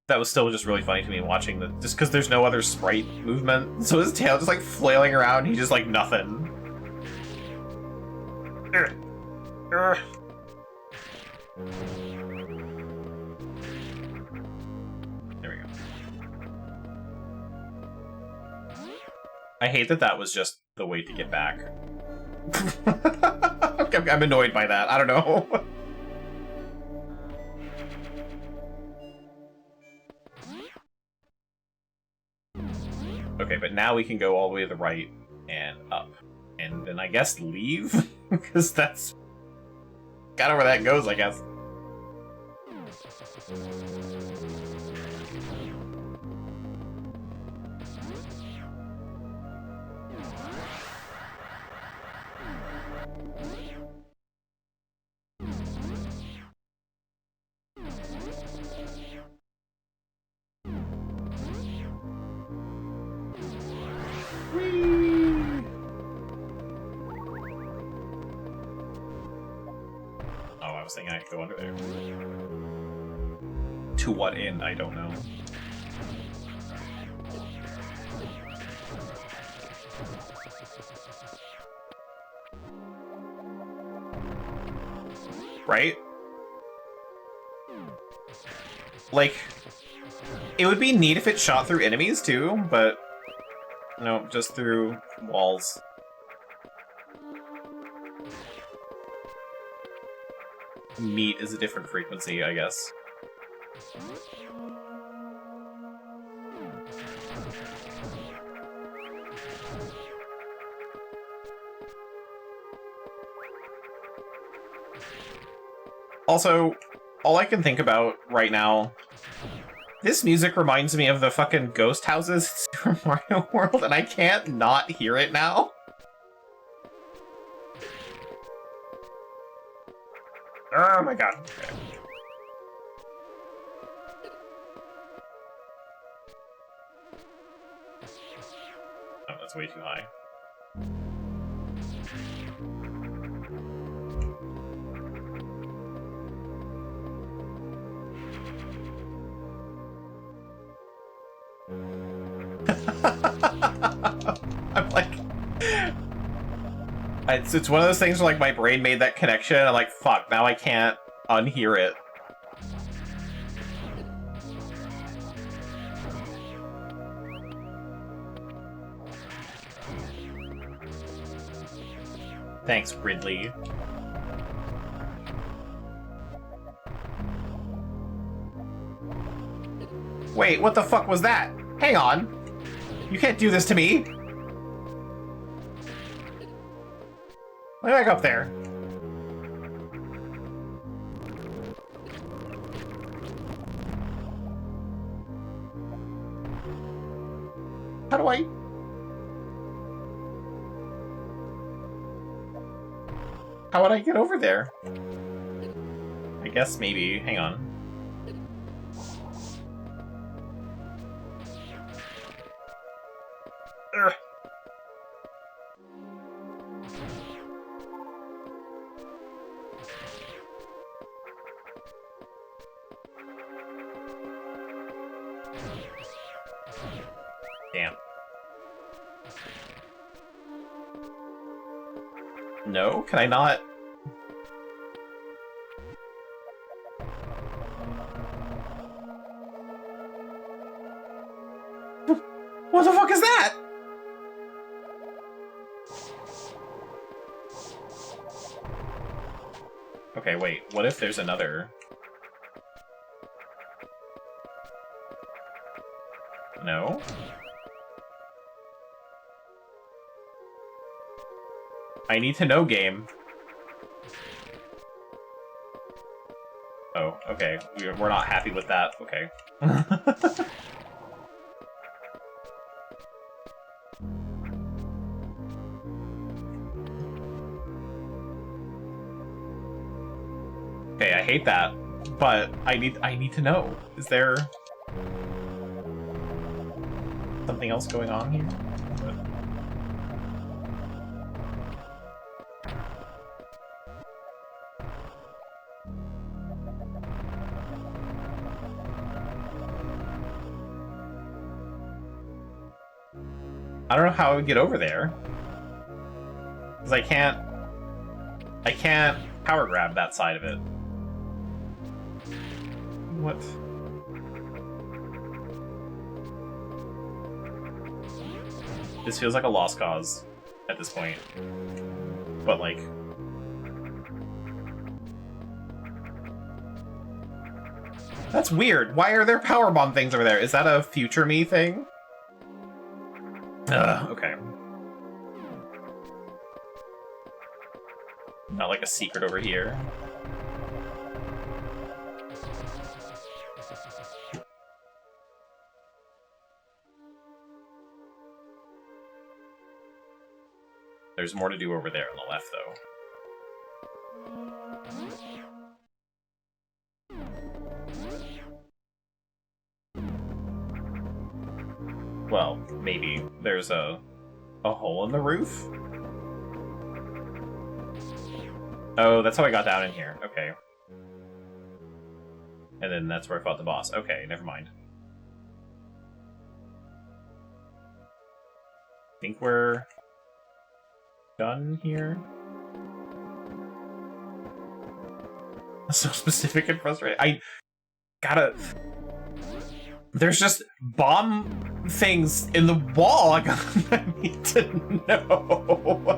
That was still just really funny to me watching the, just because there's no other sprite movement. So his tail just like flailing around, he's just like nothing. There we go. I hate that was just the way to get back. I'm annoyed by that. I don't know. Okay, but now we can go all the way to the right and up. And then I guess leave? Because that's kind of where that goes, I guess. Oh, I was thinking I could go under there. To what end? I don't know. Right? Like, it would be neat if it shot through enemies too, but no, just through walls. Meat is a different frequency, I guess. Also, all I can think about right now, this music reminds me of the fucking ghost houses in Super Mario World, and I can't not hear it now. Oh my god. Okay. Oh, that's way too high. I'm like... It's one of those things where, like, my brain made that connection, and I'm like, fuck, now I can't unhear it. Thanks, Ridley. Wait, what the fuck was that? Hang on. You can't do this to me. Let me back up there. How do I... How would I get over there? I guess maybe. Hang on. Urgh. Damn. No? Can I not? What the fuck is that? Okay, wait. What if there's another? No? I need to know, game. Oh, okay. We're not happy with that. Okay. Okay, I hate that, but I need to know. Is there something else going on here? I don't know how I would get over there. Because I can't power grab that side of it. What? This feels like a lost cause at this point. But like... That's weird. Why are there powerbomb things over there? Is that a future me thing? Okay. Not like a secret over here. There's more to do over there on the left, though. Well, maybe. There's a hole in the roof? Oh, that's how I got down in here. Okay. And then that's where I fought the boss. Okay, never mind. I think we're done here. So specific and frustrating. I gotta... There's just bomb things in the wall I need to know.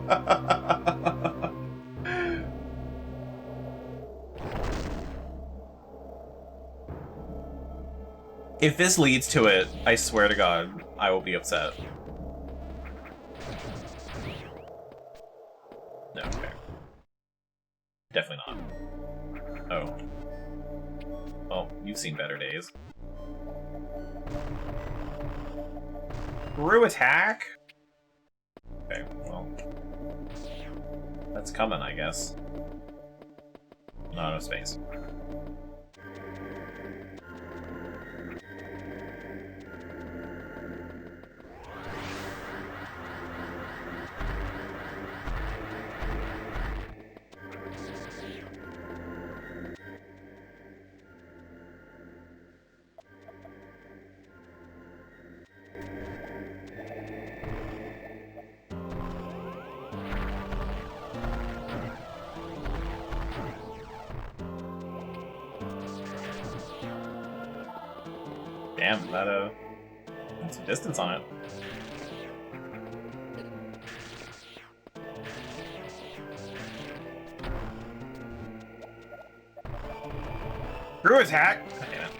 If this leads to it, I swear to God, I will be upset. No, okay. Definitely not. Oh. Well, you've seen better days. Screw attack? Okay, well. That's coming, I guess. Not enough space. Damn, that's some distance on it. Screw attack! God damn it.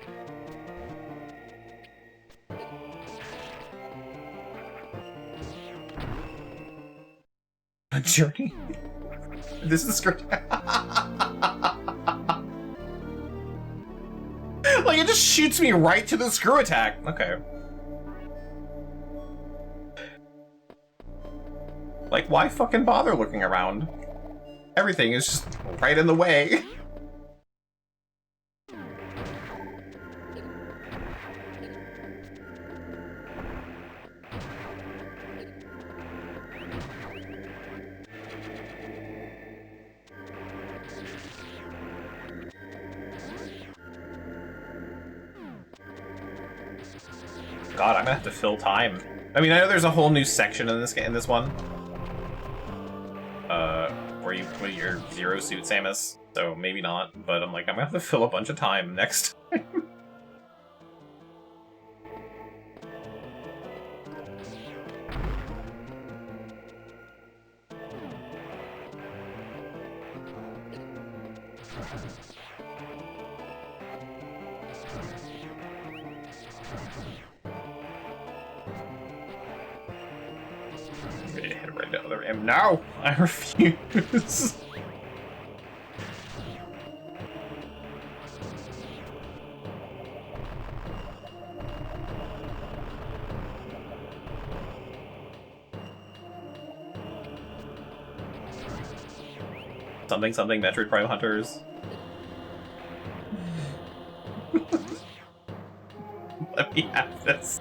A journey? This is script. Like, it just shoots me right to the screw attack. Okay. Like, why fucking bother looking around? Everything is just right in the way. God, I'm gonna have to fill time. I mean, I know there's a whole new section in this game, in this one, where you put your Zero Suit Samus. So maybe not, but I'm like, I'm gonna have to fill a bunch of time next time. I'm ready to hit right to other M. No! I refuse! Something something Metroid Prime Hunters. Let me have this.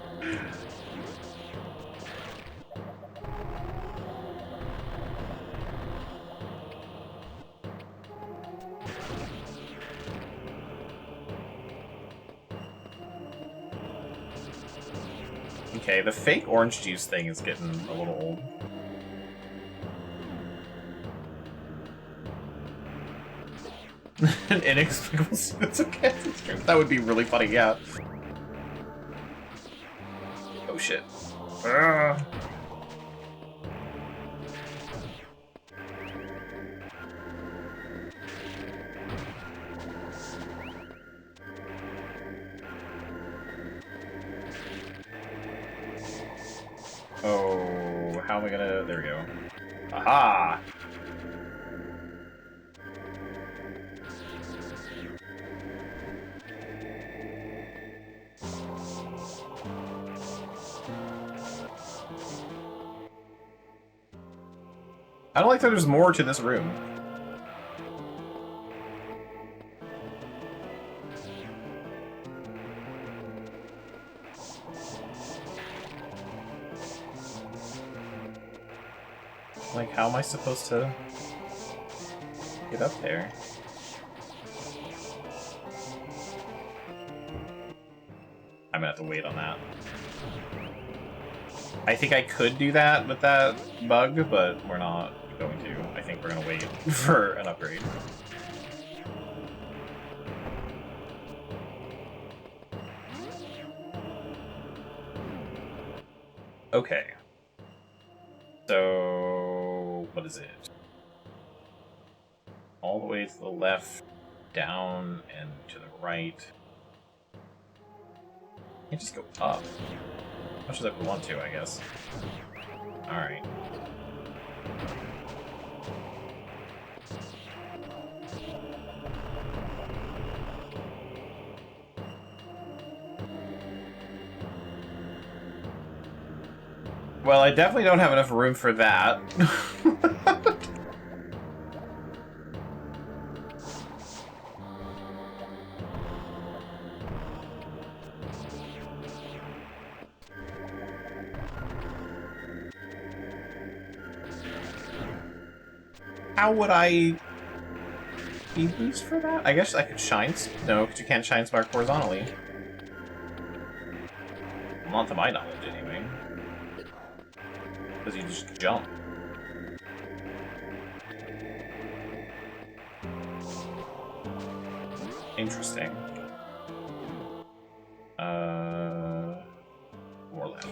Okay, the fake orange juice thing is getting a little old. An inexplicable suit. Okay, that would be really funny, yeah. Oh shit. Oh, how am I gonna... There we go. Aha! I don't like that there's more to this room. Like, how am I supposed to get up there. I'm gonna have to wait on that. I think I could do that with that bug, but we're not going to. I think we're gonna wait for an upgrade. Okay. So, what is it? All the way to the left, down, and to the right. Can't just go up. As much as I want to, I guess. Alright. Well, I definitely don't have enough room for that. How would I speed boost for that? I guess I could shine. No, because you can't shine spark horizontally. Not to my knowledge, anyway. Because you just jump. Interesting. More left.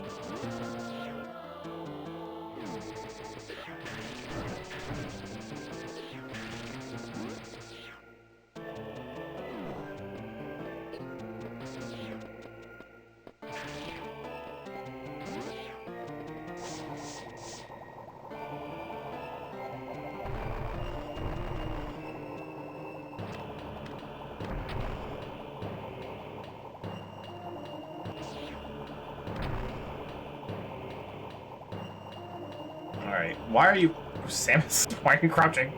Alright, why are you... Samus, why are you crouching?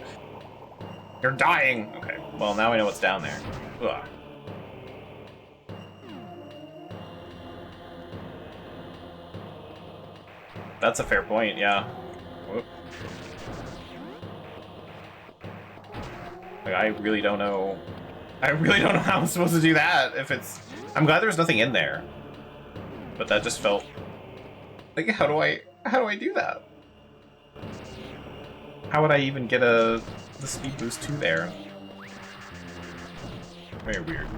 You're dying! Okay, well now we know what's down there. Ugh. That's a fair point, yeah. Whoop. Like, I really don't know... I really don't know how I'm supposed to do that, if it's... I'm glad there's nothing in there. But that just felt... Like, how do I do that? How would I even get the speed boost to there? Very weird.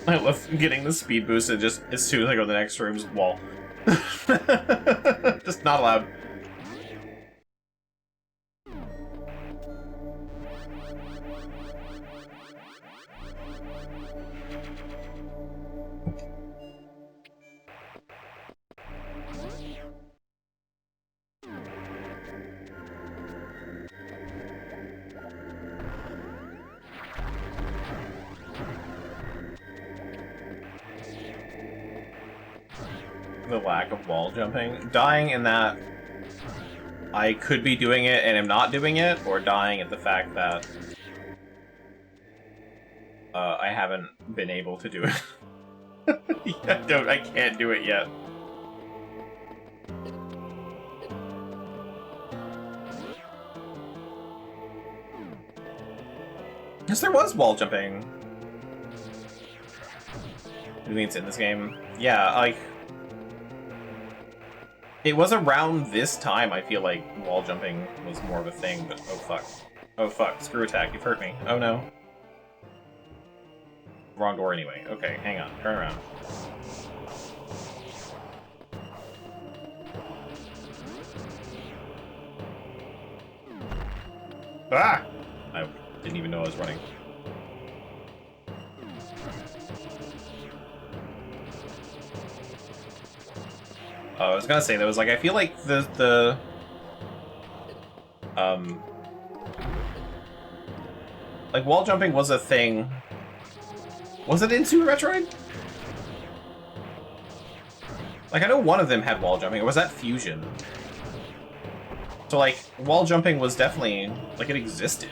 I love getting the speed boost and just as soon as I go to the next room's wall. Just not allowed. The lack of wall jumping. Dying in that I could be doing it and am not doing it, or dying at the fact that I haven't been able to do it. I can't do it yet. Yes, there was wall jumping. You mean it's in this game? Yeah, like... It was around this time, I feel like wall jumping was more of a thing, but oh fuck. Oh fuck, screw attack, you've hurt me. Oh no. Wrong door anyway. Okay, hang on, turn around. Ah! I didn't even know I was running. I was gonna say, that was like, I feel like like, wall jumping was a thing Was it in Super Metroid? Like, I know one of them had wall jumping, or was that Fusion? So, like, wall jumping was definitely, like, it existed.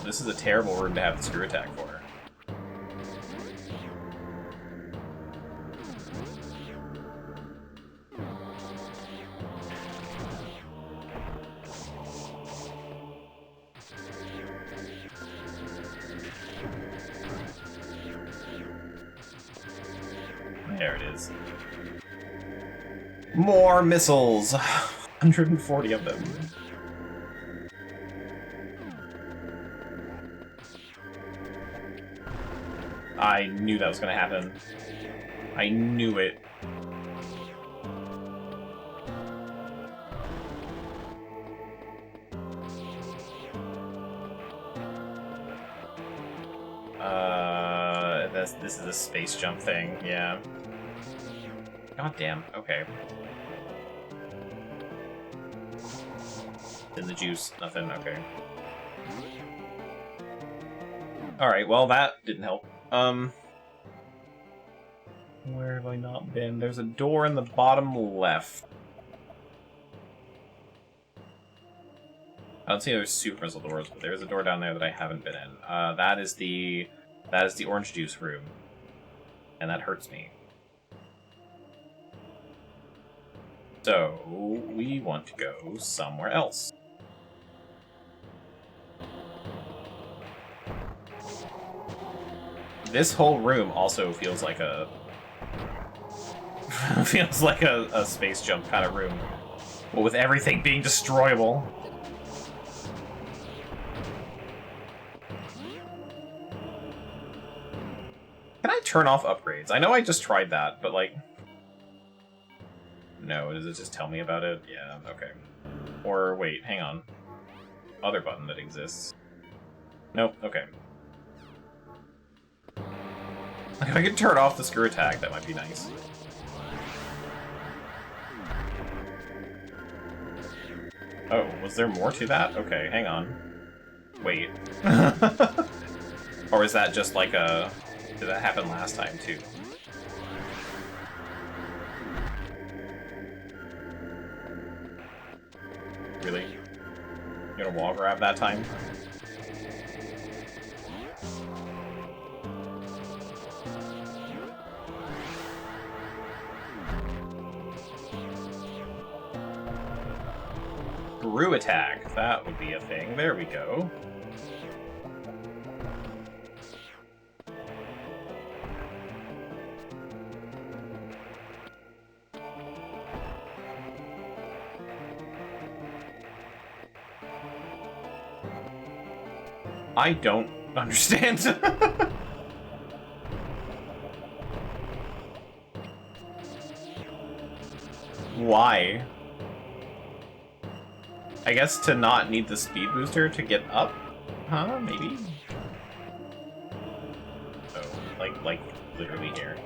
This is a terrible room to have the screw attack for. There it is. More missiles! 140 of them. I knew that was gonna happen. I knew it. This is a space jump thing, yeah. God damn, okay. In the juice, nothing, okay. Alright, well that didn't help. Where have I not been? There's a door in the bottom left. I don't see there's super missile doors, but there's a door down there that I haven't been in. That is the orange juice room. And that hurts me. So, we want to go somewhere else. This whole room also feels like a... feels like a space jump kind of room. But with everything being destroyable. Can I turn off upgrades? I know I just tried that, but like... No, does it just tell me about it? Yeah, okay. Or wait, hang on. Other button that exists. Nope, okay. If I could turn off the screw attack, that might be nice. Oh, was there more to that? Okay, hang on. Wait. Or is that just like a... Did that happen last time, too? Really? You gonna wall grab that time? Brew attack. That would be a thing. There we go. I don't understand. Why? I guess to not need the speed booster to get up? Huh? Maybe? Oh, like literally here.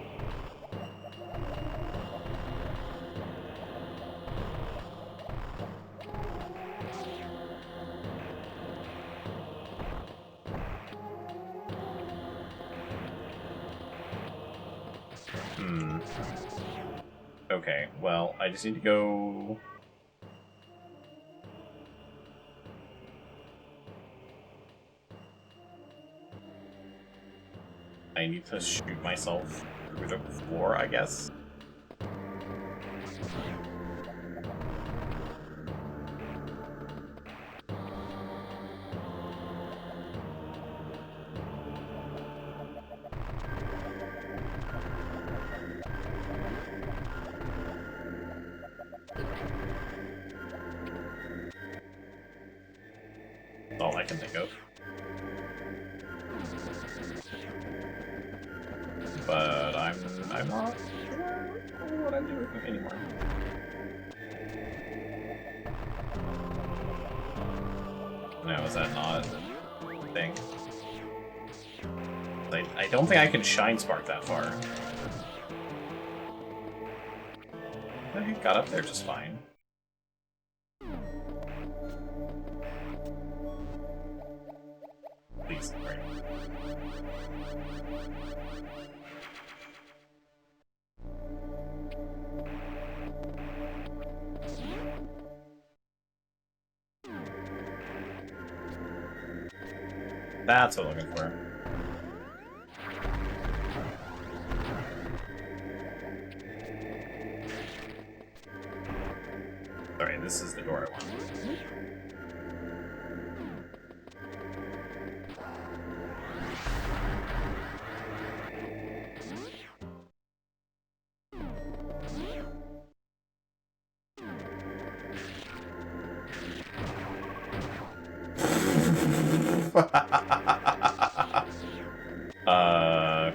Okay, well, I just need to go... I need to shoot myself through the floor, I guess. That's all I can think of. But I'm not sure what I'm doing anymore. No, is that not a thing? I don't think I can shine spark that far. I got up there just fine. That's what I'm looking for. Sorry, this is the door I want.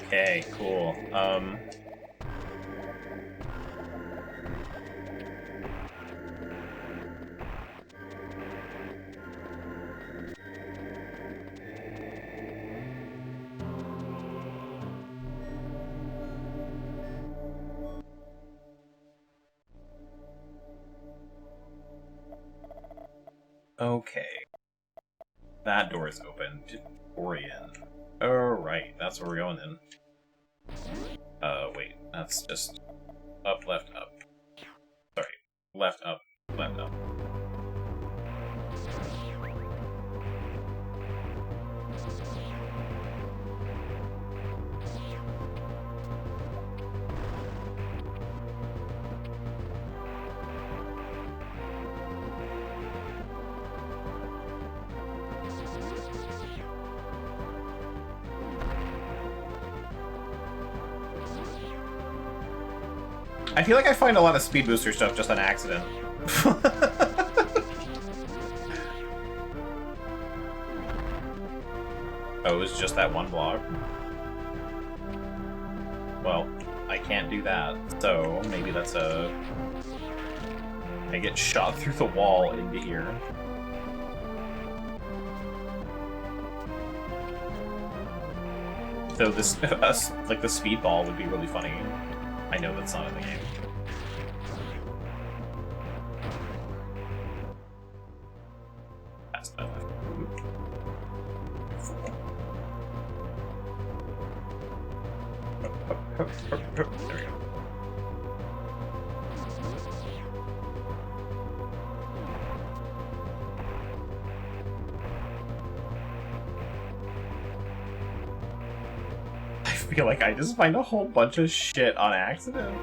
Okay, cool. Okay. That door is open. Orion. Oh, right. That's where we're going then. Wait. That's just up, left, up. Sorry. Left, up, left, up. I feel like I find a lot of speed booster stuff just on accident. Oh, it was just that one block? Well, I can't do that, so maybe that's a... I get shot through the wall into here. So this, like the speed ball would be really funny. I know that's not in the game. That's not There we go. I feel like I just find a whole bunch of shit on accident.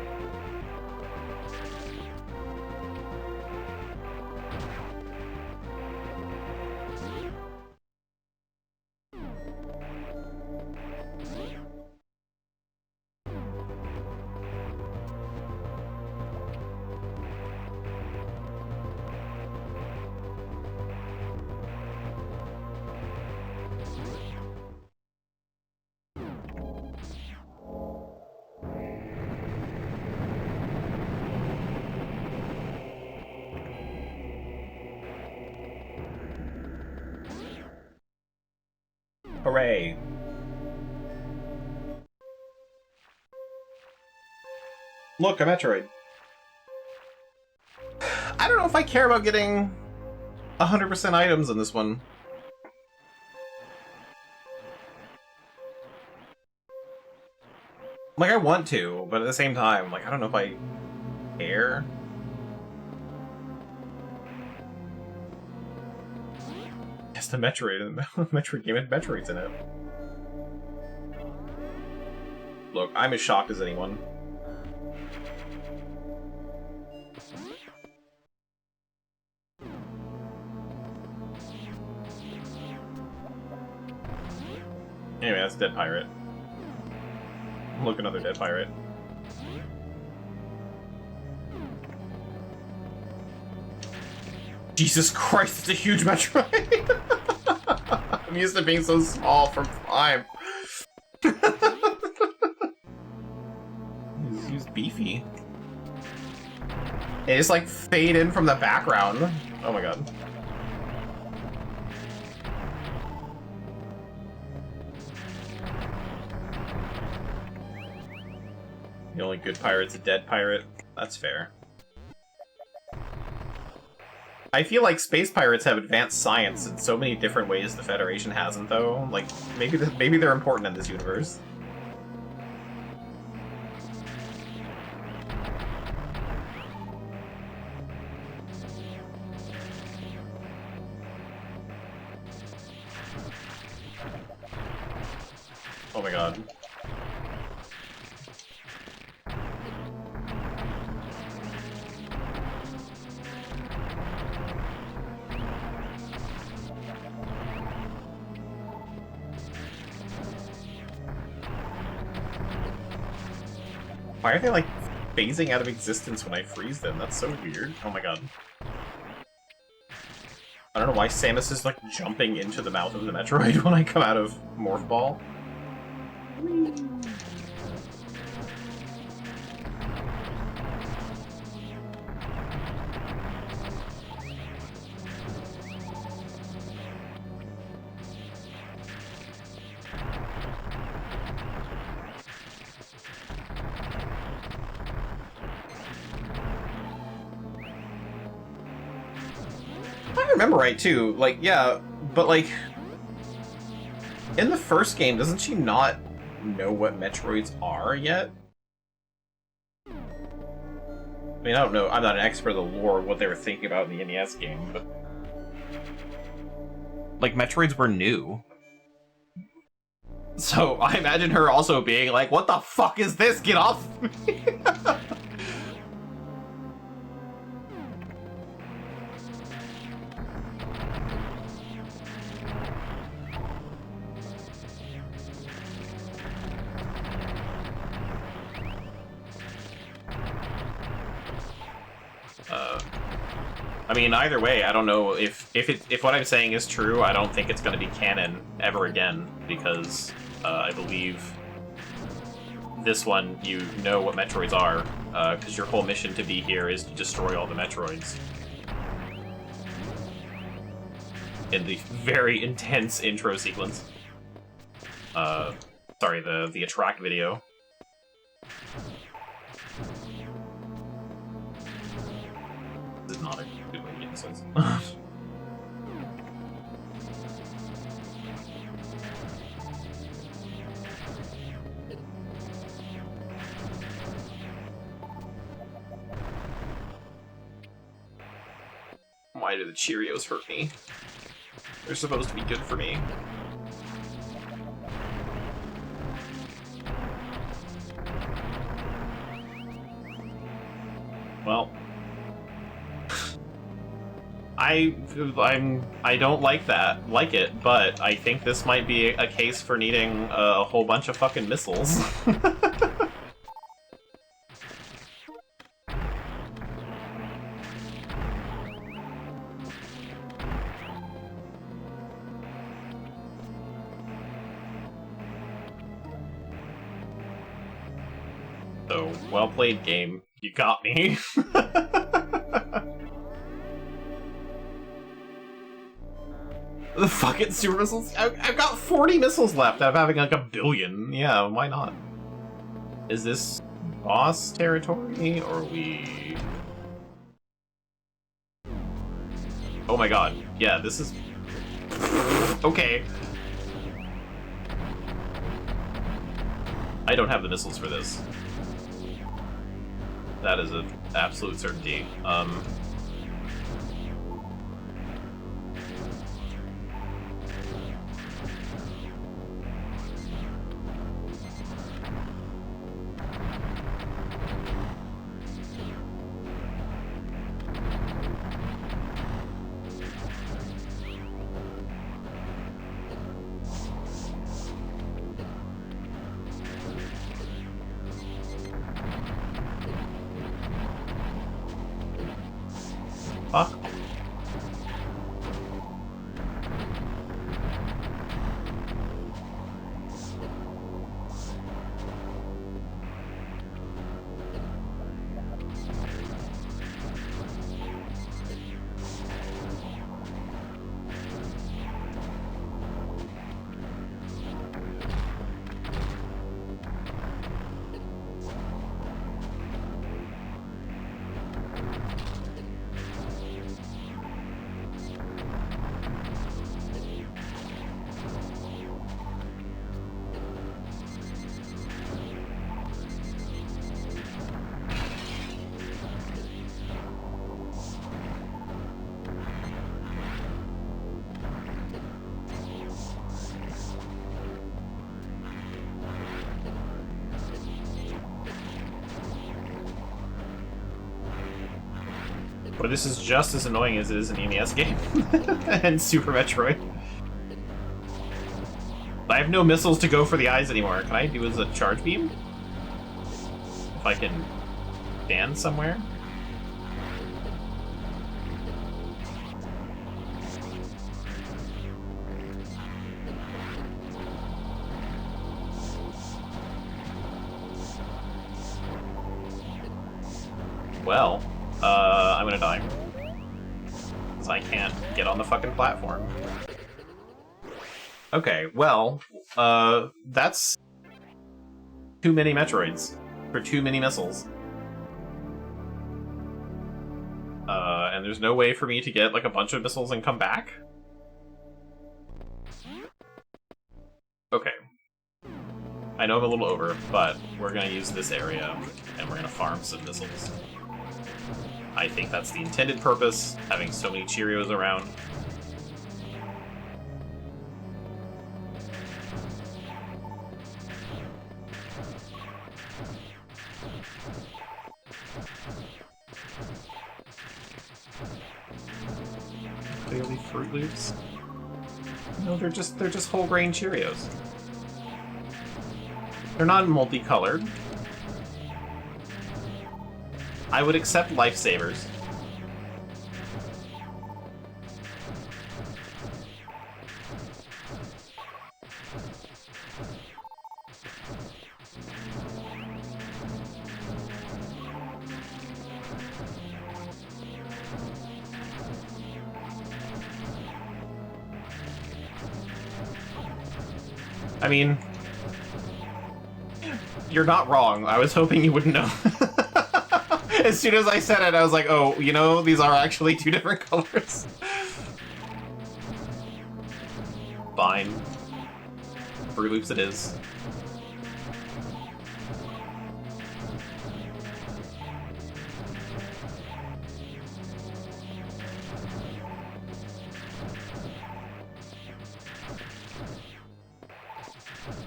Hooray! Look, a Metroid. I don't know if I care about getting 100% items in this one. Like, I want to, but at the same time, like, I don't know if I care. It's the Metroid, Metroid game had Metroids in it. Look, I'm as shocked as anyone. Anyway, that's a dead pirate. Look, another dead pirate. Jesus Christ, it's a huge Metroid! I'm used to being so small from Prime. He's beefy. They just like fade in from the background. Oh my god. The only good pirate's a dead pirate. That's fair. I feel like space pirates have advanced science in so many different ways the Federation hasn't, though. Like, maybe they're important in this universe. Oh my god. Why are they, like, phasing out of existence when I freeze them? That's so weird. Oh my god. I don't know why Samus is, like, jumping into the mouth of the Metroid when I come out of Morph Ball. I remember right, too. Like, yeah, but, like, in the first game, doesn't she not know what Metroids are yet? I mean, I don't know. I'm not an expert in the lore of what they were thinking about in the NES game, but... like, Metroids were new. So, I imagine her also being like, what the fuck is this? Get off me! I mean, either way, I don't know if what I'm saying is true. I don't think it's going to be canon ever again, because I believe this one, you know what Metroids are, because your whole mission to be here is to destroy all the Metroids. In the very intense intro sequence. Sorry, the attract video. This is not a good way to get missiles. Why do the Cheerios hurt me? They're supposed to be good for me. Well, I don't like it, but I think this might be a case for needing a whole bunch of fucking missiles. So, well played, game. You got me. The fucking super missiles? I've got 40 missiles left out of having like a billion. Yeah, why not? Is this boss territory, or are we... Oh my god. Yeah, this is... okay. I don't have the missiles for this. That is an absolute certainty. Or this is just as annoying as it is an NES game. And Super Metroid. I have no missiles to go for the eyes anymore. Can I do as a charge beam? If I can stand somewhere? Well, I'm gonna die. Because I can't get on the fucking platform. Okay, well, that's too many Metroids for too many missiles. And there's no way for me to get, like, a bunch of missiles and come back? Okay. I know I'm a little over, but we're gonna use this area, and we're gonna farm some missiles. I think that's the intended purpose, having so many Cheerios around. Clearly Fruit Loops? No, they're just whole grain Cheerios. They're not multicolored. I would accept Lifesavers. I mean, you're not wrong. I was hoping you wouldn't know. As soon as I said it, I was like, oh, you know, these are actually two different colors. Fine. Fruit Loops it is.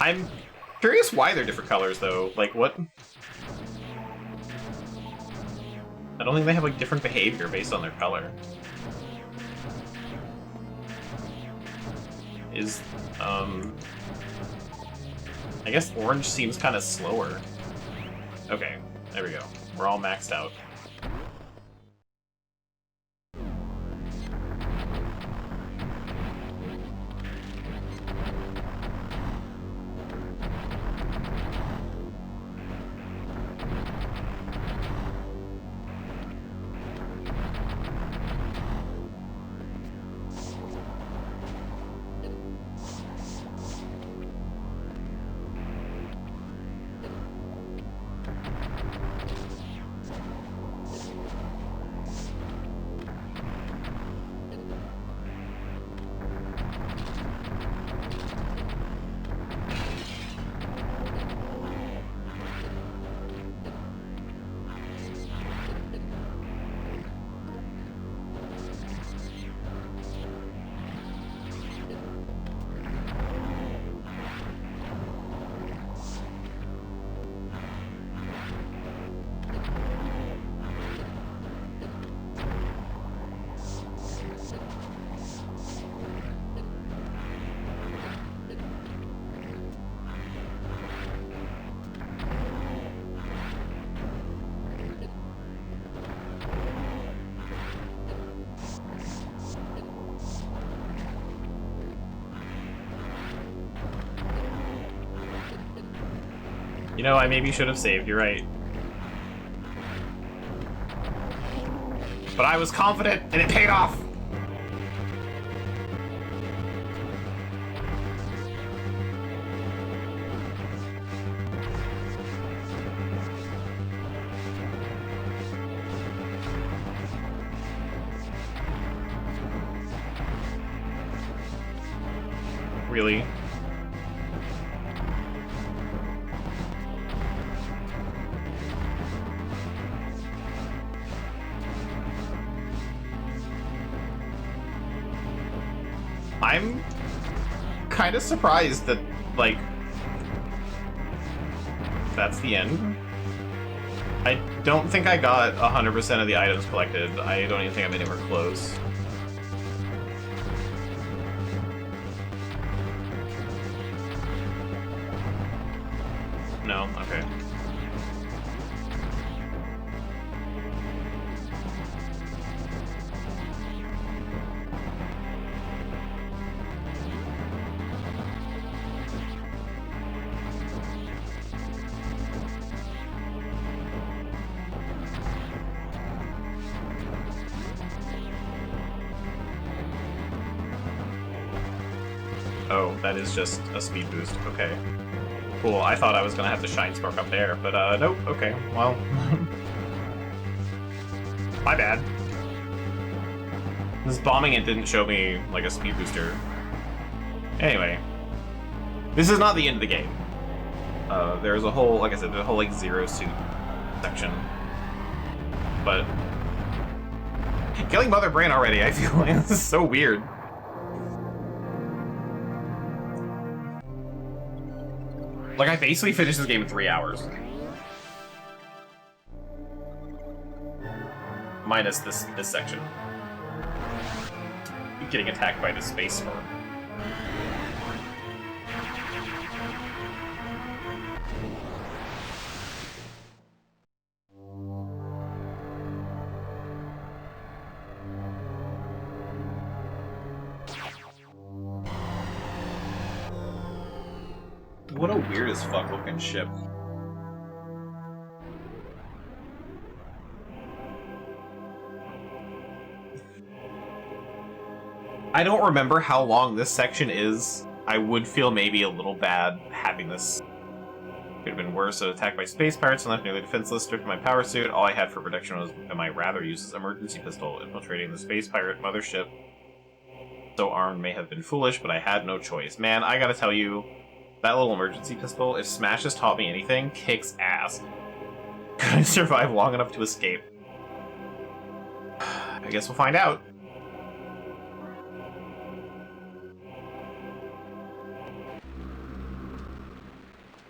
I'm curious why they're different colors, though. Like, what? I don't think they have, like, different behavior based on their color. Is, I guess orange seems kind of slower. Okay, there we go. We're all maxed out. You know, I maybe should have saved, you're right. But I was confident, and it paid off! Really? I'm kind of surprised that, like, that's the end. I don't think I got 100% of the items collected. I don't even think I'm anywhere close. No? Okay. Oh, that is just a speed boost. Okay. Cool, I thought I was gonna have the Shine Spark up there, but nope, okay, well. My bad. This bombing it didn't show me, like, a speed booster. Anyway. This is not the end of the game. There's a whole, like I said, there's a whole, like, Zero Suit section. But... killing Mother Brain already, I feel like this is so weird. Like, I basically finished this game in 3 hours. Minus this section. Getting attacked by the space storm. What a weird as fuck looking ship. I don't remember how long this section is. I would feel maybe a little bad having this. Could have been worse. So attacked by space pirates and left nearly defenseless, stripped my power suit. All I had for protection was my rather useless emergency pistol, infiltrating the space pirate mothership. So armed may have been foolish, but I had no choice. Man, I gotta tell you, that little emergency pistol, if Smash has taught me anything, kicks ass. Could I survive long enough to escape? I guess we'll find out.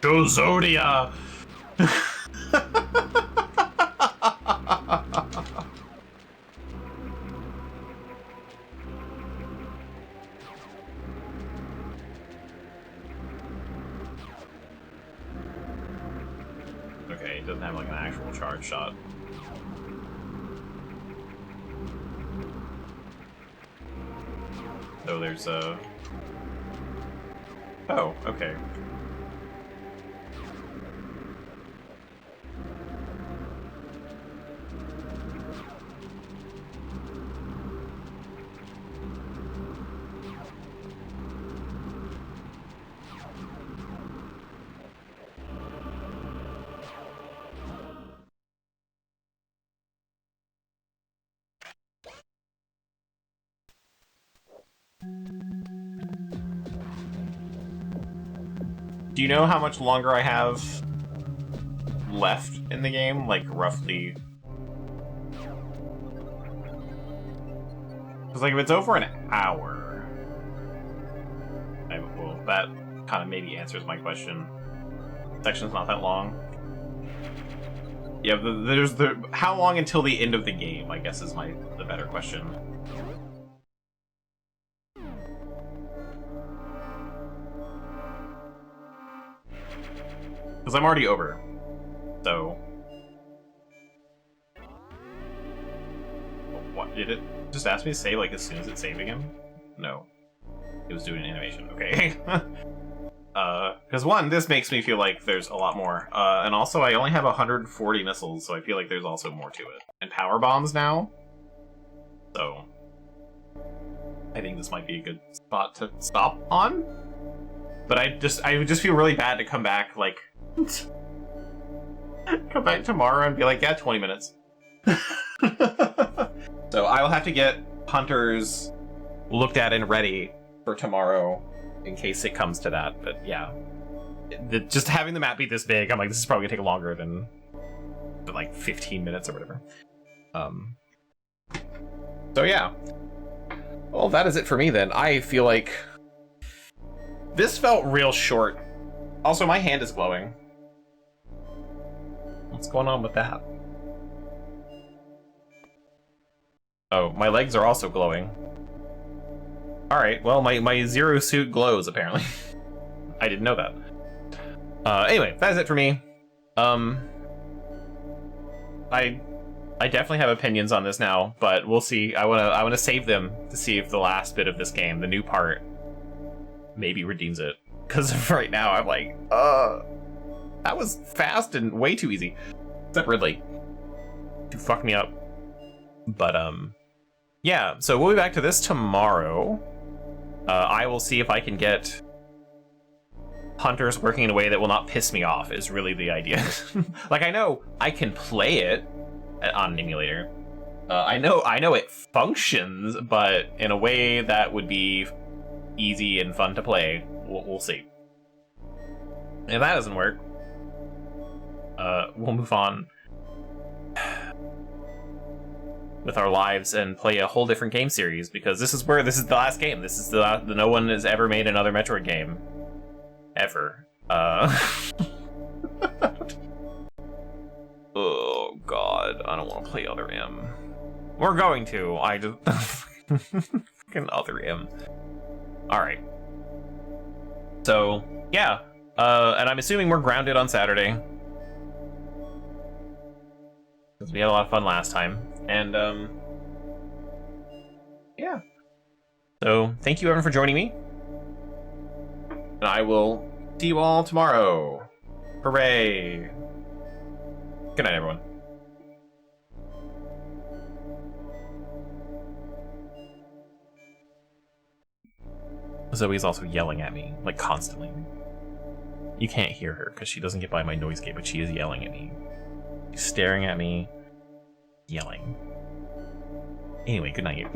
Zodia! Okay, it doesn't have like an actual charge shot. So there's a... oh, okay. Do you know how much longer I have left in the game? Like, roughly? Because, like, if it's over an hour... well, that kind of maybe answers my question. Section's not that long. Yeah, there's the... how long until the end of the game, I guess, is the better question. Because I'm already over, so... what, did it just ask me to save, like, as soon as it's saving him? No. It was doing an animation, okay. Because one, this makes me feel like there's a lot more. And also, I only have 140 missiles, so I feel like there's also more to it. And power bombs now. So... I think this might be a good spot to stop on. But I would just feel really bad to come back, like... come back tomorrow and be like, yeah, 20 minutes. So I will have to get Hunters looked at and ready for tomorrow in case it comes to that. But yeah, just having the map be this big, I'm like, this is probably gonna take longer than like 15 minutes or whatever. So yeah. Well, that is it for me then. I feel like this felt real short. Also, my hand is glowing. What's going on with that? Oh, my legs are also glowing. Alright, well, my Zero suit glows, apparently. I didn't know that. Anyway, that's it for me. I definitely have opinions on this now, but we'll see. I wanna save them to see if the last bit of this game, the new part, maybe redeems it. Because right now I'm like, that was fast and way too easy. Except Ridley. To fuck me up. But yeah, so we'll be back to this tomorrow. I will see if I can get hunters working in a way that will not piss me off, is really the idea. Like, I know I can play it on an emulator. I know it functions, but in a way that would be easy and fun to play. We'll see. If that doesn't work, we'll move on with our lives and play a whole different game series, because this is the last game. This is the no one has ever made another Metroid game. Ever. Oh god, I don't want to play Other M. We're going to. I just fucking Other M. Alright. So, yeah. And I'm assuming we're grounded on Saturday. Because we had a lot of fun last time. And, yeah. So, thank you everyone for joining me. And I will see you all tomorrow. Hooray. Good night, everyone. Zoe's also yelling at me, like, constantly. You can't hear her, because she doesn't get by my noise gate, but she is yelling at me. She's staring at me, yelling. Anyway, good night.